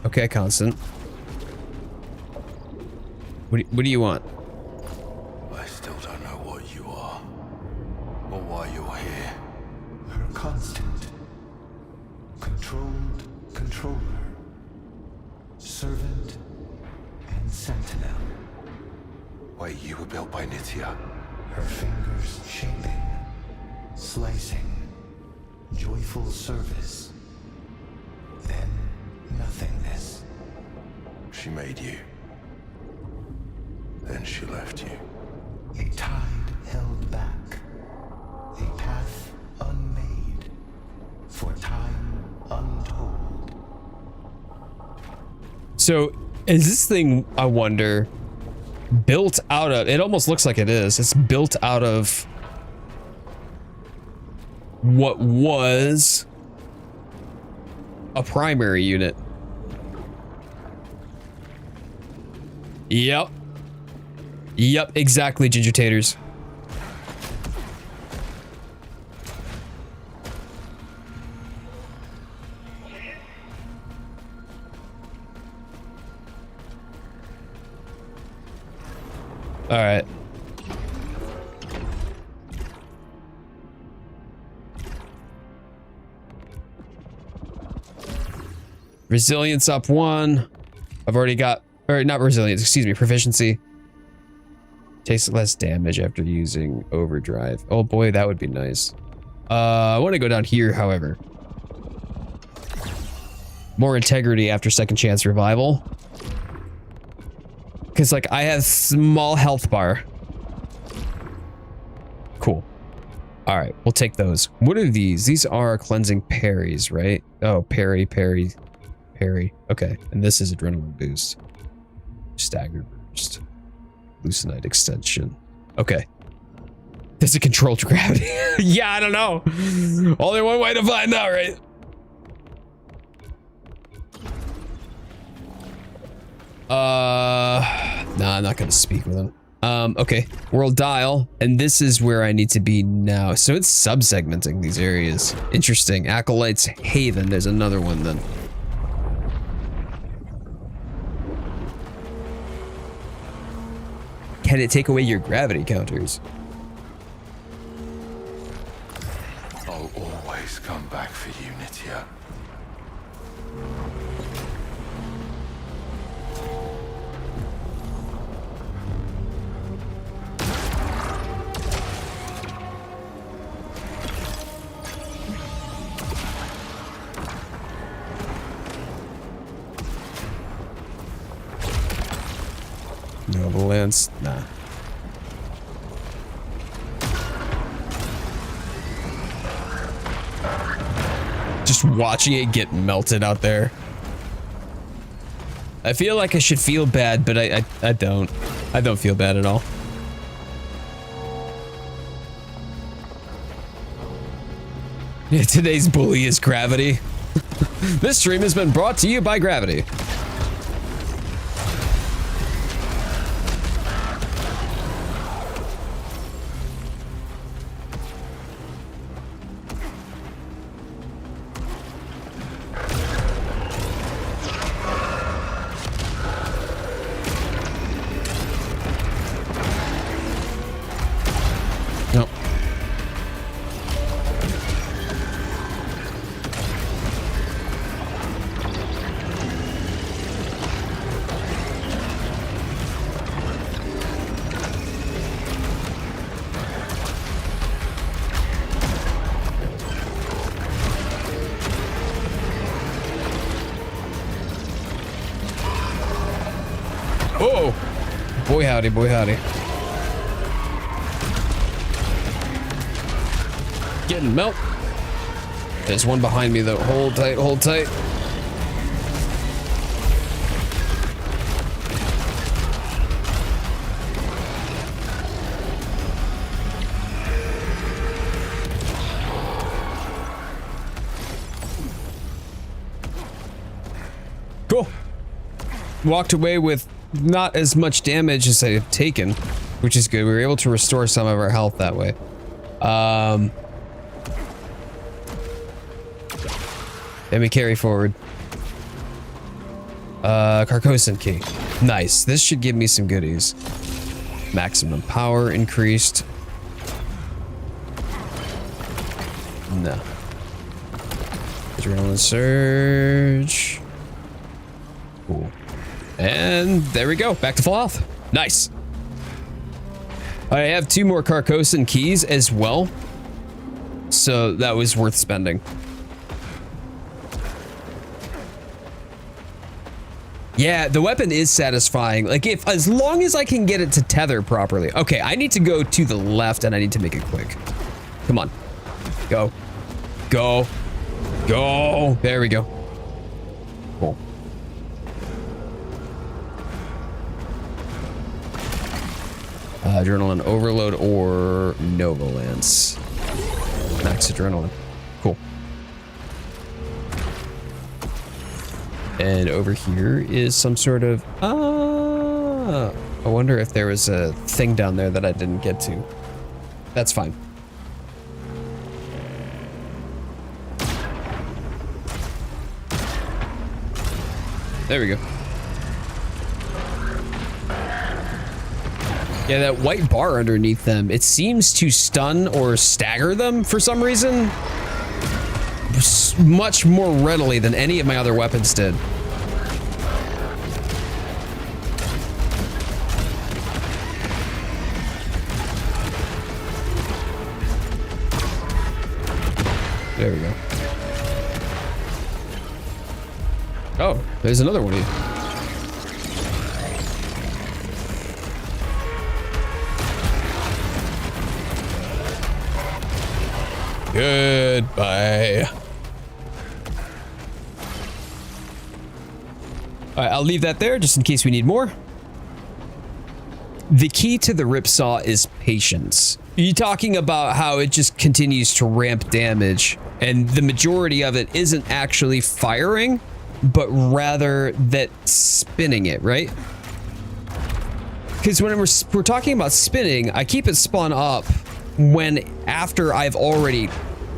Okay, Constant. What do you want? I still don't know what you are, or why you're here. Her constant, controlled controller, servant, and sentinel. Wait, you were built by Nitya? Her fingers shaping, slicing, joyful service, then nothingness. She made you. Then she left you. A tide held back, a path unmade, for time untold. So, is this thing, I wonder, built out of, it almost looks like it is, it's built out of what was a primary unit. Yep, exactly, Ginger Taters. All right. Resilience up 1. I've already got, or not resilience, excuse me, proficiency. Takes less damage after using overdrive. Oh boy, that would be nice. I want to go down here, however. More integrity after second chance revival. Because, like, I have small health bar. Cool. All right, we'll take those. What are these? These are cleansing parries, right? Oh, parry. Okay, and this is adrenaline boost. Stagger burst. Lucenite extension. Okay. Does it control gravity? Yeah, I don't know. Only one way to find out, right? Nah, I'm not gonna speak with him. Okay, world dial, and this is where I need to be now. So it's sub-segmenting these areas. Interesting. Acolyte's Haven, there's another one then. Can it take away your gravity counters? I'll always come back for you, Nitya. No, the lance, nah. Just watching it get melted out there. I feel like I should feel bad, but I don't. I don't feel bad at all. Yeah, today's bully is gravity. This stream has been brought to you by gravity. Nope. Oh, boy howdy, boy howdy. Getting melt. There's one behind me though. Hold tight, hold tight. Cool. Walked away with not as much damage as I had taken, which is good. We were able to restore some of our health that way. Let me carry forward. Carcosa key. Nice. This should give me some goodies. Maximum power increased. No. Adrenaline surge. Cool. And there we go. Back to full health. Nice. I have 2 more Carcosa keys as well. So that was worth spending. Yeah, the weapon is satisfying. Like as long as I can get it to tether properly. Okay, I need to go to the left and I need to make it quick. Come on. Go. Go. Go. There we go. Cool. Adrenaline overload or Nova Lance. Max adrenaline. Cool. And over here is some sort of... I wonder if there was a thing down there that I didn't get to. That's fine. There we go. Yeah, that white bar underneath them, it seems to stun or stagger them for some reason. Much more readily than any of my other weapons did. There we go. Oh, there's another one of you. Goodbye. All right, I'll leave that there just in case we need more. The key to the ripsaw is patience. You're talking about how it just continues to ramp damage, and the majority of it isn't actually firing, but rather that spinning it, right? Because when we're talking about spinning, I keep it spun up when after I've already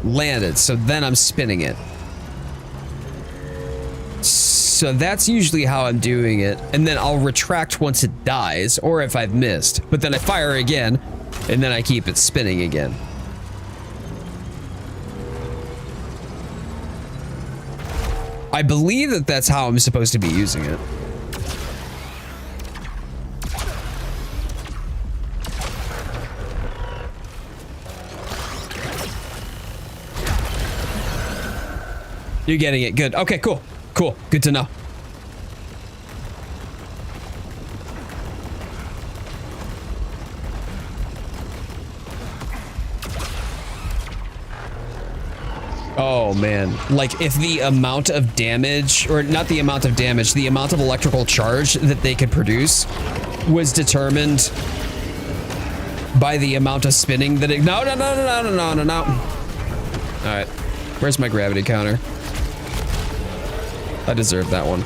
landed, so then I'm spinning it. So that's usually how I'm doing it, and then I'll retract once it dies, or if I've missed, but then I fire again, and then I keep it spinning again. I believe that that's how I'm supposed to be using it. You're getting it. Good. Okay, cool. Cool. Good to know. Oh man, like if the amount of damage, or not the amount of damage, the amount of electrical charge that they could produce was determined by the amount of spinning that it, no. All right, where's my gravity counter? I deserve that one.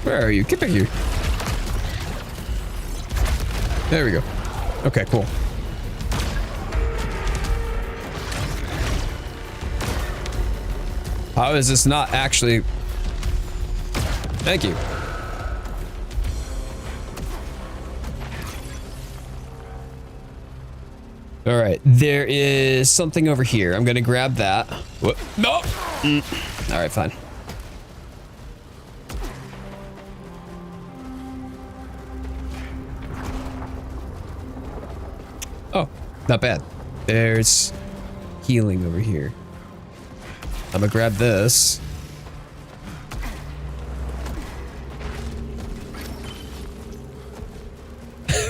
Where are you? Get back here. There we go. Okay, cool. How is this not actually... Thank you. All right, there is something over here. I'm gonna grab that. What? No! All right, fine. Oh, not bad. There's healing over here. I'm gonna grab this.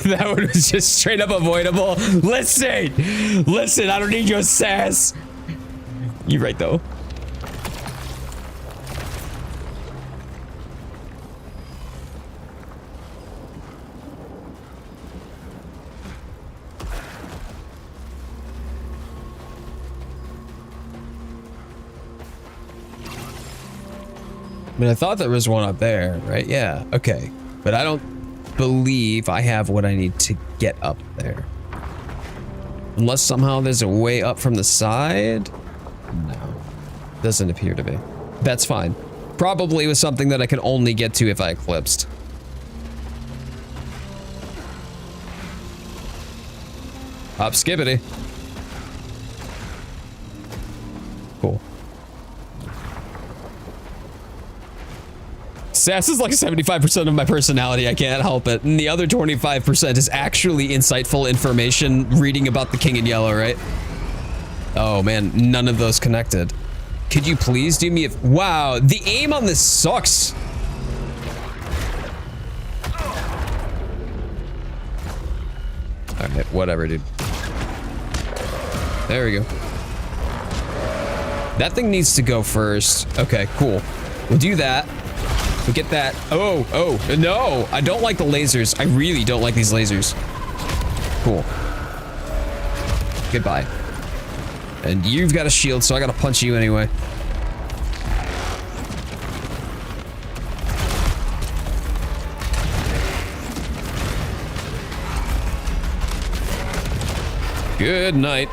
That one was just straight up avoidable. Listen, I don't need your sass. You're right though. I mean, I thought there was one up there, right? Yeah, okay. But I don't believe I have what I need to get up there. Unless somehow there's a way up from the side? No. Doesn't appear to be. That's fine. Probably was something that I could only get to if I eclipsed. Up skippity. Cool. Sass is like 75% of my personality, I can't help it. And the other 25% is actually insightful information reading about the King in Yellow, right? Oh man, none of those connected. Could you please do me a... Wow, the aim on this sucks. Alright, whatever, dude. There we go. That thing needs to go first. Okay, cool. We'll do that. We'll get that. Oh, no. I don't like the lasers. I really don't like these lasers. Cool. Goodbye. And you've got a shield, so I gotta punch you anyway. Good night.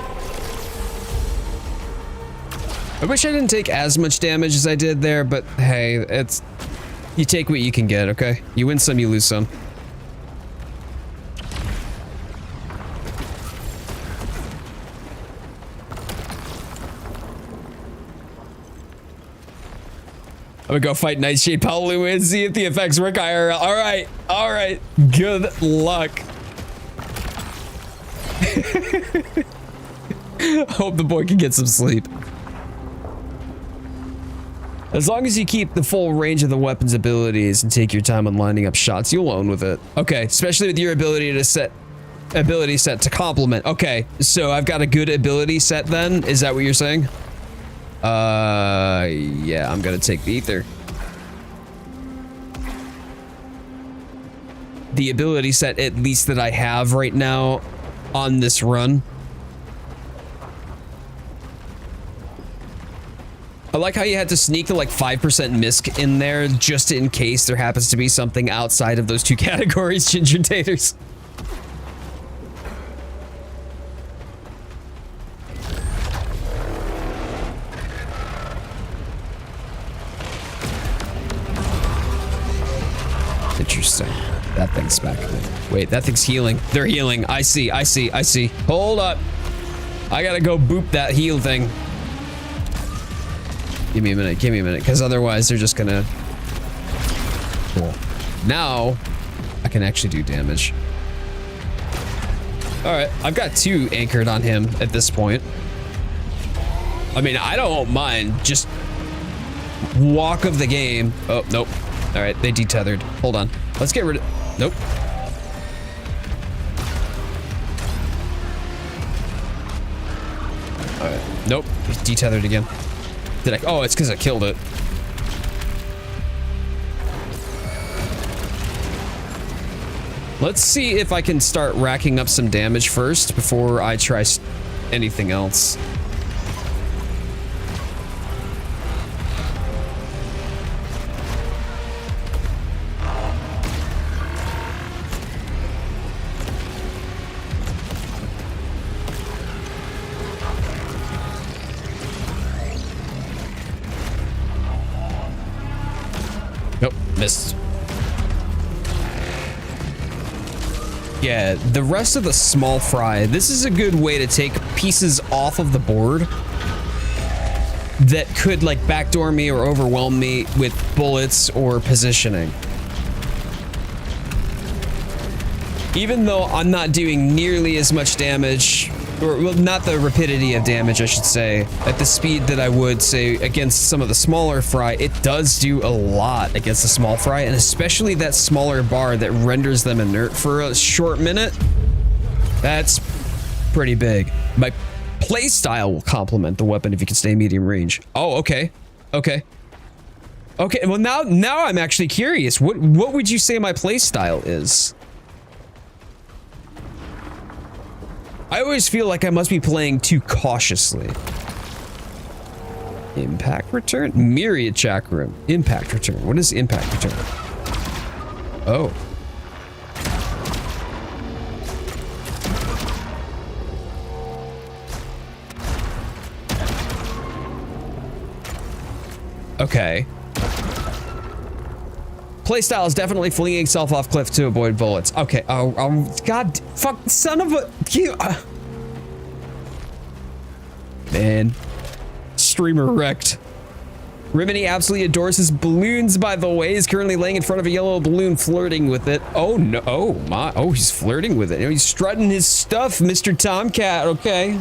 I wish I didn't take as much damage as I did there, but hey, it's... You take what you can get, okay? You win some, you lose some. I'm gonna go fight Nightshade Paolo and see if the effects work IRL. All right. Good luck. Hope the boy can get some sleep. As long as you keep the full range of the weapon's abilities and take your time on lining up shots, you'll own with it. Okay, especially with your ability set to complement. Okay, so I've got a good ability set then? Is that what you're saying? Yeah, I'm gonna take the ether. The ability set, at least that I have right now on this run. I like how you had to sneak the like 5% misc in there just in case there happens to be something outside of those two categories, Ginger Taters. Interesting. That thing's back there. Wait, that thing's healing. They're healing. I see. Hold up. I gotta go boop that heal thing. Give me a minute, because otherwise they're just gonna... Cool. Now, I can actually do damage. All right, I've got 2 anchored on him at this point. I mean, I don't mind, just walk of the game. Oh, nope. All right, they detethered. Hold on. Let's get rid of, nope. All right, nope, he's detethered again. Did I, oh, it's because I killed it. Let's see if I can start racking up some damage first before I try anything else. Nope, missed. Yeah, the rest of the small fry, this is a good way to take pieces off of the board that could like backdoor me or overwhelm me with bullets or positioning. Even though I'm not doing nearly as much damage, or well, not the rapidity of damage, I should say, at the speed that I would say against some of the smaller fry, it does do a lot against the small fry, and especially that smaller bar that renders them inert for a short minute. That's pretty big. My playstyle will complement the weapon if you can stay medium range. Oh, okay. Okay. Okay, well now I'm actually curious. What would you say my playstyle is? I always feel like I must be playing too cautiously. Impact return? Myriad chakra. Impact return. What is impact return? Oh. Okay. Playstyle is definitely flinging itself off cliff to avoid bullets. Okay. Oh, God. Fuck. Son of a. Man. Streamer wrecked. Rimini absolutely adores his balloons, by the way. He's currently laying in front of a yellow balloon, flirting with it. Oh, no. Oh, my. Oh, he's flirting with it. He's strutting his stuff, Mr. Tomcat. Okay.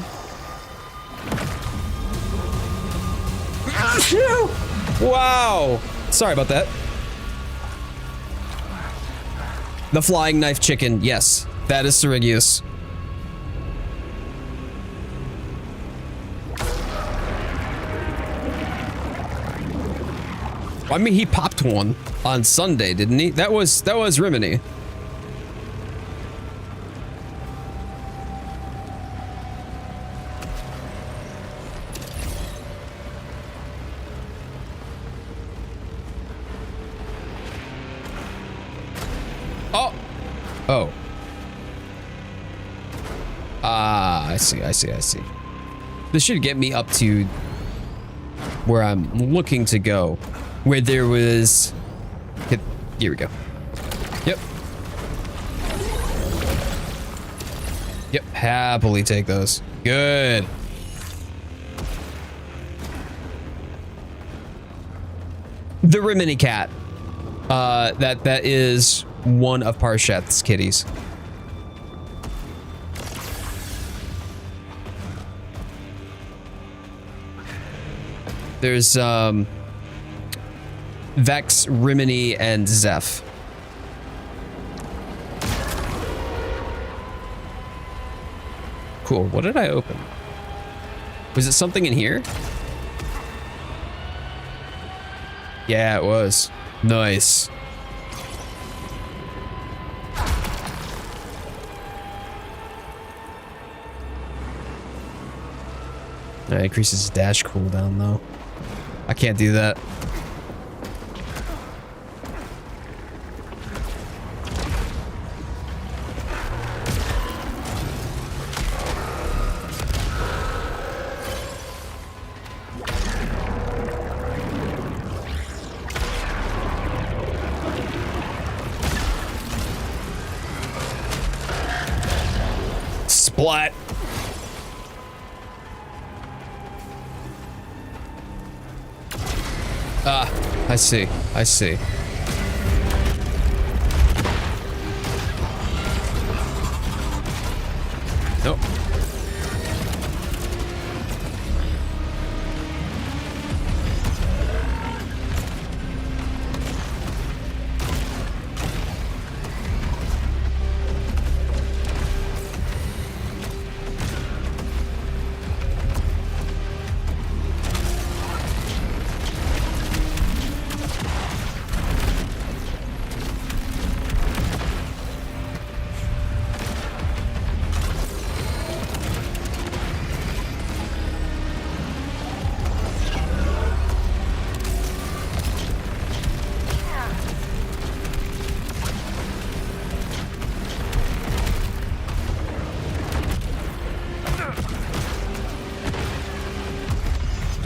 Wow. Sorry about that. The flying knife chicken. Yes, that is Syringius. I mean, he popped one on Sunday, didn't he? That was Rimini. Oh. Oh. Ah, I see. This should get me up to where I'm looking to go. Where there was... Here we go. Yep. Yep, happily take those. Good. The Rimini cat. That is one of Parshat's kitties. There's Vex, Rimini, and Zeph. Cool. What did I open? Was it something in here? Yeah, it was. Nice. That increases dash cooldown though. I can't do that. Splat. Ah, I see. I see. Nope.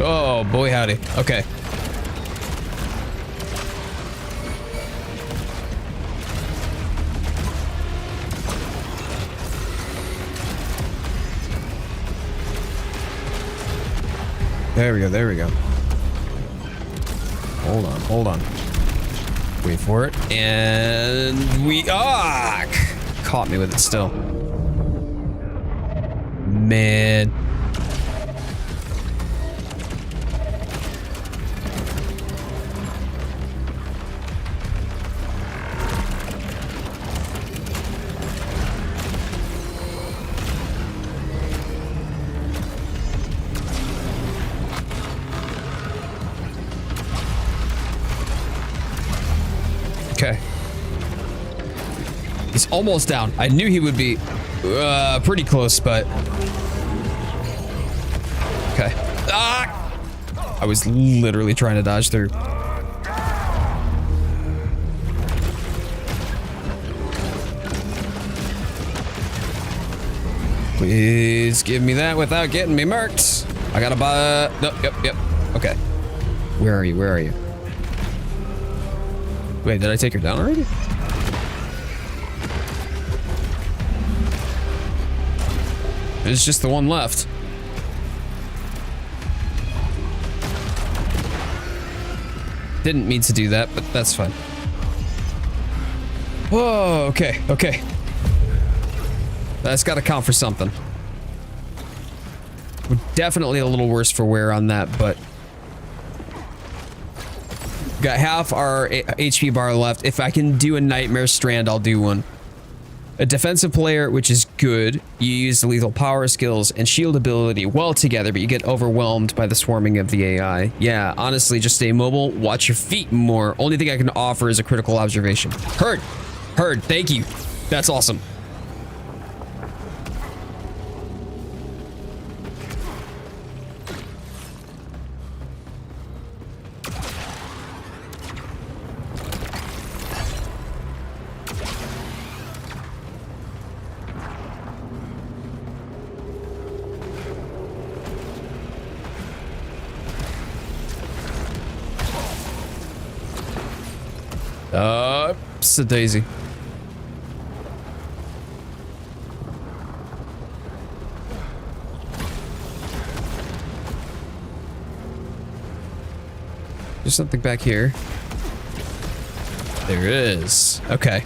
Oh, boy howdy. Okay. There we go, there we go. Hold on. Wait for it. And we... Ah! Caught me with it still. Man. Okay. He's almost down. I knew he would be pretty close, but... Okay. Ah! I was literally trying to dodge through. Please give me that without getting me marked. I gotta buy... Nope, yep. Okay. Where are you? Wait, did I take her down already? There's just the one left. Didn't mean to do that, but that's fine. Whoa, okay. That's gotta count for something. We're definitely a little worse for wear on that, but... Got half our HP bar left. If I can do a Nightmare Strand, I'll do one. A defensive player, which is good. You use the lethal power skills and shield ability well together, but you get overwhelmed by the swarming of the AI. Yeah, honestly, just stay mobile. Watch your feet more. Only thing I can offer is a critical observation. Heard. Thank you. That's awesome. It's a daisy. There's something back here. There is. Okay.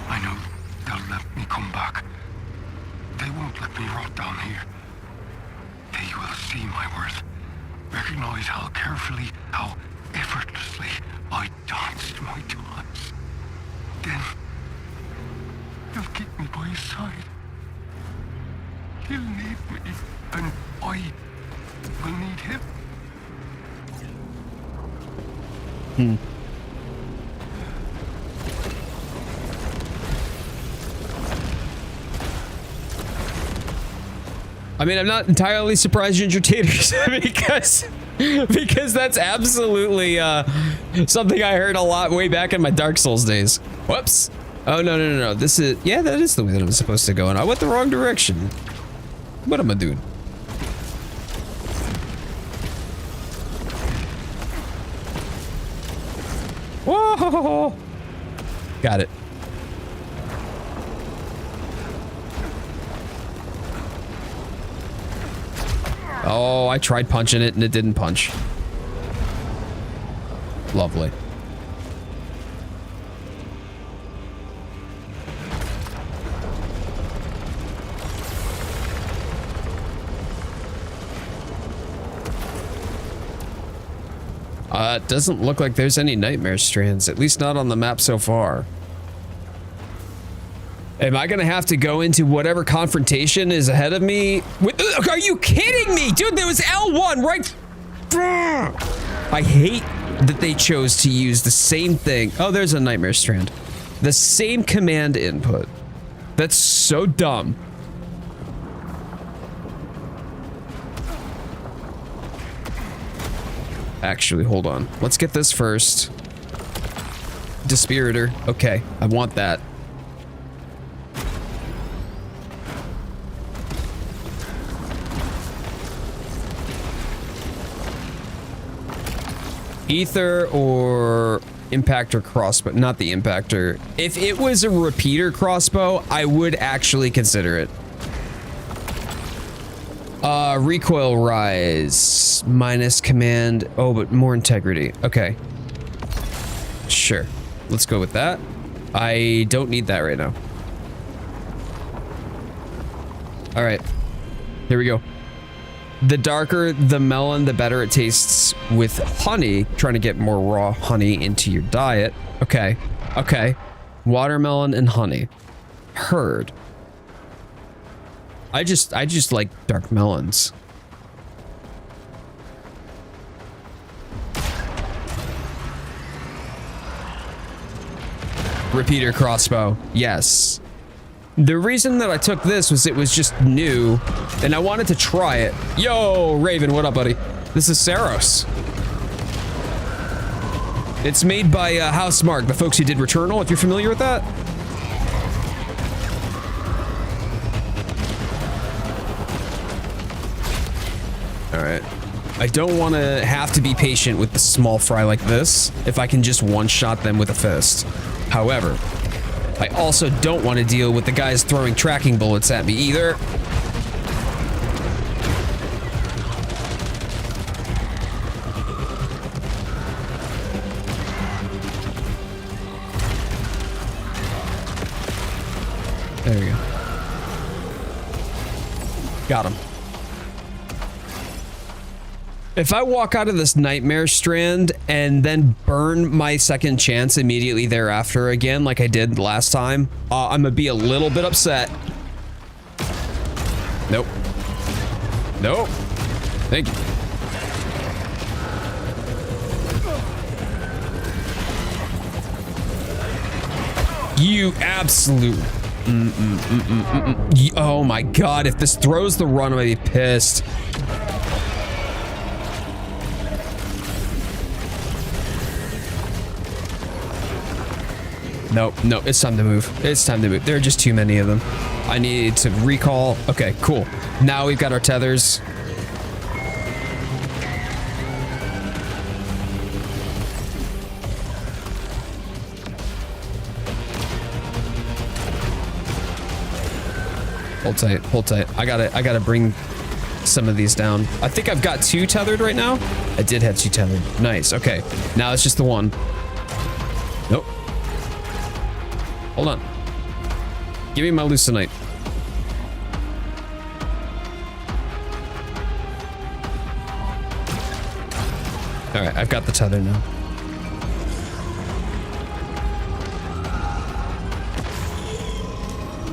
I know they'll let me come back. They won't let me rot down here. They will see my worth. Recognize how carefully, how effortlessly I danced my dance. Then he'll keep me by his side. He'll need me, and I will need him. I mean, I'm not entirely surprised Ginger Taters because that's absolutely something I heard a lot way back in my Dark Souls days. Whoops. Oh, no. This is... Yeah, that is the way that I'm supposed to go, and I went the wrong direction. What am I doing? Whoa! Got it. Oh, I tried punching it and it didn't punch. Lovely. It doesn't look like there's any nightmare strands, at least not on the map so far. Am I gonna have to go into whatever confrontation is ahead of me? Are you kidding me? Dude, there was L1 right... I hate that they chose to use the same thing. Oh, there's a nightmare strand. The same command input. That's so dumb. Actually, hold on. Let's get this first. Dispiritor. Okay, I want that. Ether or impactor crossbow. Not the impactor. If it was a repeater crossbow, I would actually consider it. Recoil rise. Minus command. Oh, but more integrity. Okay. Sure. Let's go with that. I don't need that right now. All right. Here we go. The darker the melon, the better it tastes with honey. Trying to get more raw honey into your diet. Okay. Okay. Watermelon and honey. Heard. I just like dark melons. Repeater crossbow. Yes. The reason that I took this was it was just new, and I wanted to try it. Yo, Raven, what up, buddy? This is Saros. It's made by House Mark, the folks who did Returnal, if you're familiar with that. Alright. I don't want to have to be patient with the small fry like this, if I can just one-shot them with a fist. However, I also don't want to deal with the guys throwing tracking bullets at me either. There we go. Got him. If I walk out of this nightmare strand and then burn my second chance immediately thereafter again, like I did last time, I'm gonna be a little bit upset. Nope. Nope. Thank you. You absolute... Oh my god, if this throws the run, I'm gonna be pissed. Nope, no, it's time to move. It's time to move. There are just too many of them. I need to recall. Okay, cool. Now we've got our tethers. Hold tight, hold tight. I gotta bring some of these down. I think I've got 2 tethered right now. I did have 2 tethered. Nice, okay. Now it's just the one. Nope. Hold on. Give me my Lucenite. Alright, I've got the tether now.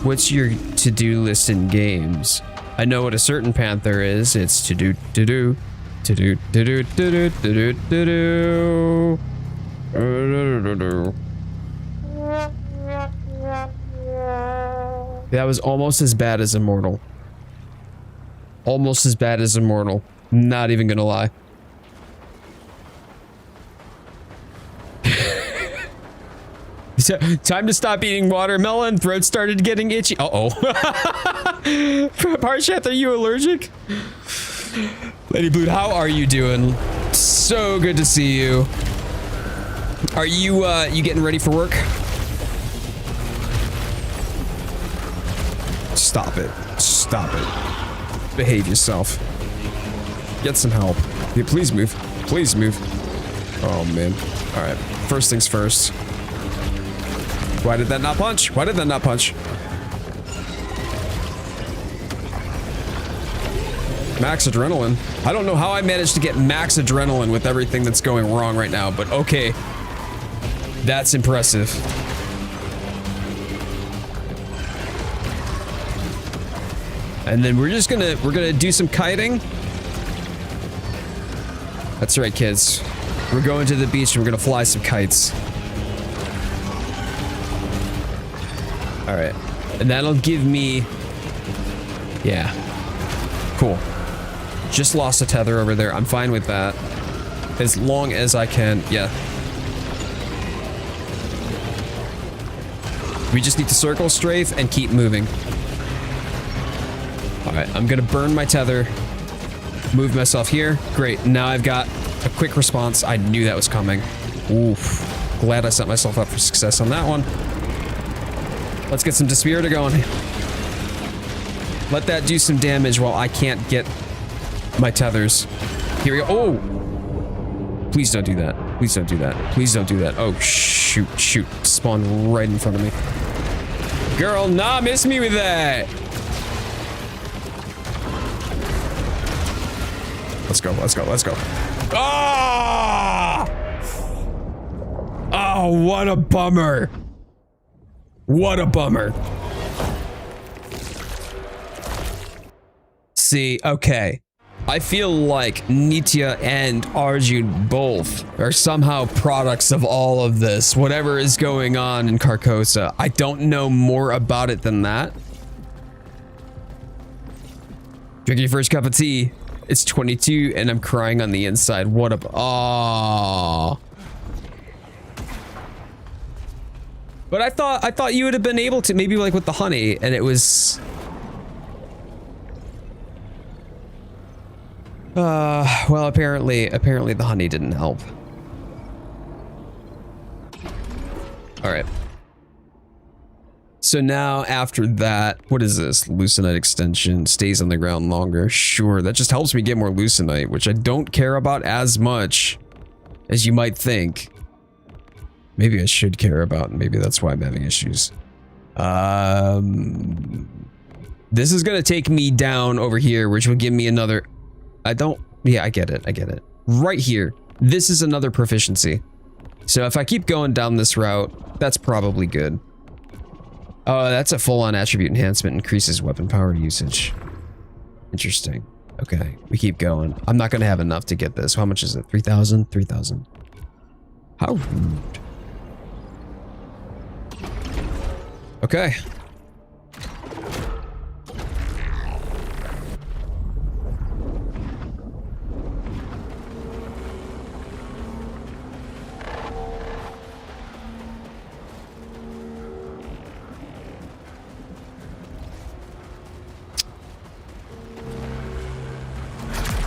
What's your to-do list in games? I know what a certain panther is. It's to-do, to-do, to-do, to-do, to-do, to-do, to-do. That was almost as bad as Immortal. Almost as bad as Immortal. Not even gonna lie. Time to stop eating watermelon. Throat started getting itchy. Uh-oh. Parsheth, are you allergic? Lady Blue, how are you doing? So good to see you. Are you, you getting ready for work? Stop it. Stop it. Behave yourself. Get some help. Yeah, please move. Please move. Oh, man. Alright. First things first. Why did that not punch? Why did that not punch? Max adrenaline. I don't know how I managed to get max adrenaline with everything that's going wrong right now, but okay. That's impressive. And then we're gonna do some kiting. That's right, kids. We're going to the beach and we're gonna fly some kites. All right, and that'll give me, yeah, cool. Just lost a tether over there. I'm fine with that. As long as I can, yeah. We just need to circle strafe and keep moving. All right, I'm gonna burn my tether, move myself here. Great, now I've got a quick response. I knew that was coming. Oof, glad I set myself up for success on that one. Let's get some Dispiritor going. Let that do some damage while I can't get my tethers. Here we go. Oh! Please don't do that. Please don't do that. Please don't do that. Oh, shoot, shoot. Spawn right in front of me. Girl, nah, miss me with that. Let's go, let's go, let's go. Ah! Oh, what a bummer. What a bummer. See, okay. I feel like Nitya and Arjun both are somehow products of all of this, whatever is going on in Carcosa. I don't know more about it than that. Drink your first cup of tea. It's 22 and I'm crying on the inside. What a... Aww. But I thought you would have been able to, maybe like with the honey, and it was... well, apparently the honey didn't help. All right. So now after that, what is this? Lucenite extension stays on the ground longer. Sure, that just helps me get more Lucenite, which I don't care about as much as you might think. Maybe I should care about, and maybe that's why I'm having issues. This is gonna take me down over here, which will give me another... Yeah, I get it. I get it. Right here. This is another proficiency. So if I keep going down this route, that's probably good. Oh, that's a full-on attribute enhancement. Increases weapon power usage. Interesting. Okay, we keep going. I'm not going to have enough to get this. How much is it? 3,000? 3,000. How rude. Okay.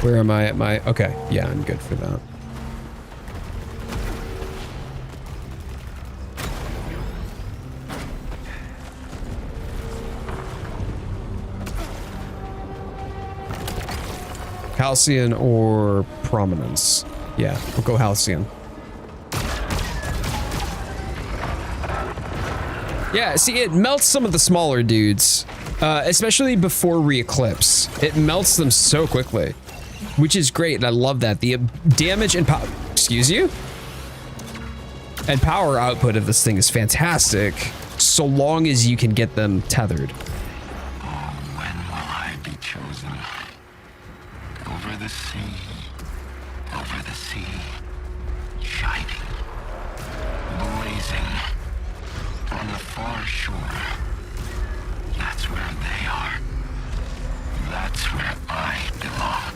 Where am I at my... Okay, yeah, I'm good for that. Halcyon or Prominence? Yeah, we'll go Halcyon. Yeah, see, it melts some of the smaller dudes, especially before re-eclipse. It melts them so quickly. Which is great, and I love that. The damage and power... Excuse you? And power output of this thing is fantastic, so long as you can get them tethered. Oh, when will I be chosen? Over the sea. Over the sea. Shining. Blazing. On the far shore. That's where they are. That's where I belong.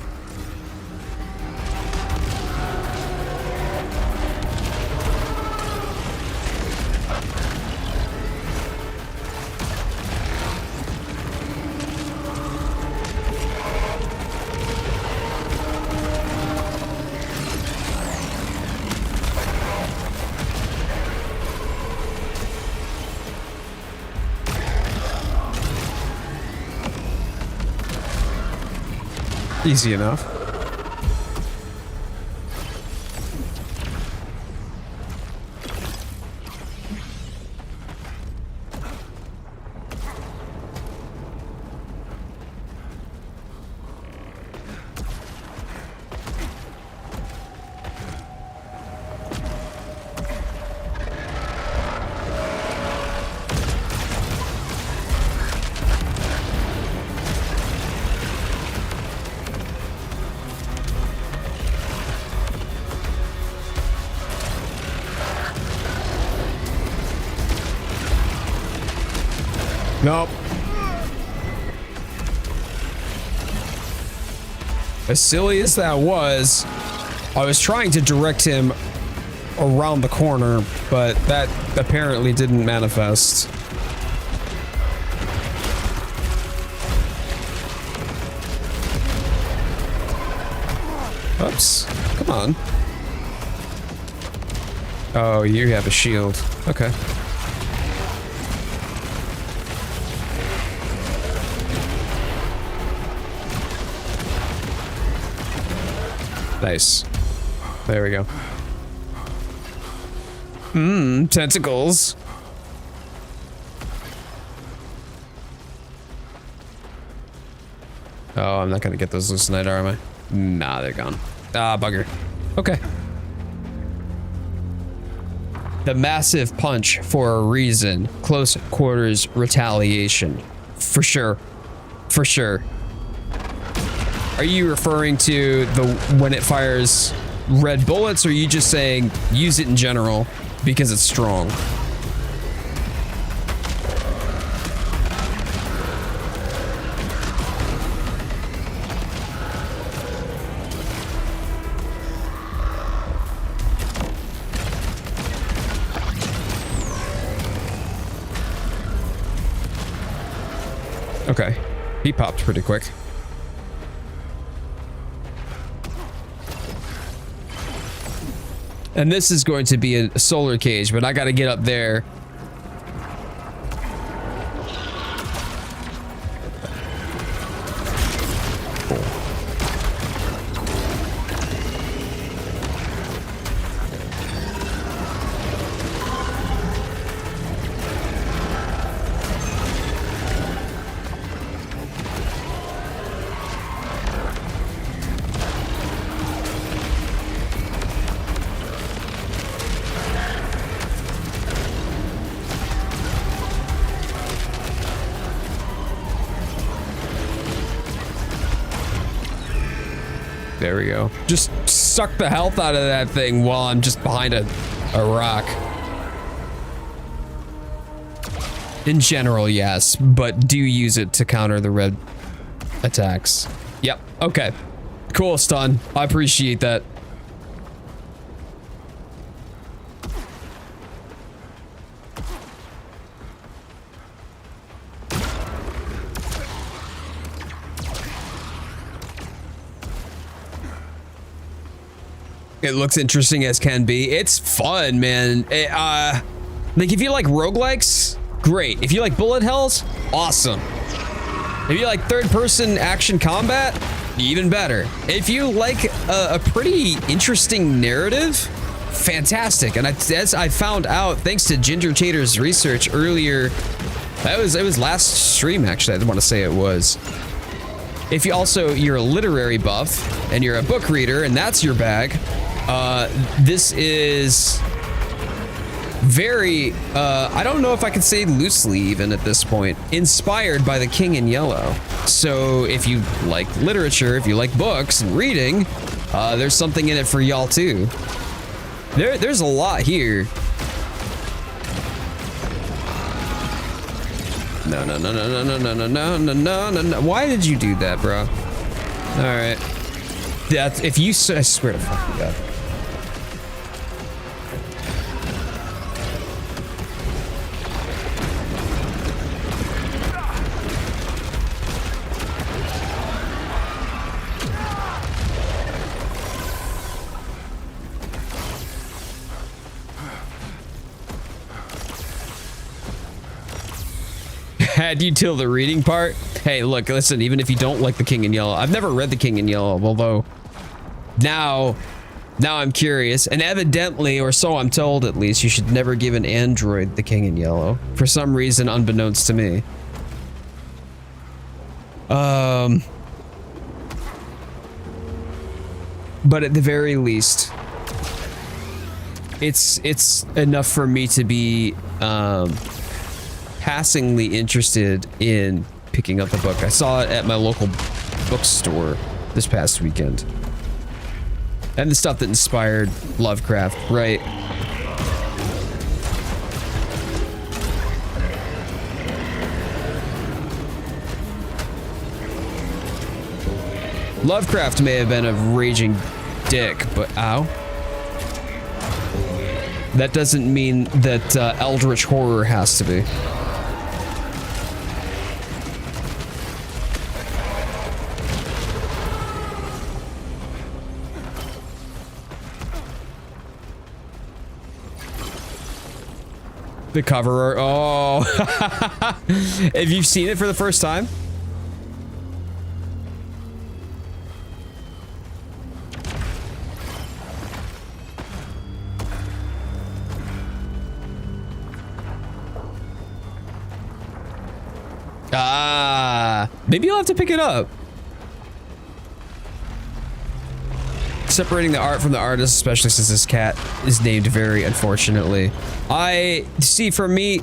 Easy enough. Nope. As silly as that was, I was trying to direct him around the corner, but that apparently didn't manifest. Oops. Come on. Oh, you have a shield. Okay. Nice. There we go. Tentacles. Oh, I'm not gonna get those loose tonight, am I? Nah, they're gone. Ah, bugger. Okay. The massive punch for a reason. Close quarters retaliation. For sure. For sure. Are you referring to the when it fires red bullets, or are you just saying use it in general because it's strong? Okay, he popped pretty quick. And this is going to be a solar cage, but I gotta get up there. There we go. Just suck the health out of that thing while I'm just behind a rock. In general, yes, but do use it to counter the red attacks. Yep, okay. Cool, stun. I appreciate that. It looks interesting as can be. It's fun, man. Like, if you like roguelikes, great. If you like bullet hells, awesome. If you like third-person action combat, even better. If you like a pretty interesting narrative, fantastic. And as I found out, thanks to Ginger Tater's research earlier, it was last stream, actually. I didn't want to say it was. If you're a literary buff and you're a book reader and that's your bag, this is very, I don't know if I can say loosely even at this point, inspired by The King in Yellow. So if you like literature, if you like books and reading, there's something in it for y'all too. There's a lot here. No. Why did you do that, bro? All right. That's if you. I swear to fucking God. Had you till the reading part? Hey, look, listen, even if you don't like The King in Yellow, I've never read The King in Yellow, although now I'm curious, and evidently, or so I'm told at least, you should never give an android The King in Yellow, for some reason unbeknownst to me. But at the very least, it's enough for me to be passingly interested in picking up the book. I saw it at my local bookstore this past weekend. And the stuff that inspired Lovecraft, right? Lovecraft may have been a raging dick, but ow. That doesn't mean that eldritch horror has to be. The cover art. Oh. If you've seen it for the first time. Maybe you'll have to pick it up. Separating the art from the artist, especially since this cat is named very unfortunately. I see, for me,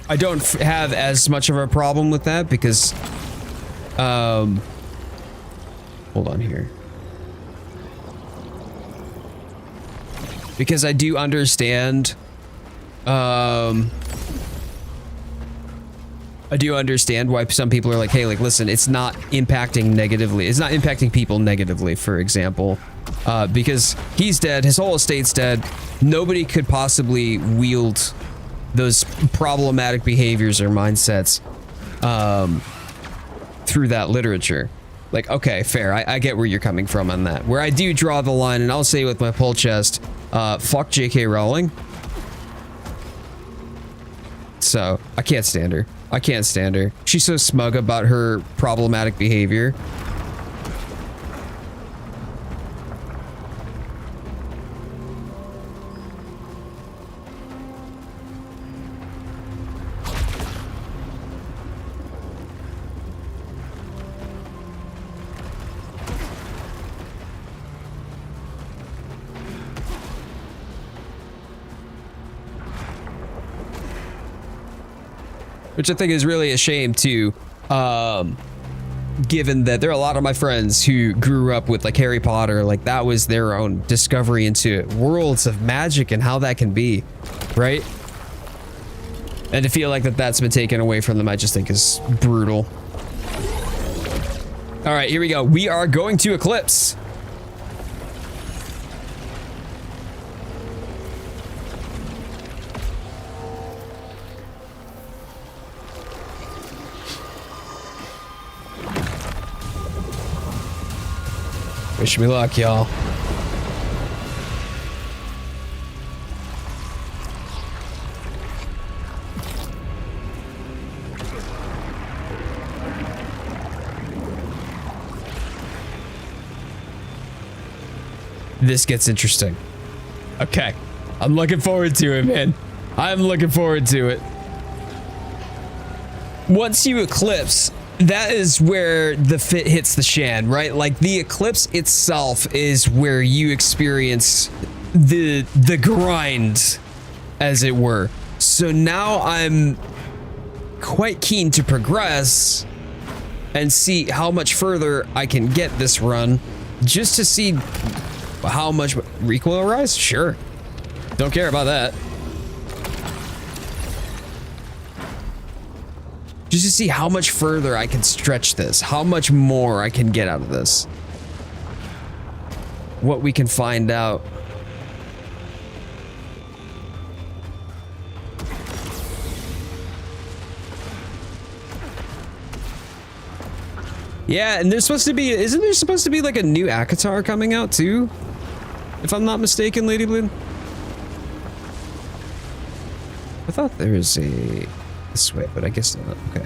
I don't have as much of a problem with that because, hold on here. Because I do understand, I do understand why some people are like, hey, like, listen, it's not impacting negatively. It's not impacting people negatively, for example, because he's dead. His whole estate's dead. Nobody could possibly wield those problematic behaviors or mindsets through that literature. Like, okay, fair. I get where you're coming from on that. Where I do draw the line, and I'll say with my pull chest, fuck J.K. Rowling. So, I can't stand her. I can't stand her. She's so smug about her problematic behavior. Which I think is really a shame too, given that there are a lot of my friends who grew up with like Harry Potter, like that was their own discovery into worlds of magic and how that can be, right? And to feel like that's been taken away from them, I just think is brutal. All right, here we go. We are going to Eclipse. Wish me luck, y'all. This gets interesting. Okay. I'm looking forward to it, man. I'm looking forward to it. Once you eclipse, that is where the fit hits the shan, right? Like the eclipse itself is where you experience the grind, as it were. So now I'm quite keen to progress and see how much further I can get this run, just to see how much recoil rise. Sure, don't care about that. Just to see how much further I can stretch this, how much more I can get out of this. What we can find out. Yeah, and there's supposed to be, isn't there supposed to be like a new Akatar coming out too? If I'm not mistaken, Lady Bloom? I thought there was a... this way, but I guess not. Okay.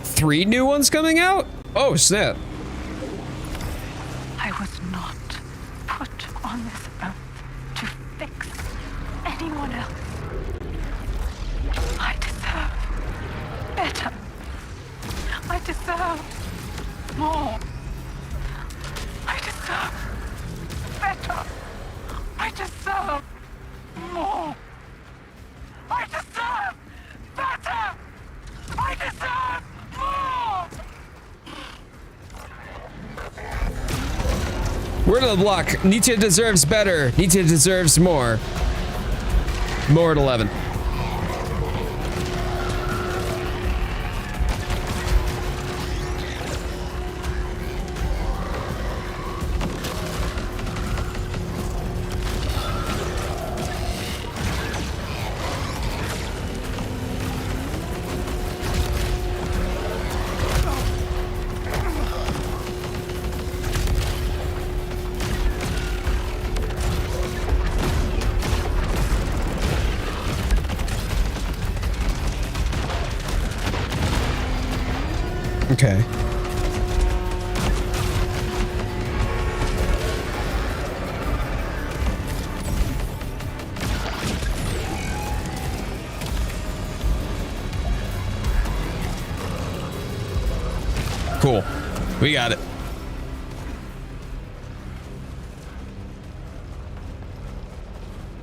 3 new ones coming out? Oh, snap. I was not put on this earth to fix anyone else. I deserve better. I deserve more. I deserve better. I deserve more. I deserve better! I deserve more! Word of the block. Nietzsche deserves better. Nietzsche deserves more. More at 11. Okay. Cool. We got it.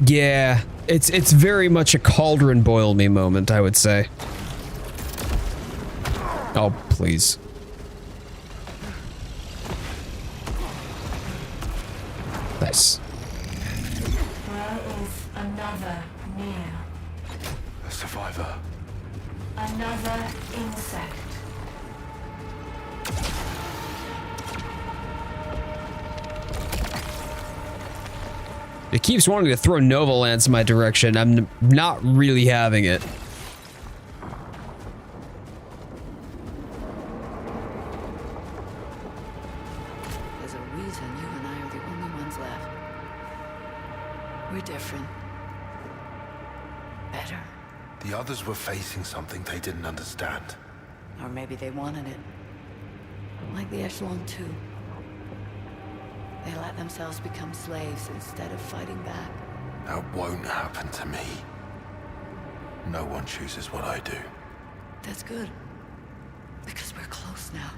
Yeah, it's very much a cauldron boil me moment, I would say. Oh, please. Nice. There is another near. A survivor. Another insect. It keeps wanting to throw Nova Lance in my direction. I'm not really having it. There's a reason you and I are the only ones left. We're different. Better. The others were facing something they didn't understand. Or maybe they wanted it. Like the Echelon 2. They let themselves become slaves instead of fighting back. That won't happen to me. No one chooses what I do. That's good. Because we're close now.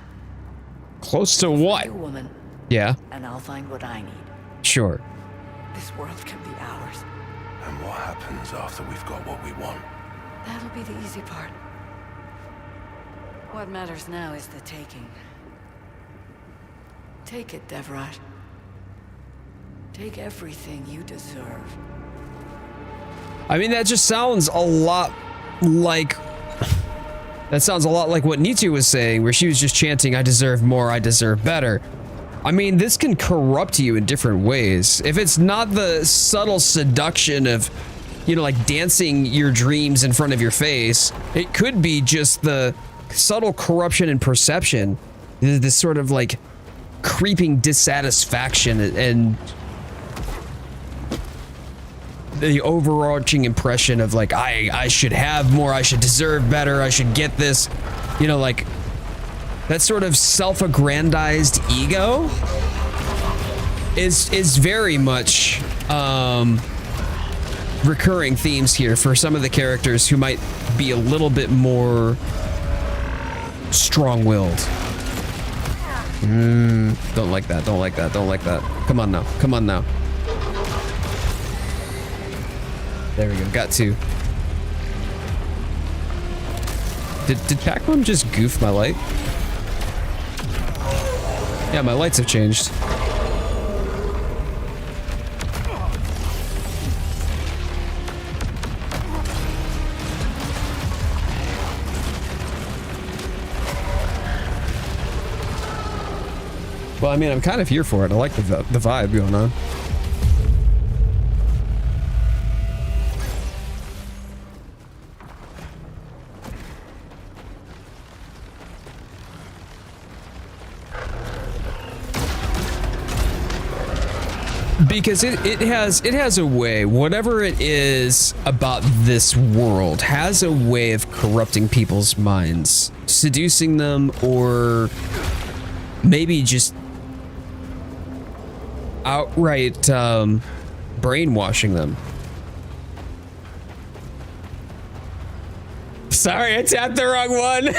Close to what? You, woman. Yeah. And I'll find what I need. Sure. This world can be ours. And what happens after we've got what we want? That'll be the easy part. What matters now is the taking. Take it, Devraj. Take everything you deserve. I mean, that just sounds a lot like... That sounds a lot like what Nitu was saying, where she was just chanting, I deserve more, I deserve better. I mean, this can corrupt you in different ways. If it's not the subtle seduction of, you know, like dancing your dreams in front of your face, it could be just the subtle corruption in perception. This sort of like creeping dissatisfaction and the overarching impression of like, I should have more, I should deserve better, I should get this, you know, like that sort of self-aggrandized ego is very much recurring themes here for some of the characters who might be a little bit more strong-willed. Don't like that, don't like that, don't like that. Come on now, come on now. There we go, got two. Did Pac-Man just goof my light? Yeah, my lights have changed. Well, I mean, I'm kind of here for it. I like the vibe going on. Because it has a way, whatever it is about this world has a way of corrupting people's minds, seducing them, or maybe just outright brainwashing them. Sorry, I tapped the wrong one.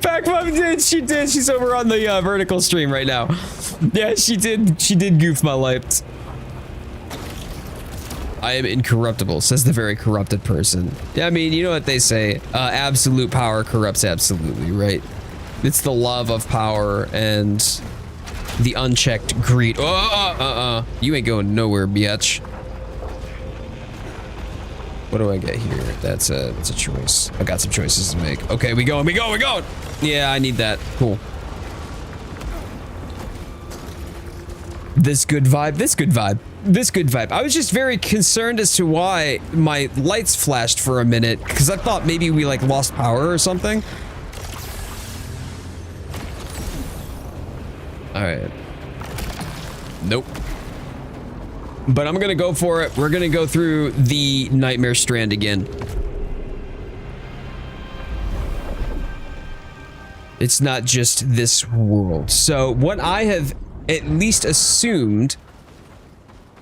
Pac-Mom did, she did. She's over on the vertical stream right now. Yeah, she did goof my lights. I am incorruptible, says the very corrupted person. Yeah, I mean, you know what they say, absolute power corrupts absolutely, right? It's the love of power and the unchecked greed. You ain't going nowhere, bitch. What do I get here? That's a choice. I got some choices to make. Okay, we going. Yeah, I need that. Cool. This good vibe. I was just very concerned as to why my lights flashed for a minute, because I thought maybe we like lost power or something. All right. Nope. But I'm gonna go for it. We're gonna go through the Nightmare Strand again. It's not just this world. So what I have at least assumed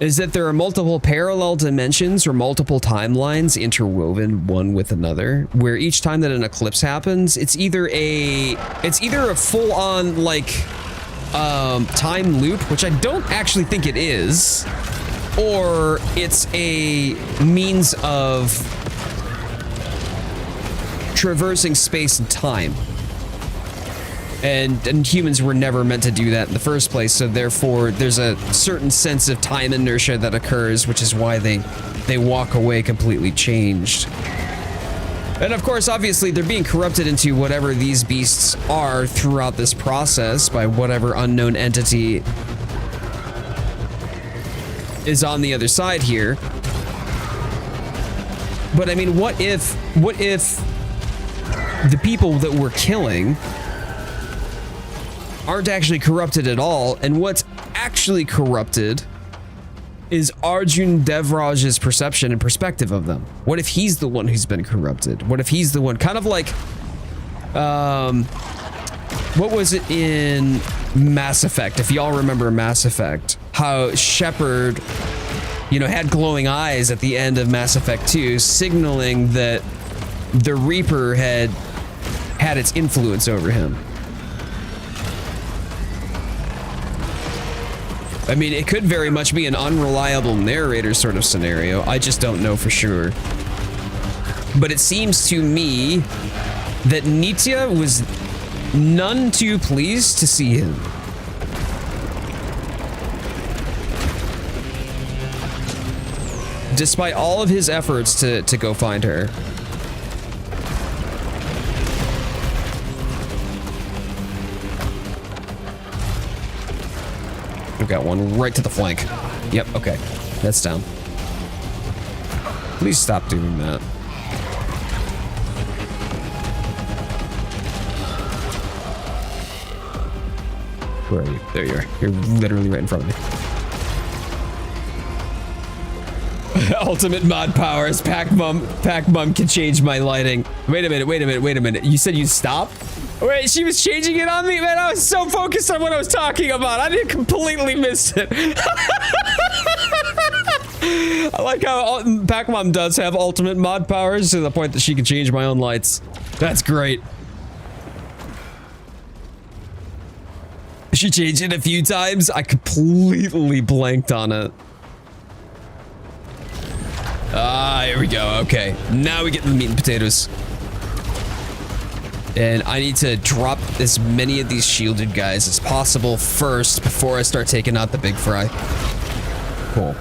is that there are multiple parallel dimensions or multiple timelines interwoven one with another, where each time that an eclipse happens, it's either a full-on like time loop, which I don't actually think it is, or it's a means of traversing space and time. And humans were never meant to do that in the first place, so therefore there's a certain sense of time inertia that occurs, which is why they walk away completely changed. And of course, obviously, they're being corrupted into whatever these beasts are throughout this process by whatever unknown entity is on the other side here. But I mean, what if the people that we're killing aren't actually corrupted at all, and what's actually corrupted is Arjun Devraj's perception and perspective of them? What if he's the one who's been corrupted? What if he's the one, kind of like, what was it in Mass Effect? If y'all remember Mass Effect, how Shepard, you know, had glowing eyes at the end of Mass Effect 2, signaling that the Reaper had its influence over him. I mean, it could very much be an unreliable narrator sort of scenario. I just don't know for sure. But it seems to me that Nitya was none too pleased to see him. Despite all of his efforts to go find her. We've got one right to the flank. Yep, okay. That's down. Please stop doing that. Where are you? There you are. You're literally right in front of me. Ultimate mod powers. Pac Mum can change my lighting. Wait a minute. You said you stop? Wait, she was changing it on me? Man, I was so focused on what I was talking about. I didn't completely miss it. I like how Pac-Mom does have ultimate mod powers to the point that she can change my own lights. That's great. She changed it a few times. I completely blanked on it. Ah, here we go. Okay, now we get the meat and potatoes. And I need to drop as many of these shielded guys as possible first before I start taking out the big fry. Cool.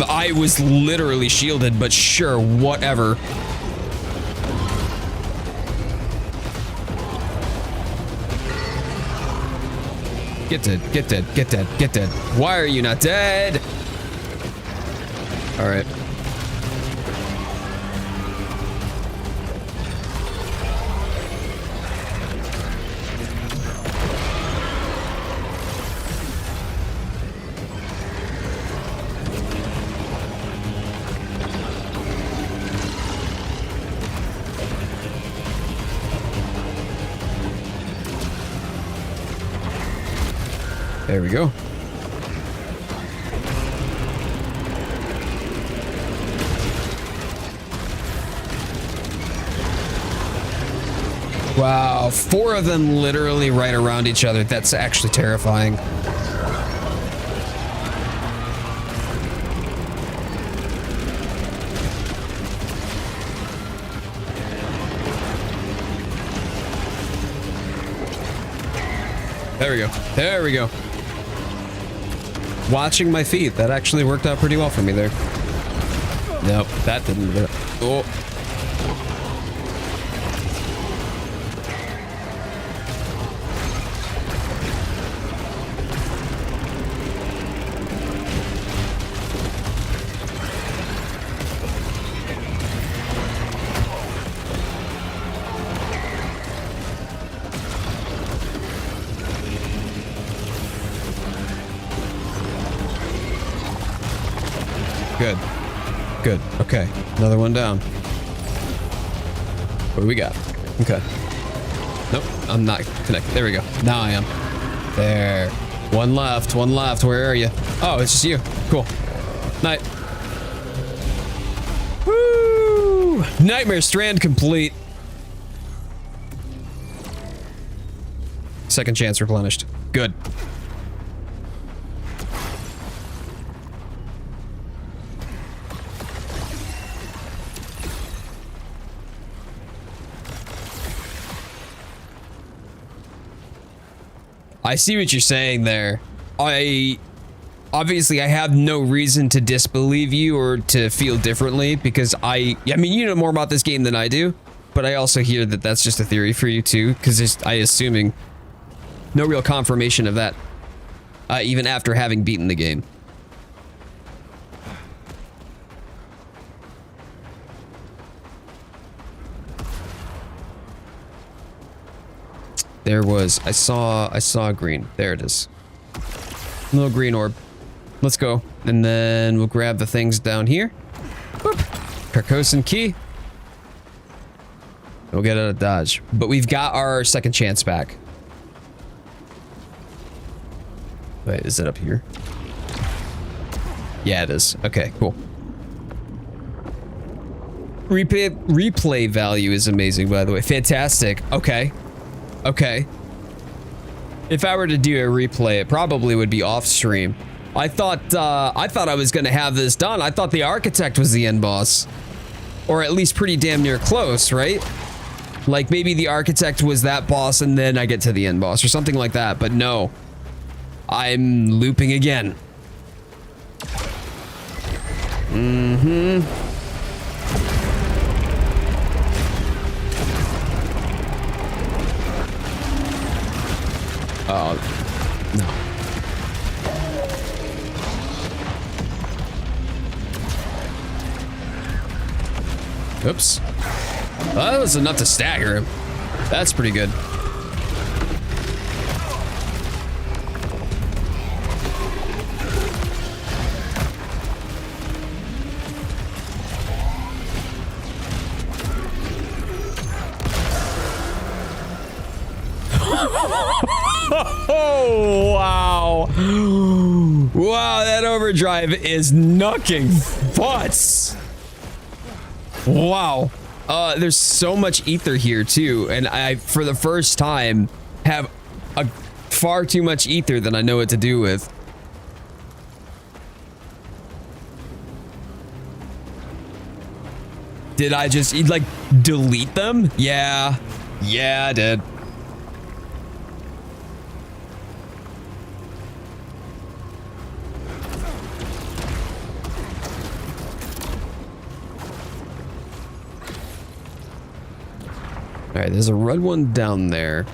I was literally shielded, but sure, whatever. Get dead, get dead, get dead, get dead. Why are you not dead? All right. There we go. Wow, 4 of them literally right around each other. That's actually terrifying. There we go. There we go. Watching my feet. That actually worked out pretty well for me there. Nope, that didn't do it. Oh. Good. Okay. Another one down. What do we got? Okay. Nope. I'm not connected. There we go. Now I am. There. One left. One left. Where are you? Oh, it's just you. Cool. Night. Woo! Nightmare Strand complete. Second chance replenished. Good. I see what you're saying there. Obviously I have no reason to disbelieve you or to feel differently because I mean, you know more about this game than I do, but I also hear that that's just a theory for you too, because I assuming no real confirmation of that, even after having beaten the game. There was, I saw green. There it is. Little green orb. Let's go. And then we'll grab the things down here. Whoop. Carcosa key. We'll get out of dodge. But we've got our second chance back. Wait, is it up here? Yeah, it is. Okay, cool. Replay value is amazing, by the way. Fantastic. Okay. Okay. If I were to do a replay, it probably would be off stream. I thought I was gonna have this done. I thought the architect was the end boss. Or at least pretty damn near close, right? Like maybe the architect was that boss and then I get to the end boss or something like that, but no. I'm looping again. Mm-hmm. Oh, no. Oops. Well, that was enough to stagger him. That's pretty good. Oh, wow. Wow, that overdrive is knocking butts. Wow. There's so much ether here too, and I, for the first time, have far too much ether than I know what to do with. Did I just, like, delete them? Yeah. Yeah, I did. Alright, there's a red one down there.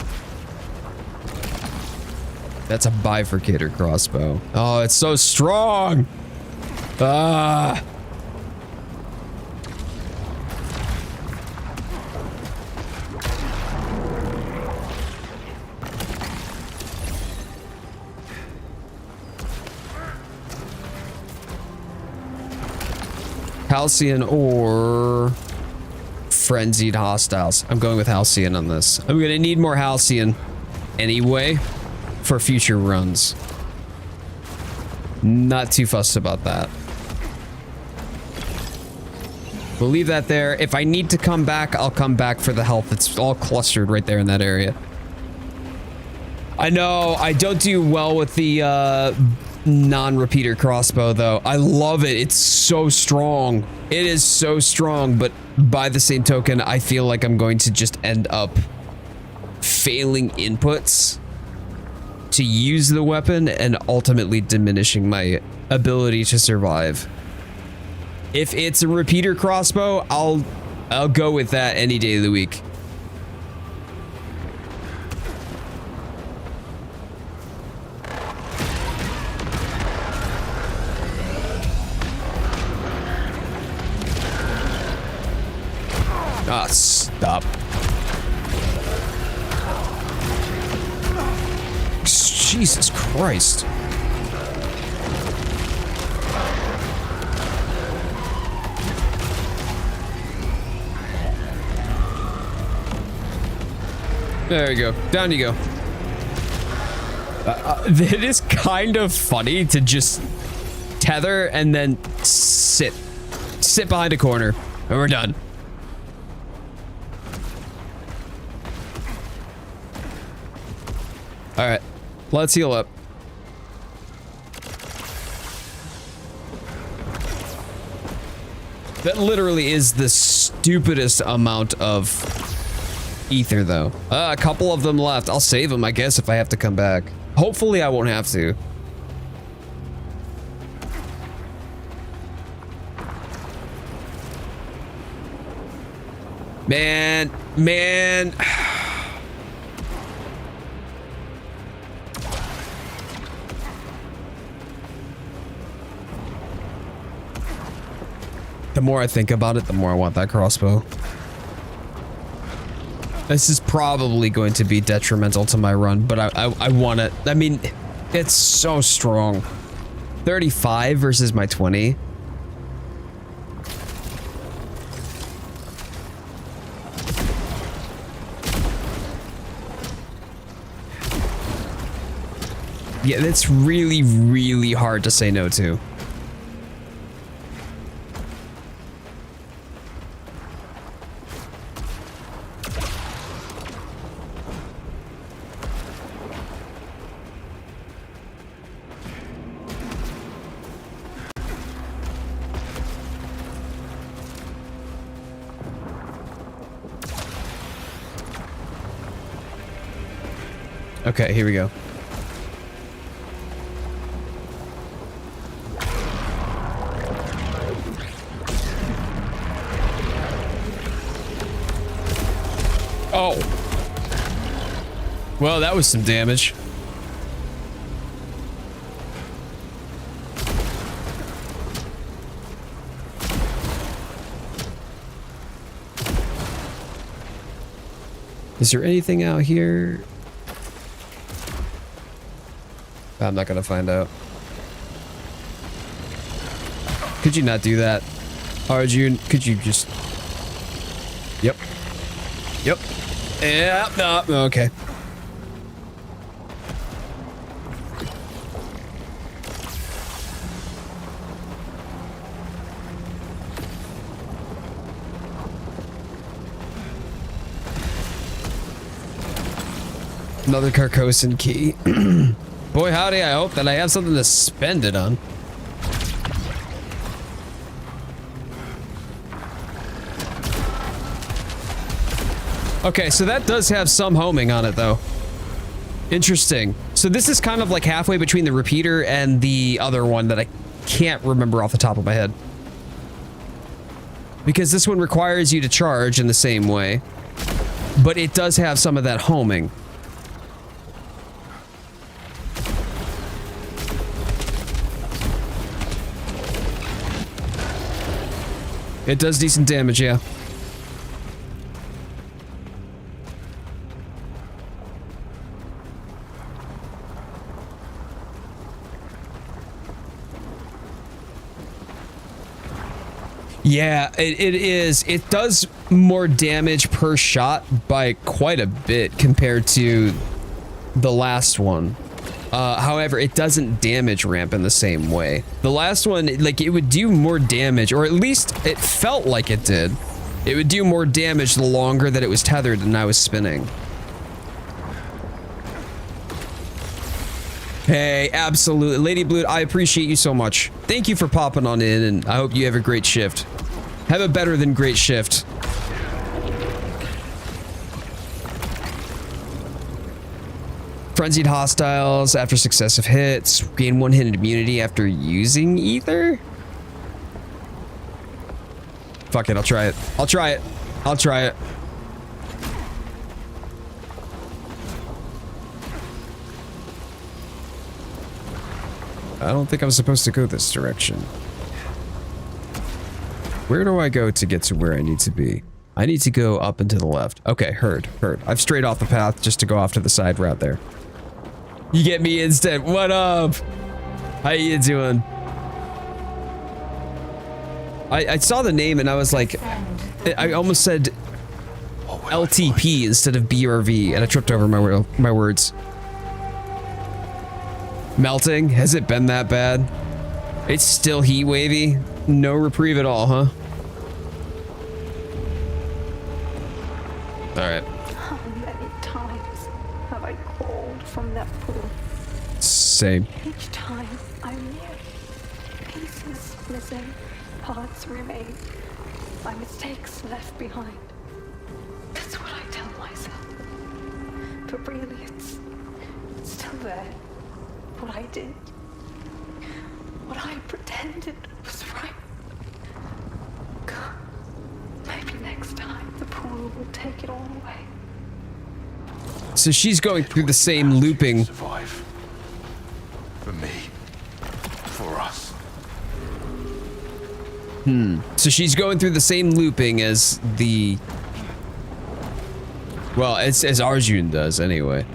That's a bifurcator crossbow. Oh, it's so strong! Ah! Halcyon or frenzied hostiles. I'm going with Halcyon on this. I'm gonna need more Halcyon anyway for future runs. Not too fussed about that. We'll leave that there. If I need to come back, I'll come back for the health. It's all clustered right there in that area. I know I don't do well with the non-repeater crossbow though. I love it. It's so strong. It is so strong, but by the same token, I feel like I'm going to just end up failing inputs to use the weapon and ultimately diminishing my ability to survive. If it's a repeater crossbow, I'll go with that any day of the week. Ah, stop. Jesus Christ. There you go. Down you go. It is kind of funny to just tether and then sit behind a corner, and we're done. All right, let's heal up. That literally is the stupidest amount of ether, though. A couple of them left. I'll save them, I guess, if I have to come back. Hopefully, I won't have to. Man. The more I think about it, the more I want that crossbow. This is probably going to be detrimental to my run, but I want it. I mean, it's so strong. 35 versus my 20. Yeah, that's really, really hard to say no to. Okay, here we go. Oh. Well, that was some damage. Is there anything out here? I'm not gonna find out. Could you not do that? Arjun, could you just... Yep. Yep. Yeah, no, okay. Another Carcosan key. Boy, howdy, I hope that I have something to spend it on. Okay, so that does have some homing on it, though. Interesting. So this is kind of like halfway between the repeater and the other one that I can't remember off the top of my head. Because this one requires you to charge in the same way, but it does have some of that homing. It does decent damage, yeah. Yeah, it is. It does more damage per shot by quite a bit compared to the last one. However, it doesn't damage ramp in the same way. The last one, like, it would do more damage, or at least it felt like it did. It would do more damage the longer that it was tethered and I was spinning. Hey, absolutely. Lady Blue, I appreciate you so much. Thank you for popping on in, and I hope you have a great shift. Have a better than great shift. Frenzied hostiles after successive hits. Gain 1 hit immunity after using ether? Fuck it, I'll try it. I'll try it. I'll try it. I don't think I'm supposed to go this direction. Where do I go to get to where I need to be? I need to go up and to the left. Okay, heard. I've strayed off the path just to go off to the side route there. You get me instead. What up? How you doing? I saw the name and I was like, I almost said, LTP instead of BRV, and I tripped over my words. Melting? Has it been that bad? It's still heat wavy? No reprieve at all, huh? Alright. How many times have I crawled from that pool? Same. Each time I'm near. Pieces missing, parts remain. My mistakes left behind. That's what I tell myself. But really, it's still there. What I did. What I pretended was right. God, maybe next time the pool will take it all away. So she's going through the same looping. Survive. For me. For us. So she's going through the same looping as the... Well, as Arjun does, anyway.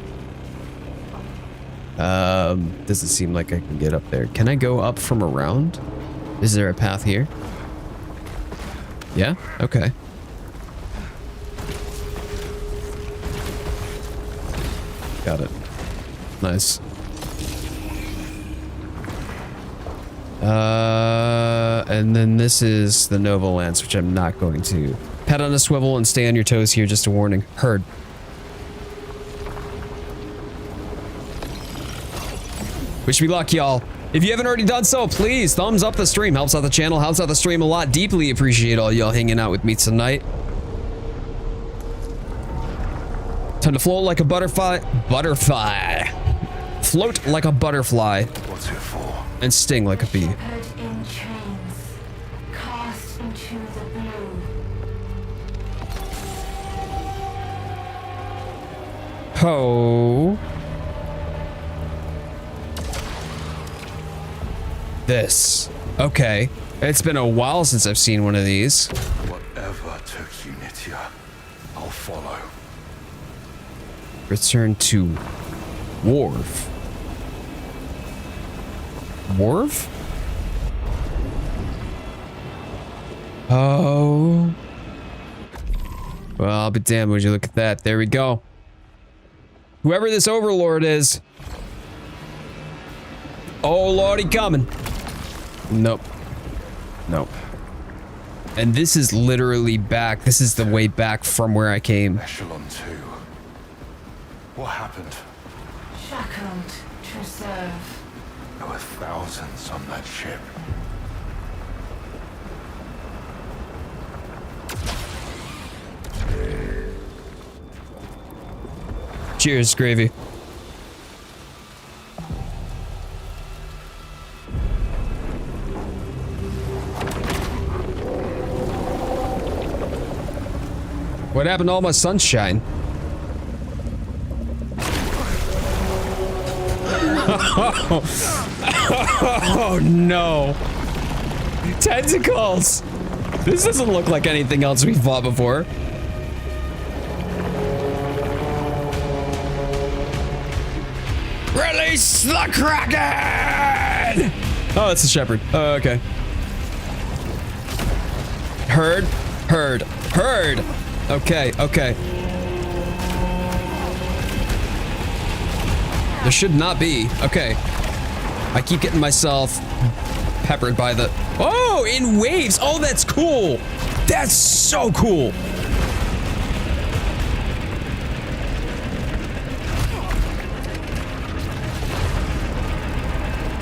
Doesn't seem like I can get up there. Can I go up from around? Is there a path here? Yeah? Okay. Got it. Nice. And then this is the Nova Lance, which I'm not going to. Pet on a swivel and stay on your toes here, just a warning. Heard. Wish me luck, y'all. If you haven't already done so, please thumbs up the stream. Helps out the channel, helps out the stream a lot. Deeply appreciate all y'all hanging out with me tonight. Time to float like a butterfly. Float like a butterfly. What's it for? And sting like a bee. Shepherd in chains, cast into the blue. Ho. This. Okay. It's been a while since I've seen one of these. Whatever took you, Nitya, I'll follow. Return to Wharf. Wharf? Oh. Well, I'll be damned, would you look at that. There we go. Whoever this overlord is. Oh, lordy coming. Nope. Nope. And this is literally back. This is the way back from where I came. Echelon 2. What happened? Shackled to serve. There were thousands on that ship. Cheers, Gravy. What happened to all my sunshine? Oh no. Tentacles! This doesn't look like anything else we've fought before. Release the Kraken! Oh, it's a shepherd. Oh, okay. Heard. Okay, okay. There should not be. Okay. I keep getting myself peppered by the... Oh, in waves. Oh, that's cool. That's so cool.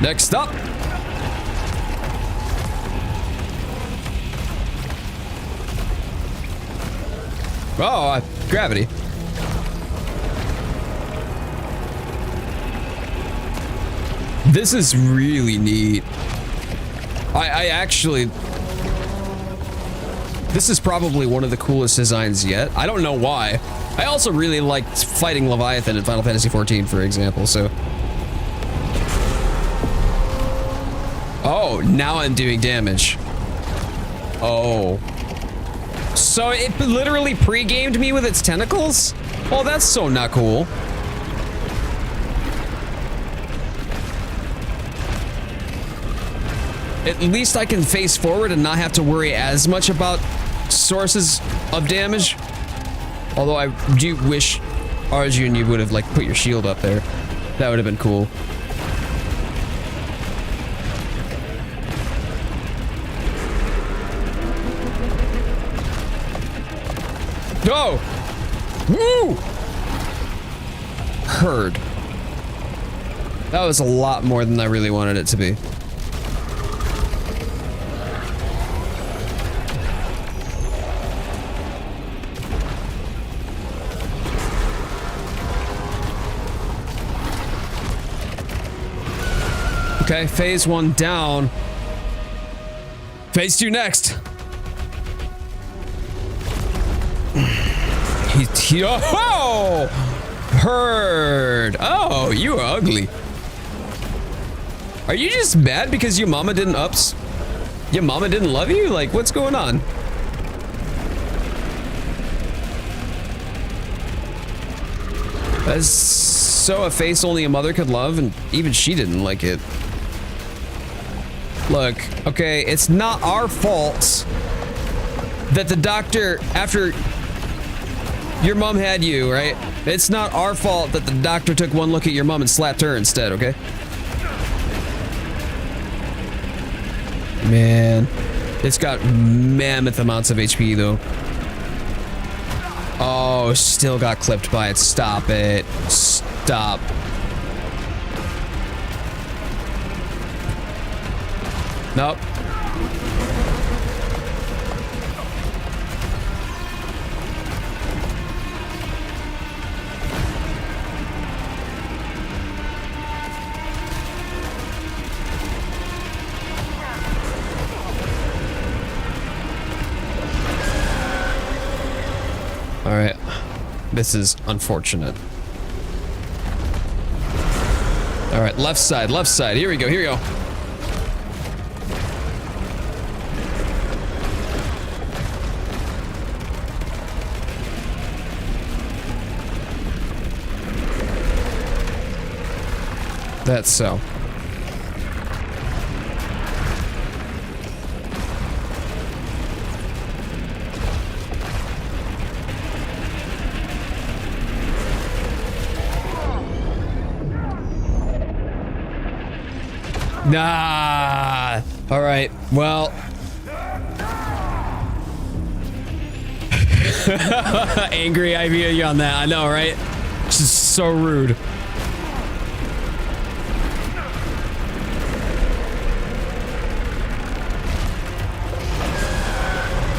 Next up. Oh, gravity. This is really neat. I actually... This is probably one of the coolest designs yet. I don't know why. I also really liked fighting Leviathan in Final Fantasy XIV, for example, so... Oh, now I'm doing damage. Oh. So it literally pre-gamed me with its tentacles? Oh, that's so not cool. At least I can face forward and not have to worry as much about sources of damage. Although I do wish Arjun you would have like put your shield up there. That would have been cool. Go! Woo! Heard. That was a lot more than I really wanted it to be. Okay, phase 1 down. Phase 2 next. Oh! Heard. Oh, you are ugly. Are you just mad because your mama didn't ups? Your mama didn't love you? Like, what's going on? That's so a face only a mother could love, and even she didn't like it. Look, okay, it's not our fault that the doctor, after your mom had you, right? It's not our fault that the doctor took one look at your mom and slapped her instead, okay? Man, it's got mammoth amounts of HP though. Oh, still got clipped by it. Stop it. Stop. Nope. All right. This is unfortunate. All right, left side, left side. Here we go, here we go. That's so. Nah. All right. Well. Angry I hear you on that. I know, right? This is so rude.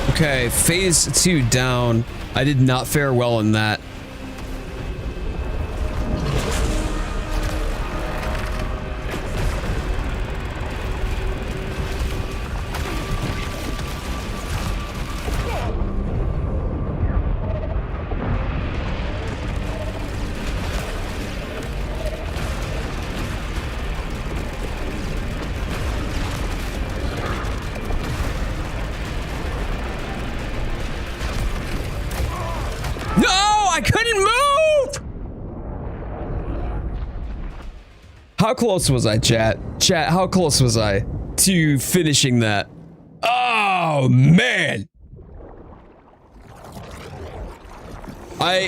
Okay, phase 2 down. I did not fare well in that. How close was I, chat? Chat, how close was I to finishing that? Oh, man.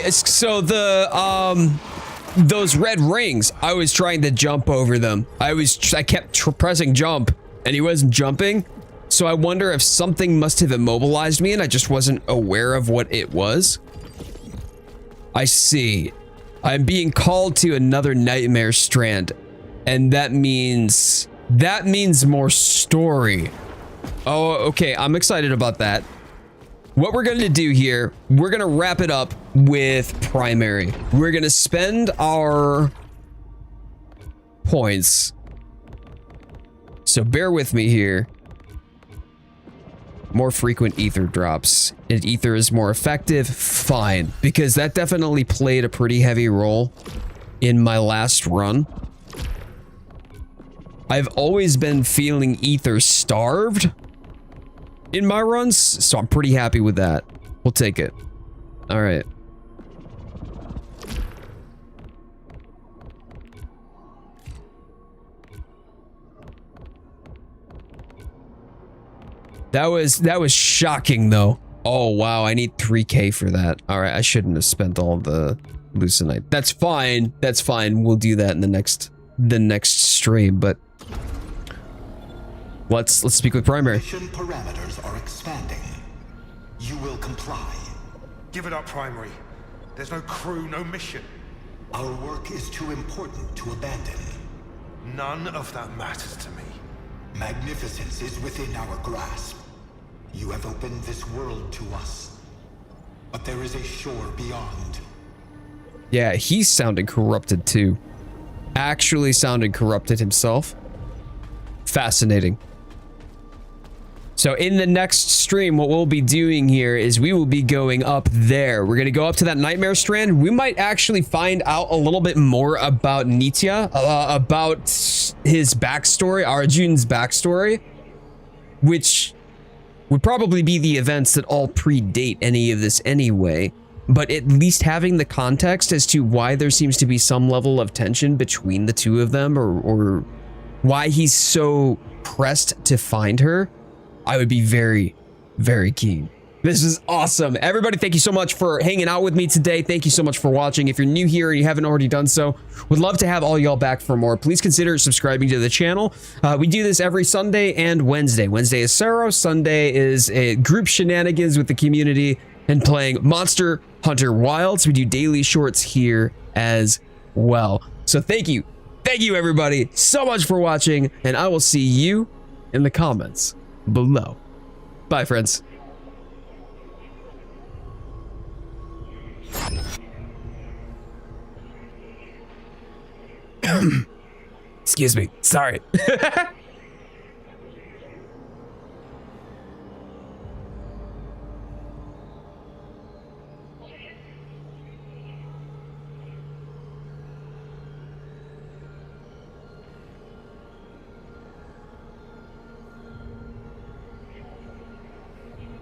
So the, those red rings, I was trying to jump over them. I kept pressing jump and he wasn't jumping. So I wonder if something must have immobilized me and I just wasn't aware of what it was. I see. I'm being called to another nightmare strand. And that means more story. Oh, okay. I'm excited about that. What we're going to do here, we're going to wrap it up with primary. We're going to spend our points. So bear with me here. More frequent ether drops. And ether is more effective. Fine. Because that definitely played a pretty heavy role in my last run. I've always been feeling ether starved in my runs, so I'm pretty happy with that. We'll take it. All right. That was shocking though. Oh, wow. I need 3K for that. All right. I shouldn't have spent all the Lucenite. That's fine. That's fine. We'll do that in the next stream, but let's speak with Primary. Mission parameters are expanding. You will comply. Give it up, Primary. There's no crew, no mission. Our work is too important to abandon. None of that matters to me. Magnificence is within our grasp. You have opened this world to us. But there is a shore beyond. Yeah, he's sounding corrupted too. Actually sounding corrupted himself. Fascinating. So in the next stream, what we'll be doing here is we will be going up there. We're going to go up to that Nightmare Strand. We might actually find out a little bit more about Nitya, about his backstory, Arjun's backstory, which would probably be the events that all predate any of this anyway. But at least having the context as to why there seems to be some level of tension between the two of them, or why he's so pressed to find her, I would be very, very keen. This is awesome. Everybody, thank you so much for hanging out with me today. Thank you so much for watching. If you're new here and you haven't already done so, would love to have all y'all back for more. Please consider subscribing to the channel. We do this every Sunday and Wednesday. Wednesday is Saro. Sunday is a group shenanigans with the community and playing Monster Hunter Wilds. We do daily shorts here as well. So thank you everybody so much for watching, and I will see you in the comments below. Bye, friends. Excuse me. Sorry.